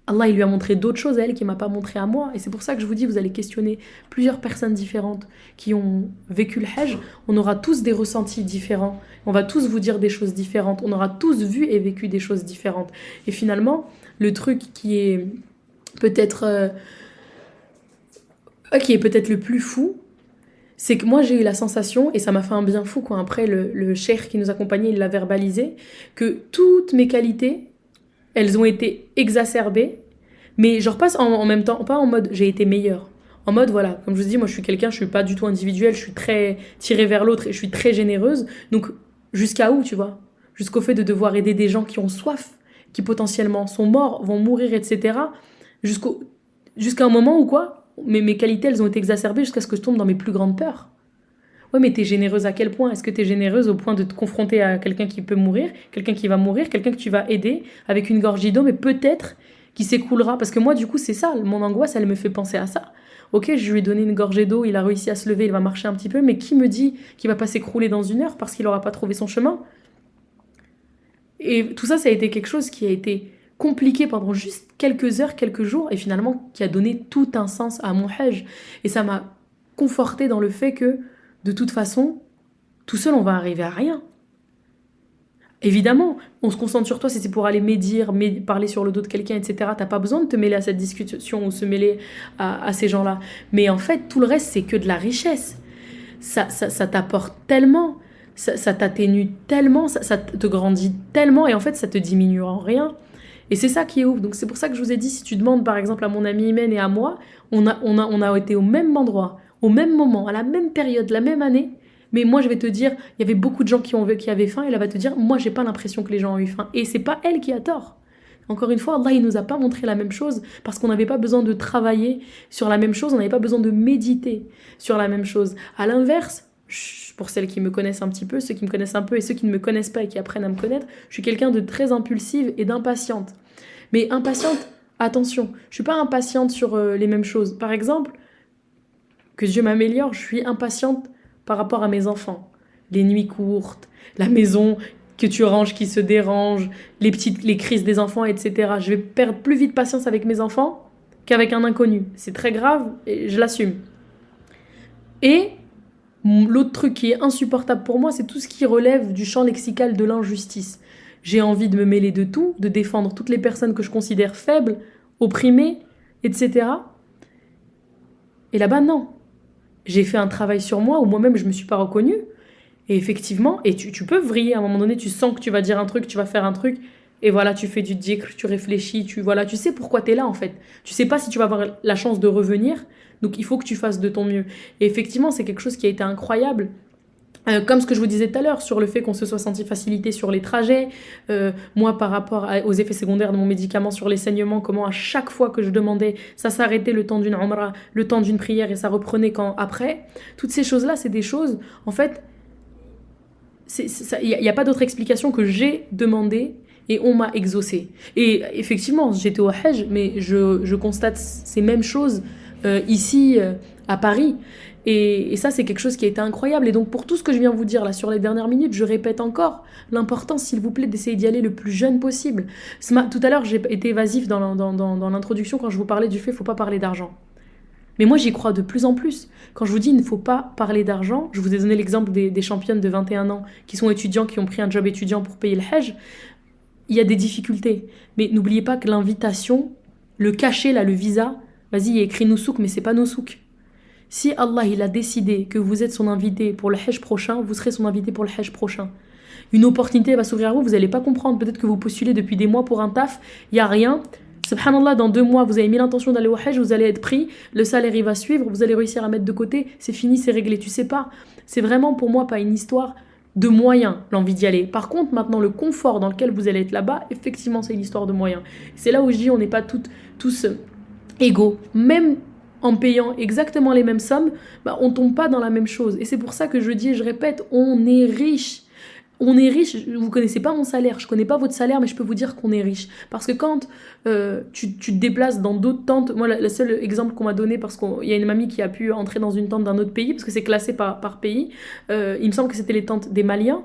Allah, il lui a montré d'autres choses à elle qu'il ne m'a pas montré à moi. Et c'est pour ça que je vous dis, vous allez questionner plusieurs personnes différentes qui ont vécu le hajj. On aura tous des ressentis différents. On va tous vous dire des choses différentes. On aura tous vu et vécu des choses différentes. Et finalement, le truc qui est peut-être le plus fou, c'est que moi, j'ai eu la sensation, et ça m'a fait un bien fou, quand après le cheikh qui nous accompagnait, il l'a verbalisé, que toutes mes qualités... elles ont été exacerbées, mais genre pas en même temps, pas en mode j'ai été meilleure. En mode, voilà, comme je vous dis, moi je suis quelqu'un, je suis pas du tout individuelle, je suis très tirée vers l'autre et je suis très généreuse. Donc jusqu'à où, tu vois? Jusqu'au fait de devoir aider des gens qui ont soif, qui potentiellement sont morts, vont mourir, etc. Jusqu'à un moment où quoi? Mes qualités, elles ont été exacerbées jusqu'à ce que je tombe dans mes plus grandes peurs. Ouais, mais t'es généreuse à quel point? Est-ce que t'es généreuse au point de te confronter à quelqu'un qui peut mourir, quelqu'un qui va mourir, quelqu'un que tu vas aider avec une gorgée d'eau, mais peut-être qui s'écoulera? Parce que moi, du coup, c'est ça, mon angoisse, elle me fait penser à ça. Ok, je lui ai donné une gorgée d'eau, il a réussi à se lever, il va marcher un petit peu, mais qui me dit qu'il va pas s'écrouler dans 1 heure parce qu'il n'aura pas trouvé son chemin? Et tout ça, ça a été quelque chose qui a été compliqué pendant juste quelques heures, quelques jours, et finalement qui a donné tout un sens à mon hajj. Et ça m'a conforté dans le fait que de toute façon, tout seul, on va arriver à rien. Évidemment, on se concentre sur toi si c'est pour aller médire, parler sur le dos de quelqu'un, etc. T'as pas besoin de te mêler à cette discussion ou se mêler à ces gens-là. Mais en fait, tout le reste, c'est que de la richesse. Ça t'apporte tellement, ça t'atténue tellement, ça te grandit tellement, et en fait, ça te diminue en rien. Et c'est ça qui est ouf. Donc c'est pour ça que je vous ai dit, si tu demandes par exemple à mon ami Imen et à moi, on a été au même endroit, au même moment, à la même période, la même année. Mais moi, je vais te dire, il y avait beaucoup de gens qui avaient faim, et elle va te dire, moi, j'ai pas l'impression que les gens ont eu faim. Et c'est pas elle qui a tort. Encore une fois, Allah, il nous a pas montré la même chose parce qu'on n'avait pas besoin de travailler sur la même chose, on n'avait pas besoin de méditer sur la même chose. À l'inverse, pour celles qui me connaissent un petit peu, ceux qui me connaissent un peu et ceux qui ne me connaissent pas et qui apprennent à me connaître, je suis quelqu'un de très impulsive et d'impatiente. Mais impatiente, attention, je suis pas impatiente sur les mêmes choses. Par exemple, que Dieu m'améliore, je suis impatiente par rapport à mes enfants. Les nuits courtes, la maison que tu ranges qui se dérange, les crises des enfants, etc. Je vais perdre plus vite patience avec mes enfants qu'avec un inconnu. C'est très grave et je l'assume. Et l'autre truc qui est insupportable pour moi, c'est tout ce qui relève du champ lexical de l'injustice. J'ai envie de me mêler de tout, de défendre toutes les personnes que je considère faibles, opprimées, etc. Et là-bas, non. J'ai fait un travail sur moi où moi-même je me suis pas reconnue. Et effectivement, et tu peux vriller à un moment donné, tu sens que tu vas dire un truc, tu vas faire un truc, et voilà, tu fais du dhikr, tu réfléchis, tu sais pourquoi tu es là en fait. Tu sais pas si tu vas avoir la chance de revenir, donc il faut que tu fasses de ton mieux. Et effectivement, c'est quelque chose qui a été incroyable. Comme ce que je vous disais tout à l'heure sur le fait qu'on se soit senti facilité sur les trajets, moi par rapport aux effets secondaires de mon médicament sur les saignements, comment à chaque fois que je demandais, ça s'arrêtait le temps d'une umrah, le temps d'une prière et ça reprenait quand après. Toutes ces choses-là, c'est des choses, en fait, il n'y a pas d'autre explication que j'ai demandé et on m'a exaucé. Et effectivement, j'étais au Hajj, mais je constate ces mêmes choses ici à Paris. Et ça, c'est quelque chose qui a été incroyable. Et donc, pour tout ce que je viens vous dire là sur les dernières minutes, je répète encore l'importance, s'il vous plaît, d'essayer d'y aller le plus jeune possible. Tout à l'heure, j'ai été évasif dans l'introduction quand je vous parlais du fait qu'il ne faut pas parler d'argent. Mais moi, j'y crois de plus en plus. Quand je vous dis il ne faut pas parler d'argent, je vous ai donné l'exemple des championnes de 21 ans qui sont étudiants, qui ont pris un job étudiant pour payer le Hajj. Il y a des difficultés. Mais n'oubliez pas que l'invitation, le cachet, là, le visa, vas-y, il y a écrit Nousouk, mais c'est pas Nousouk. Si Allah il a décidé que vous êtes son invité pour le Hajj prochain, vous serez son invité pour le Hajj prochain. Une opportunité va s'ouvrir à vous, vous n'allez pas comprendre. Peut-être que vous postulez depuis des mois pour un taf, il n'y a rien. Subhanallah, dans 2 mois, vous avez mis l'intention d'aller au Hajj, vous allez être pris, le salaire il va suivre, vous allez réussir à mettre de côté, c'est fini, c'est réglé. Tu sais pas, c'est vraiment pour moi pas une histoire de moyens, l'envie d'y aller. Par contre, maintenant, le confort dans lequel vous allez être là-bas, effectivement, c'est une histoire de moyens. C'est là où je dis, on n'est pas tous égaux. Même en payant exactement les mêmes sommes, on tombe pas dans la même chose. Et c'est pour ça que je dis et je répète, on est riche. On est riche, vous connaissez pas mon salaire, je connais pas votre salaire, mais je peux vous dire qu'on est riche. Parce que quand tu te déplaces dans d'autres tentes, moi le seul exemple qu'on m'a donné, parce qu'il y a une mamie qui a pu entrer dans une tente d'un autre pays, parce que c'est classé par pays, il me semble que c'était les tentes des Maliens,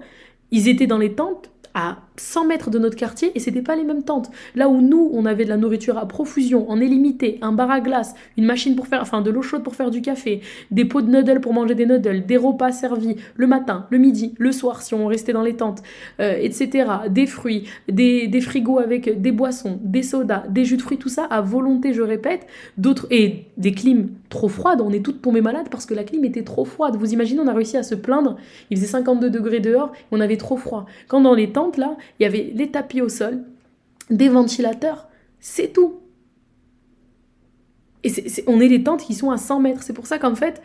ils étaient dans les tentes à 100 mètres de notre quartier et c'était pas les mêmes tentes. Là où nous, on avait de la nourriture à profusion, en illimité, un bar à glace, une machine pour faire, de l'eau chaude pour faire du café, des pots de noodles pour manger des noodles, des repas servis le matin, le midi, le soir si on restait dans les tentes, etc. Des fruits, des frigos avec des boissons, des sodas, des jus de fruits, tout ça à volonté, je répète, et des clims trop froides. On est toutes tombées malades parce que la clim était trop froide. Vous imaginez, on a réussi à se plaindre, il faisait 52 degrés dehors, on avait trop froid. Quand dans les tentes là, il y avait les tapis au sol, des ventilateurs, c'est tout. Et on est les tentes qui sont à 100 mètres. C'est pour ça qu'en fait,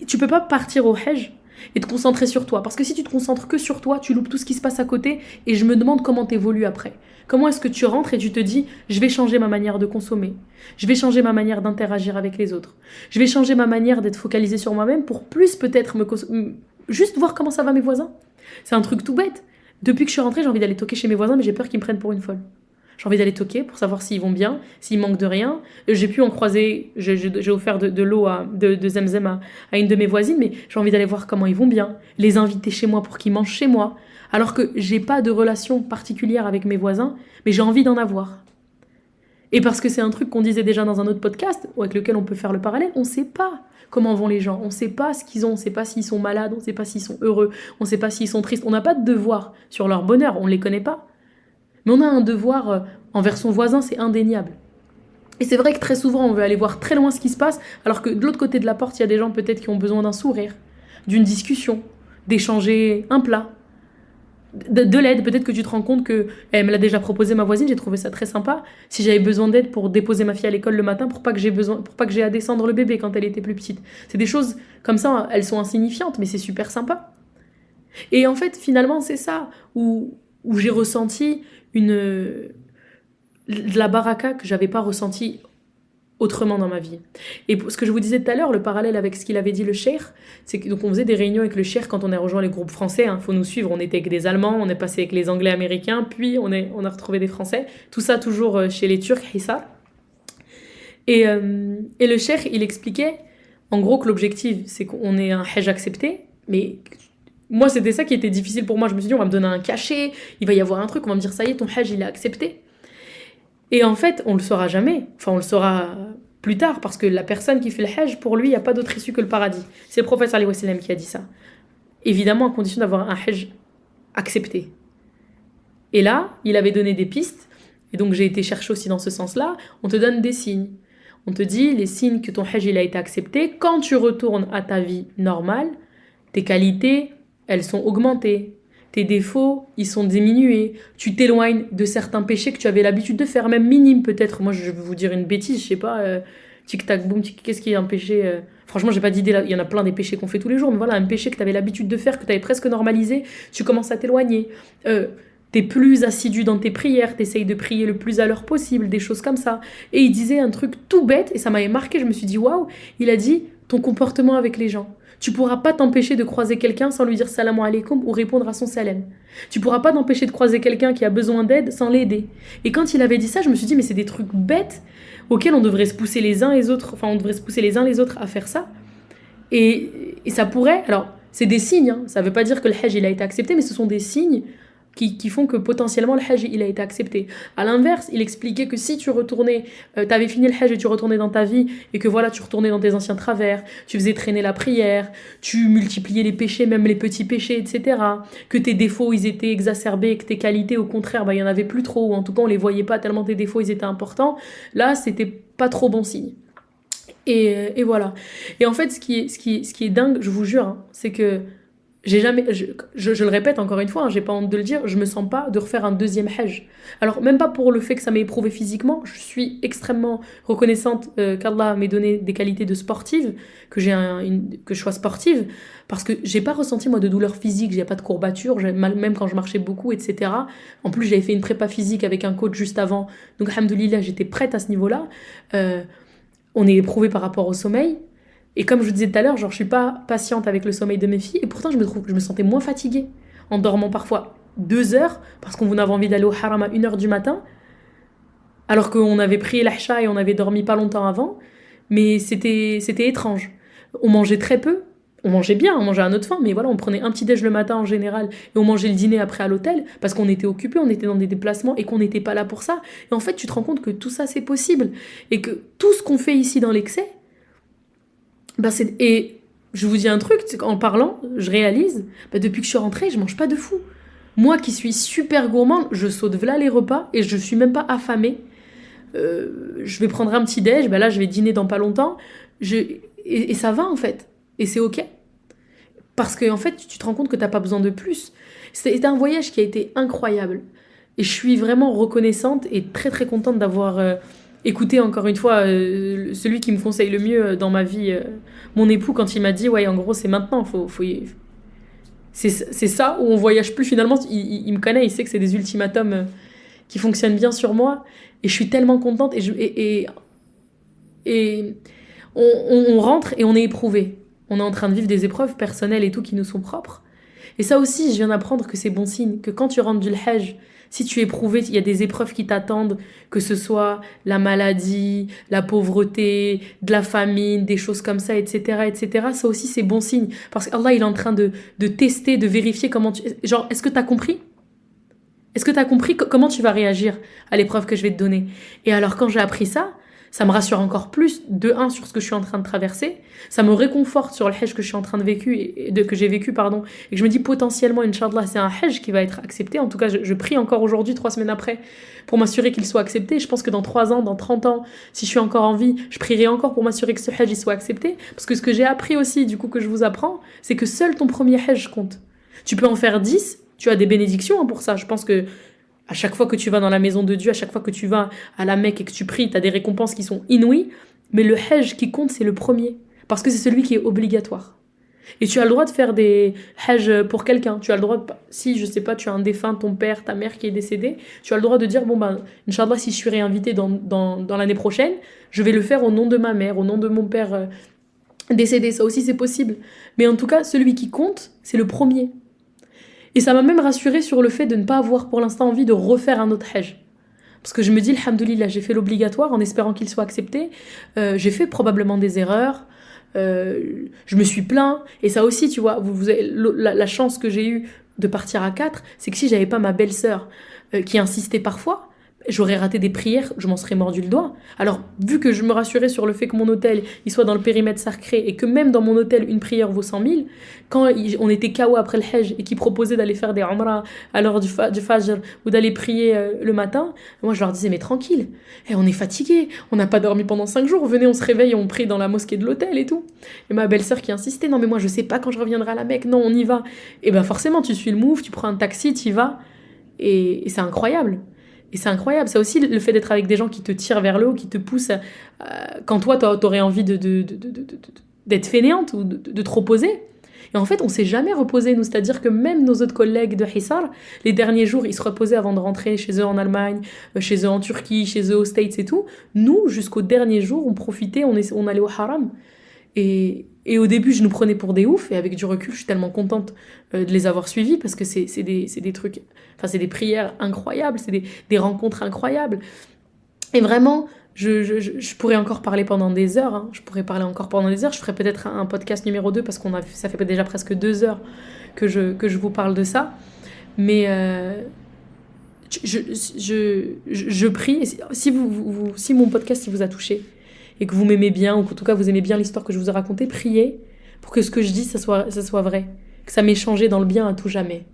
tu peux pas partir au Hajj et te concentrer sur toi. Parce que si tu te concentres que sur toi, tu loupes tout ce qui se passe à côté. Et je me demande comment t'évolues après. Comment est-ce que tu rentres et tu te dis, je vais changer ma manière de consommer. Je vais changer ma manière d'interagir avec les autres. Je vais changer ma manière d'être focalisée sur moi-même pour plus peut-être juste voir comment ça va mes voisins. C'est un truc tout bête. Depuis que je suis rentrée, j'ai envie d'aller toquer chez mes voisins, mais j'ai peur qu'ils me prennent pour une folle. J'ai envie d'aller toquer pour savoir s'ils vont bien, s'ils manquent de rien. J'ai pu en croiser, j'ai offert de l'eau de Zemzem à une de mes voisines, mais j'ai envie d'aller voir comment ils vont bien, les inviter chez moi pour qu'ils mangent chez moi, alors que j'ai pas de relation particulière avec mes voisins, mais j'ai envie d'en avoir. Et parce que c'est un truc qu'on disait déjà dans un autre podcast, avec lequel on peut faire le parallèle, on sait pas comment vont les gens, on sait pas ce qu'ils ont, on sait pas s'ils sont malades, on sait pas s'ils sont heureux, on sait pas s'ils sont tristes, on n'a pas de devoir sur leur bonheur, on les connaît pas. Mais on a un devoir envers son voisin, c'est indéniable. Et c'est vrai que très souvent, on veut aller voir très loin ce qui se passe, alors que de l'autre côté de la porte, il y a des gens peut-être qui ont besoin d'un sourire, d'une discussion, d'échanger un plat, de l'aide. Peut-être que tu te rends compte que elle me l'a déjà proposé, ma voisine, j'ai trouvé ça très sympa. Si j'avais besoin d'aide pour déposer ma fille à l'école le matin, pour pas que j'ai à descendre le bébé quand elle était plus petite. C'est des choses comme ça, elles sont insignifiantes, mais c'est super sympa. Et en fait, finalement, c'est ça où j'ai ressenti de la baraka que j'avais pas ressenti autrement dans ma vie. Et ce que je vous disais tout à l'heure, le parallèle avec ce qu'il avait dit le cheikh, c'est que donc on faisait des réunions avec le cheikh quand on a rejoint les groupes français, faut nous suivre, on était avec des Allemands, on est passé avec les Anglais américains, puis on a retrouvé des Français, tout ça toujours chez les Turcs, Hissar. Et le cheikh, il expliquait en gros que l'objectif, c'est qu'on ait un hajj accepté, mais moi c'était ça qui était difficile pour moi, je me suis dit on va me donner un cachet, il va y avoir un truc, on va me dire ça y est, ton hajj il est accepté. Et en fait, on le saura jamais. Enfin, on le saura plus tard, parce que la personne qui fait le hajj, pour lui, il n'y a pas d'autre issue que le paradis. C'est le prophète sallallahu alayhi wa sallam qui a dit ça. Évidemment, à condition d'avoir un hajj accepté. Et là, il avait donné des pistes, et donc j'ai été chercher aussi dans ce sens-là. On te donne des signes. On te dit les signes que ton hajj il a été accepté. Quand tu retournes à ta vie normale, tes qualités, elles sont augmentées. Tes défauts, ils sont diminués. Tu t'éloignes de certains péchés que tu avais l'habitude de faire, même minimes peut-être. Moi, je vais vous dire une bêtise, je sais pas, tic-tac, boum, qu'est-ce qui est un péché Franchement, j'ai pas d'idée là. Il y en a plein des péchés qu'on fait tous les jours, mais voilà, un péché que tu avais l'habitude de faire, que tu avais presque normalisé, tu commences à t'éloigner. T'es plus assidu dans tes prières, t'essayes de prier le plus à l'heure possible, des choses comme ça. Et il disait un truc tout bête, et ça m'avait marqué, je me suis dit, waouh, il a dit ton comportement avec les gens. Tu pourras pas t'empêcher de croiser quelqu'un sans lui dire salam alaikum ou répondre à son salam. Tu pourras pas t'empêcher de croiser quelqu'un qui a besoin d'aide sans l'aider. Et quand il avait dit ça, je me suis dit, mais c'est des trucs bêtes auxquels on devrait se pousser les uns les autres, enfin on devrait se pousser les uns les autres à faire ça. Et ça pourrait, alors c'est des signes, hein, ça veut pas dire que le hajj il a été accepté, mais ce sont des signes qui font que potentiellement le hajj il a été accepté. À l'inverse, il expliquait que si tu retournais, t'avais fini le hajj et tu retournais dans ta vie, et que voilà, tu retournais dans tes anciens travers, tu faisais traîner la prière, tu multipliais les péchés, même les petits péchés, etc. Que tes défauts ils étaient exacerbés, et que tes qualités au contraire, bah, il y en avait plus trop, ou en tout cas on les voyait pas tellement tes défauts ils étaient importants, là c'était pas trop bon signe. Et voilà. Et en fait, ce qui est dingue, je vous jure, hein, c'est que j'ai jamais, je le répète encore une fois, hein, j'ai pas honte de le dire, je me sens pas de refaire un deuxième hajj. Alors, même pas pour le fait que ça m'ait éprouvé physiquement, je suis extrêmement reconnaissante qu'Allah m'ait donné des qualités de sportive, que je sois sportive, parce que j'ai pas ressenti moi de douleur physique, j'ai pas de courbature, même quand je marchais beaucoup, etc. En plus, j'avais fait une prépa physique avec un coach juste avant, donc alhamdoulilah, j'étais prête à ce niveau-là. On est éprouvé par rapport au sommeil. Et comme je vous disais tout à l'heure, genre, je suis pas patiente avec le sommeil de mes filles. Et pourtant, je me sentais moins fatiguée en dormant parfois 2 heures parce qu'on avait envie d'aller au haram à 1 heure du matin. Alors qu'on avait pris l'Aïcha et on avait dormi pas longtemps avant. Mais c'était étrange. On mangeait très peu. On mangeait bien, on mangeait à notre faim. Mais voilà, on prenait un petit déj le matin en général. Et on mangeait le dîner après à l'hôtel. Parce qu'on était occupés, on était dans des déplacements et qu'on n'était pas là pour ça. Et en fait, tu te rends compte que tout ça, c'est possible. Et que tout ce qu'on fait ici dans l'excès, et je vous dis un truc, en parlant, je réalise, depuis que je suis rentrée, je mange pas de fou. Moi qui suis super gourmande, je saute v'là les repas et je suis même pas affamée. Je vais prendre un petit déj, là je vais dîner dans pas longtemps, et ça va en fait. Et c'est ok. Parce que en fait, tu te rends compte que t'as pas besoin de plus. C'était un voyage qui a été incroyable. Et je suis vraiment reconnaissante et très très contente d'avoir écouté encore une fois celui qui me conseille le mieux dans ma vie, mon époux, quand il m'a dit ouais, en gros c'est maintenant, c'est ça où on voyage plus finalement. Il me connaît, il sait que c'est des ultimatums qui fonctionnent bien sur moi. Et je suis tellement contente et on rentre et on est éprouvé. On est en train de vivre des épreuves personnelles et tout qui nous sont propres. Et ça aussi, je viens d'apprendre que c'est bon signe, que quand tu rentres du Hajj, si tu es éprouvé, il y a des épreuves qui t'attendent, que ce soit la maladie, la pauvreté, de la famine, des choses comme ça, etc., etc. Ça aussi, c'est bon signe. Parce qu'Allah, il est en train de tester, de vérifier comment tu... Genre, est-ce que tu as compris ? Est-ce que tu as compris comment tu vas réagir à l'épreuve que je vais te donner ? Et alors, quand j'ai appris ça me rassure encore plus, de un, sur ce que je suis en train de traverser, ça me réconforte sur le hajj que je suis en train de que j'ai vécu, pardon, et que je me dis potentiellement, Inch'Allah, c'est un hajj qui va être accepté. En tout cas, je prie encore aujourd'hui, 3 semaines après, pour m'assurer qu'il soit accepté. Je pense que dans 3 ans, dans 30 ans, si je suis encore en vie, je prierai encore pour m'assurer que ce hajj il soit accepté. Parce que ce que j'ai appris aussi, du coup, que je vous apprends, c'est que seul ton premier hajj compte. Tu peux en faire 10, tu as des bénédictions pour ça. Je pense que à chaque fois que tu vas dans la maison de Dieu, à chaque fois que tu vas à la Mecque et que tu pries, tu as des récompenses qui sont inouïes. Mais le hajj qui compte, c'est le premier. Parce que c'est celui qui est obligatoire. Et tu as le droit de faire des hajj pour quelqu'un. Tu as le droit si, je sais pas, tu as un défunt, ton père, ta mère qui est décédé, tu as le droit de dire, Inch'Allah, si je suis réinvité dans l'année prochaine, je vais le faire au nom de ma mère, au nom de mon père décédé. Ça aussi, c'est possible. Mais en tout cas, celui qui compte, c'est le premier. Et ça m'a même rassurée sur le fait de ne pas avoir pour l'instant envie de refaire un autre hajj. Parce que je me dis, alhamdoulilah, j'ai fait l'obligatoire en espérant qu'il soit accepté. J'ai fait probablement des erreurs. Je me suis plaint. Et ça aussi, tu vois, vous avez la chance que j'ai eue de partir à 4, c'est que si j'avais pas ma belle-sœur qui insistait parfois, j'aurais raté des prières, je m'en serais mordu le doigt. Alors, vu que je me rassurais sur le fait que mon hôtel il soit dans le périmètre sacré et que même dans mon hôtel, une prière vaut 100 000, quand on était KO après le Hajj et qu'ils proposaient d'aller faire des Umrah à l'heure du Fajr ou d'aller prier le matin, moi je leur disais, mais tranquille, on est fatigué, on n'a pas dormi pendant 5 jours, venez, on se réveille, on prie dans la mosquée de l'hôtel et tout. Et ma belle-sœur qui insistait, non mais moi je sais pas quand je reviendrai à la Mecque, non on y va. Et ben forcément, tu suis le move, tu prends un taxi, tu y vas, et c'est incroyable. Et c'est incroyable, c'est aussi le fait d'être avec des gens qui te tirent vers le haut, qui te poussent quand toi t'aurais envie d'être fainéante ou de te reposer. Et en fait, on s'est jamais reposé, nous, c'est-à-dire que même nos autres collègues de Hissar, les derniers jours, ils se reposaient avant de rentrer chez eux en Allemagne, chez eux en Turquie, chez eux aux States et tout. Nous, jusqu'au dernier jour, on profitait, on allait au haram. Et au début, je nous prenais pour des oufs, et avec du recul, je suis tellement contente de les avoir suivis, parce que c'est des trucs, enfin, c'est des prières incroyables, c'est des rencontres incroyables. Et vraiment, je pourrais encore parler pendant des heures, hein. Je pourrais parler encore pendant des heures. Je ferai peut-être un podcast numéro 2, parce ça fait déjà presque 2 heures que je vous parle de ça. Mais je prie, si mon podcast il vous a touché, et que vous m'aimez bien, ou qu'en tout cas vous aimez bien l'histoire que je vous ai racontée, priez pour que ce que je dis, ça soit vrai. Que ça m'ait changé dans le bien à tout jamais.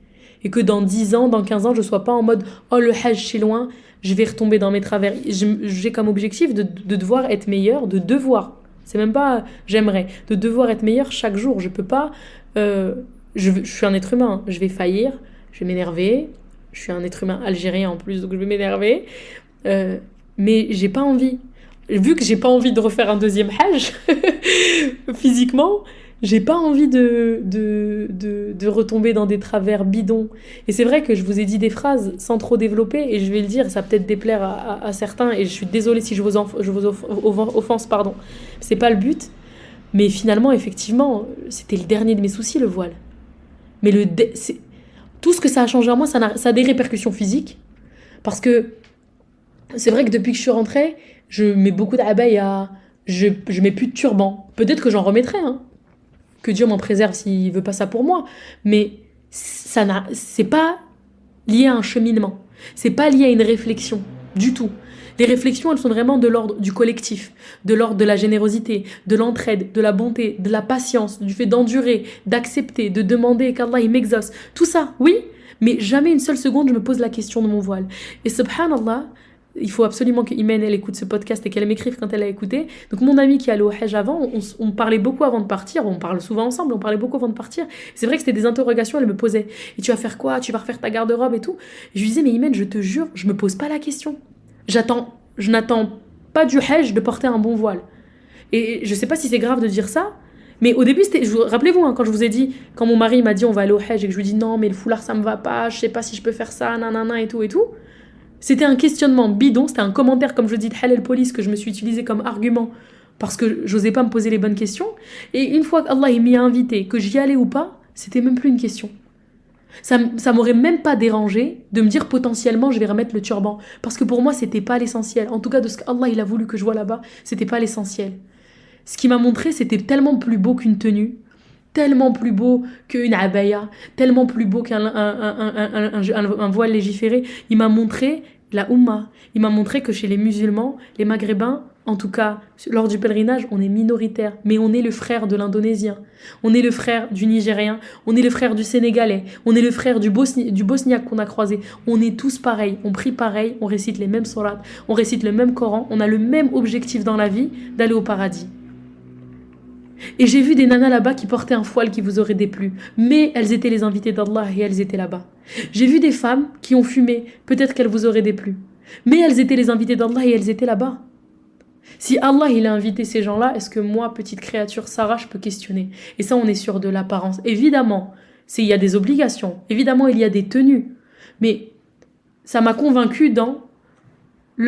Et que dans 10 ans, dans 15 ans, je sois pas en mode « Oh, le hajj, c'est loin, je vais retomber dans mes travers ». J'ai comme objectif de devoir être meilleur, de devoir. C'est même pas « j'aimerais », de devoir être meilleur chaque jour. Je peux pas... je suis un être humain, je vais faillir, je vais m'énerver. Je suis un être humain algérien en plus, donc je vais m'énerver. Mais j'ai pas envie. Vu que j'ai pas envie de refaire un deuxième hajj, physiquement, j'ai pas envie de retomber dans des travers bidons. Et c'est vrai que je vous ai dit des phrases sans trop développer, et je vais le dire, ça va peut-être déplaire à certains, et je suis désolée si je vous offense, pardon. C'est pas le but. Mais finalement, effectivement, c'était le dernier de mes soucis, le voile. Mais tout ce que ça a changé en moi, ça a des répercussions physiques. Parce que c'est vrai que depuis que je suis rentrée, je mets beaucoup d'abaya, je mets plus de turban. Peut-être que j'en remettrai, hein. Que Dieu m'en préserve s'il veut pas ça pour moi. Mais c'est pas lié à un cheminement. C'est pas lié à une réflexion, du tout. Les réflexions, elles sont vraiment de l'ordre du collectif, de l'ordre de la générosité, de l'entraide, de la bonté, de la patience, du fait d'endurer, d'accepter, de demander qu'Allah il m'exauce. Tout ça, oui, mais jamais une seule seconde je me pose la question de mon voile. Et subhanallah, il faut absolument que Imen elle écoute ce podcast et qu'elle m'écrive quand elle a écouté. Donc mon amie qui allait au Hajj avant, on parlait beaucoup avant de partir, on parle souvent ensemble, on parlait beaucoup avant de partir. C'est vrai que c'était des interrogations, elle me posait. Et tu vas faire quoi? Tu vas refaire ta garde-robe et tout? Et je lui disais, mais Imen, je te jure, je me pose pas la question. Je n'attends pas du Hajj de porter un bon voile. Et je sais pas si c'est grave de dire ça, mais au début, rappelez-vous, hein, quand je vous ai dit, quand mon mari m'a dit on va aller au Hajj et que je lui dis non, mais le foulard ça me va pas, je sais pas si je peux faire ça, nanana et tout. C'était un questionnement bidon, c'était un commentaire, comme je dis, de halal police que je me suis utilisé comme argument parce que j'osais pas me poser les bonnes questions. Et une fois qu'Allah il m'y a invité, que j'y allais ou pas, c'était même plus une question. Ça m'aurait même pas dérangé de me dire potentiellement je vais remettre le turban. Parce que pour moi, c'était pas l'essentiel. En tout cas, de ce qu'Allah il a voulu que je vois là-bas, c'était pas l'essentiel. Ce qui m'a montré, c'était tellement plus beau qu'une tenue, tellement plus beau qu'une abaya, tellement plus beau qu'un voile légiféré. Il m'a montré la Oumma. Il m'a montré que chez les musulmans, les maghrébins, en tout cas lors du pèlerinage, on est minoritaire, mais on est le frère de l'Indonésien, on est le frère du Nigérien, on est le frère du Sénégalais, on est le frère du Bosniaque qu'on a croisé. On est tous pareils, on prie pareil, on récite les mêmes sourates, on récite le même Coran, on a le même objectif dans la vie, d'aller au paradis. Et j'ai vu des nanas là-bas qui portaient un voile qui vous aurait déplu, mais elles étaient les invitées d'Allah et elles étaient là-bas. J'ai vu des femmes qui ont fumé, peut-être qu'elles vous auraient déplu, mais elles étaient les invitées d'Allah et elles étaient là-bas. Si Allah il a invité ces gens-là, est-ce que moi, petite créature Sarah, je peux questionner? Et ça, on est sûr de l'apparence. Évidemment, il y a des obligations, évidemment, il y a des tenues, mais ça m'a convaincue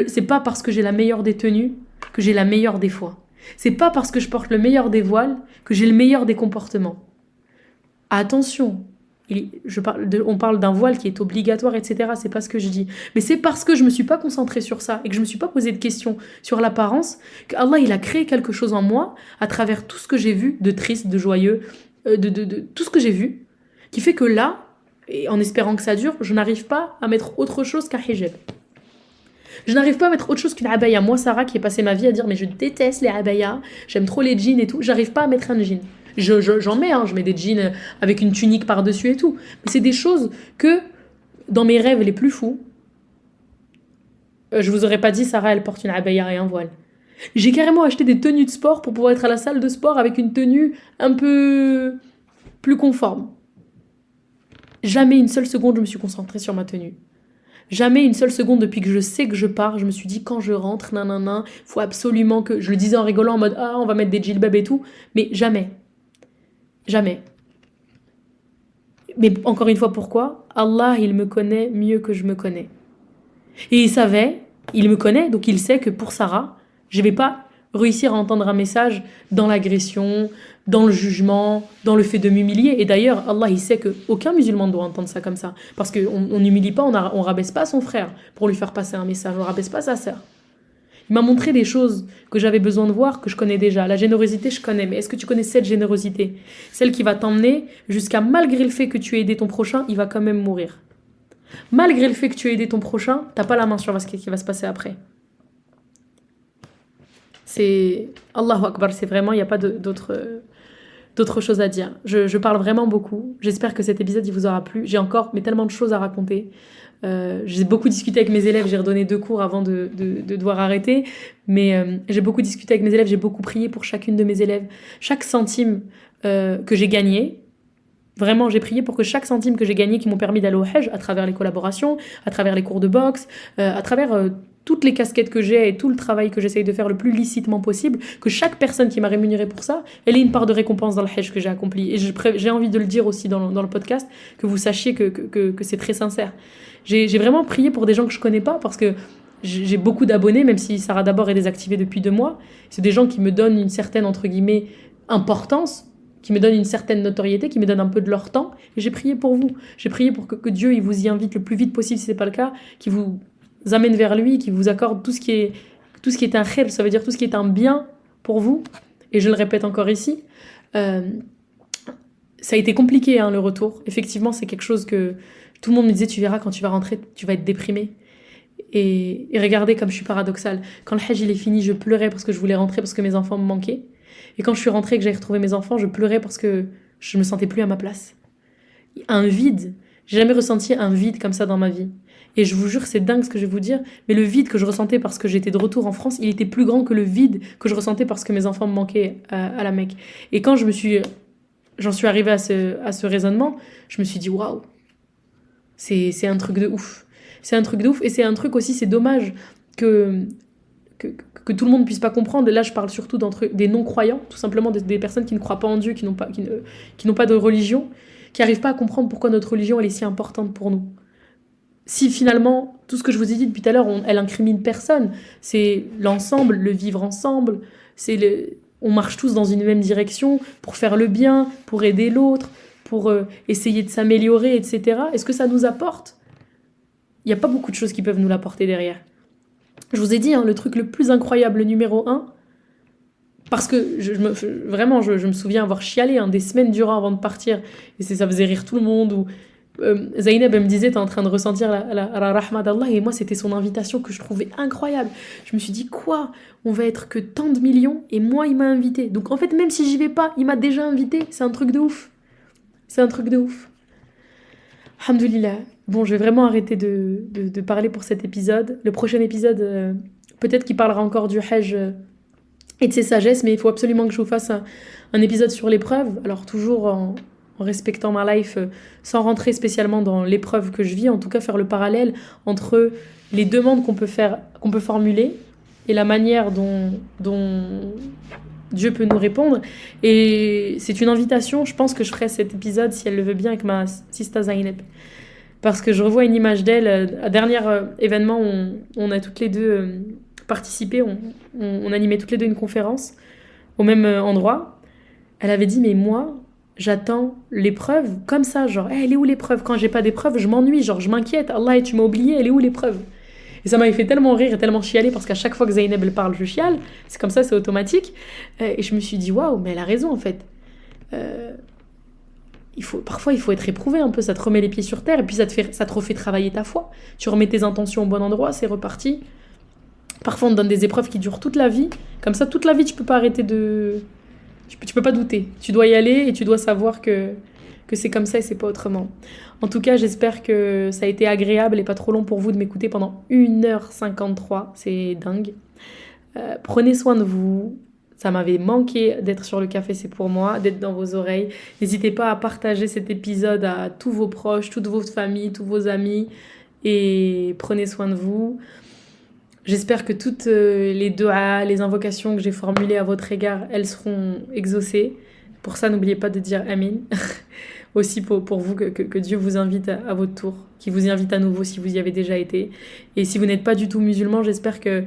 c'est pas parce que j'ai la meilleure des tenues que j'ai la meilleure des foi. C'est pas parce que je porte le meilleur des voiles que j'ai le meilleur des comportements. Attention, on parle d'un voile qui est obligatoire, etc. C'est pas ce que je dis. Mais c'est parce que je me suis pas concentrée sur ça et que je me suis pas posé de questions sur l'apparence qu'Allah il a créé quelque chose en moi à travers tout ce que j'ai vu de triste, de joyeux, de tout ce que j'ai vu, qui fait que là, et en espérant que ça dure, je n'arrive pas à mettre autre chose qu'un hijab. Je n'arrive pas à mettre autre chose qu'une abaya. Moi, Sarah, qui ai passé ma vie à dire mais je déteste les abayas, j'aime trop les jeans et tout, j'arrive pas à mettre un jean. J'en mets, hein, je mets des jeans avec une tunique par-dessus et tout. Mais c'est des choses que, dans mes rêves les plus fous, je vous aurais pas dit Sarah, elle porte une abaya et un voile. J'ai carrément acheté des tenues de sport pour pouvoir être à la salle de sport avec une tenue un peu plus conforme. Jamais une seule seconde je me suis concentrée sur ma tenue. Jamais une seule seconde depuis que je sais que je pars, je me suis dit quand je rentre, faut absolument que... Je le disais en rigolant en mode on va mettre des djilbabs et tout, mais jamais. Jamais. Mais encore une fois, pourquoi? Allah, il me connaît mieux que je me connais. Et il me connaît, donc il sait que pour Sarah, je vais pas réussir à entendre un message dans l'agression, dans le jugement, dans le fait de m'humilier. Et d'ailleurs, Allah, il sait qu'aucun musulman doit entendre ça comme ça. Parce qu'on n'humilie pas, on rabaisse pas son frère pour lui faire passer un message, on rabaisse pas sa sœur. Il m'a montré des choses que j'avais besoin de voir, que je connais déjà. La générosité, je connais. Mais est-ce que tu connais cette générosité? Celle qui va t'emmener jusqu'à, malgré le fait que tu aies aidé ton prochain, il va quand même mourir. Malgré le fait que tu aies aidé ton prochain, t'as pas la main sur ce qui va se passer après. C'est Allahu Akbar, c'est vraiment, il n'y a pas d'autres choses à dire. Je parle vraiment beaucoup. J'espère que cet épisode il vous aura plu. J'ai encore tellement de choses à raconter. J'ai beaucoup discuté avec mes élèves. J'ai redonné 2 cours avant de devoir arrêter. Mais j'ai beaucoup discuté avec mes élèves. J'ai beaucoup prié pour chacune de mes élèves. Chaque centime que j'ai gagné, vraiment, j'ai prié pour que chaque centime que j'ai gagné qui m'ont permis d'aller au Hajj, à travers les collaborations, à travers les cours de boxe, à travers toutes les casquettes que j'ai et tout le travail que j'essaye de faire le plus licitement possible, que chaque personne qui m'a rémunéré pour ça, elle ait une part de récompense dans le Hajj que j'ai accompli. Et j'ai envie de le dire aussi dans le podcast, que vous sachiez que c'est très sincère. J'ai vraiment prié pour des gens que je connais pas, parce que j'ai beaucoup d'abonnés, même si Sarah d'abord est désactivée depuis 2 mois. C'est des gens qui me donnent une certaine, entre guillemets, importance, qui me donnent une certaine notoriété, qui me donnent un peu de leur temps. Et j'ai prié pour vous. J'ai prié pour que Dieu il vous y invite le plus vite possible, si ce n'est pas le cas, qu'il vous amène vers lui, qu'il vous accorde tout ce qui est un khair, ça veut dire tout ce qui est un bien pour vous. Et je le répète encore ici, ça a été compliqué, le retour. Effectivement, c'est quelque chose que tout le monde me disait, tu verras, quand tu vas rentrer, tu vas être déprimé. Et regardez comme je suis paradoxale. Quand le Hajj il est fini, je pleurais parce que je voulais rentrer, parce que mes enfants me manquaient. Et quand je suis rentrée et que j'avais retrouvé mes enfants, je pleurais parce que je me sentais plus à ma place. Un vide. J'ai jamais ressenti un vide comme ça dans ma vie. Et je vous jure, c'est dingue ce que je vais vous dire, mais le vide que je ressentais parce que j'étais de retour en France, il était plus grand que le vide que je ressentais parce que mes enfants me manquaient à la Mecque. Et quand j'en suis arrivée à ce raisonnement, je me suis dit, waouh, c'est un truc de ouf. C'est un truc de ouf, et c'est un truc aussi, c'est dommage que tout le monde puisse pas comprendre. Et là, je parle surtout des non-croyants, tout simplement des personnes qui ne croient pas en Dieu, qui n'ont pas de religion, qui n'arrivent pas à comprendre pourquoi notre religion elle est si importante pour nous. Si finalement, tout ce que je vous ai dit depuis tout à l'heure, elle incrimine personne, c'est l'ensemble, le vivre ensemble, on marche tous dans une même direction pour faire le bien, pour aider l'autre, pour essayer de s'améliorer, etc. Est-ce que ça nous apporte? Il n'y a pas beaucoup de choses qui peuvent nous l'apporter derrière. Je vous ai dit, le truc le plus incroyable, le numéro 1, parce que je me souviens avoir chialé des semaines durant avant de partir, et ça faisait rire tout le monde, ou Zainab elle me disait, t'es en train de ressentir la rahma d'Allah, et moi c'était son invitation que je trouvais incroyable. Je me suis dit, quoi, on va être que tant de millions, et moi il m'a invité. Donc en fait, même si j'y vais pas, il m'a déjà invité. C'est un truc de ouf. Alhamdoulilah. Bon, je vais vraiment arrêter de parler pour cet épisode. Le prochain épisode, peut-être qu'il parlera encore du Hajj et de ses sagesses, mais il faut absolument que je vous fasse un épisode sur l'épreuve. Alors toujours en respectant ma life, sans rentrer spécialement dans l'épreuve que je vis, en tout cas faire le parallèle entre les demandes qu'on peut formuler et la manière dont Dieu peut nous répondre. Et c'est une invitation, je pense que je ferai cet épisode, si elle le veut bien, avec ma sista Zainab. Parce que je revois une image d'elle, à dernier événement où on a toutes les deux participé, on animait toutes les deux une conférence au même endroit. Elle avait dit, mais moi, j'attends l'épreuve comme ça, genre, elle est où l'épreuve? Quand j'ai pas d'épreuve, je m'ennuie, genre, je m'inquiète. Allah, tu m'as oublié, elle est où l'épreuve? Et ça m'avait fait tellement rire et tellement chialer, parce qu'à chaque fois que Zainab elle parle, je chiale. C'est comme ça, c'est automatique. Et je me suis dit, waouh, mais elle a raison en fait. Parfois, il faut être éprouvé un peu, ça te remet les pieds sur terre, et puis ça te refait travailler ta foi. Tu remets tes intentions au bon endroit, c'est reparti. Parfois, on te donne des épreuves qui durent toute la vie. Comme ça, toute la vie, tu peux pas arrêter tu peux pas douter. Tu dois y aller et tu dois savoir que c'est comme ça et c'est pas autrement. En tout cas, j'espère que ça a été agréable et pas trop long pour vous de m'écouter pendant 1h53. C'est dingue. Prenez soin de vous. Ça m'avait manqué d'être sur le café, c'est pour moi, d'être dans vos oreilles. N'hésitez pas à partager cet épisode à tous vos proches, toutes vos familles, tous vos amis. Et prenez soin de vous. J'espère que toutes les du'as, les invocations que j'ai formulées à votre égard, elles seront exaucées. Pour ça, n'oubliez pas de dire Amin. Aussi pour vous, que Dieu vous invite à votre tour, qu'il vous y invite à nouveau si vous y avez déjà été. Et si vous n'êtes pas du tout musulman, j'espère que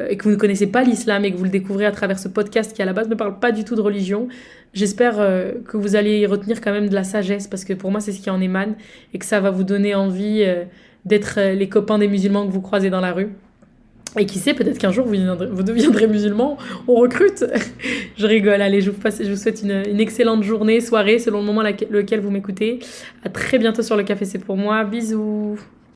et que vous ne connaissez pas l'islam et que vous le découvrez à travers ce podcast qui à la base ne parle pas du tout de religion, j'espère que vous allez y retenir quand même de la sagesse parce que pour moi c'est ce qui en émane et que ça va vous donner envie d'être les copains des musulmans que vous croisez dans la rue. Et qui sait, peut-être qu'un jour vous deviendrez musulman, on recrute. Je rigole, allez, je vous souhaite une excellente journée, soirée, selon le moment lequel vous m'écoutez. À très bientôt sur le Café C'est pour moi, bisous.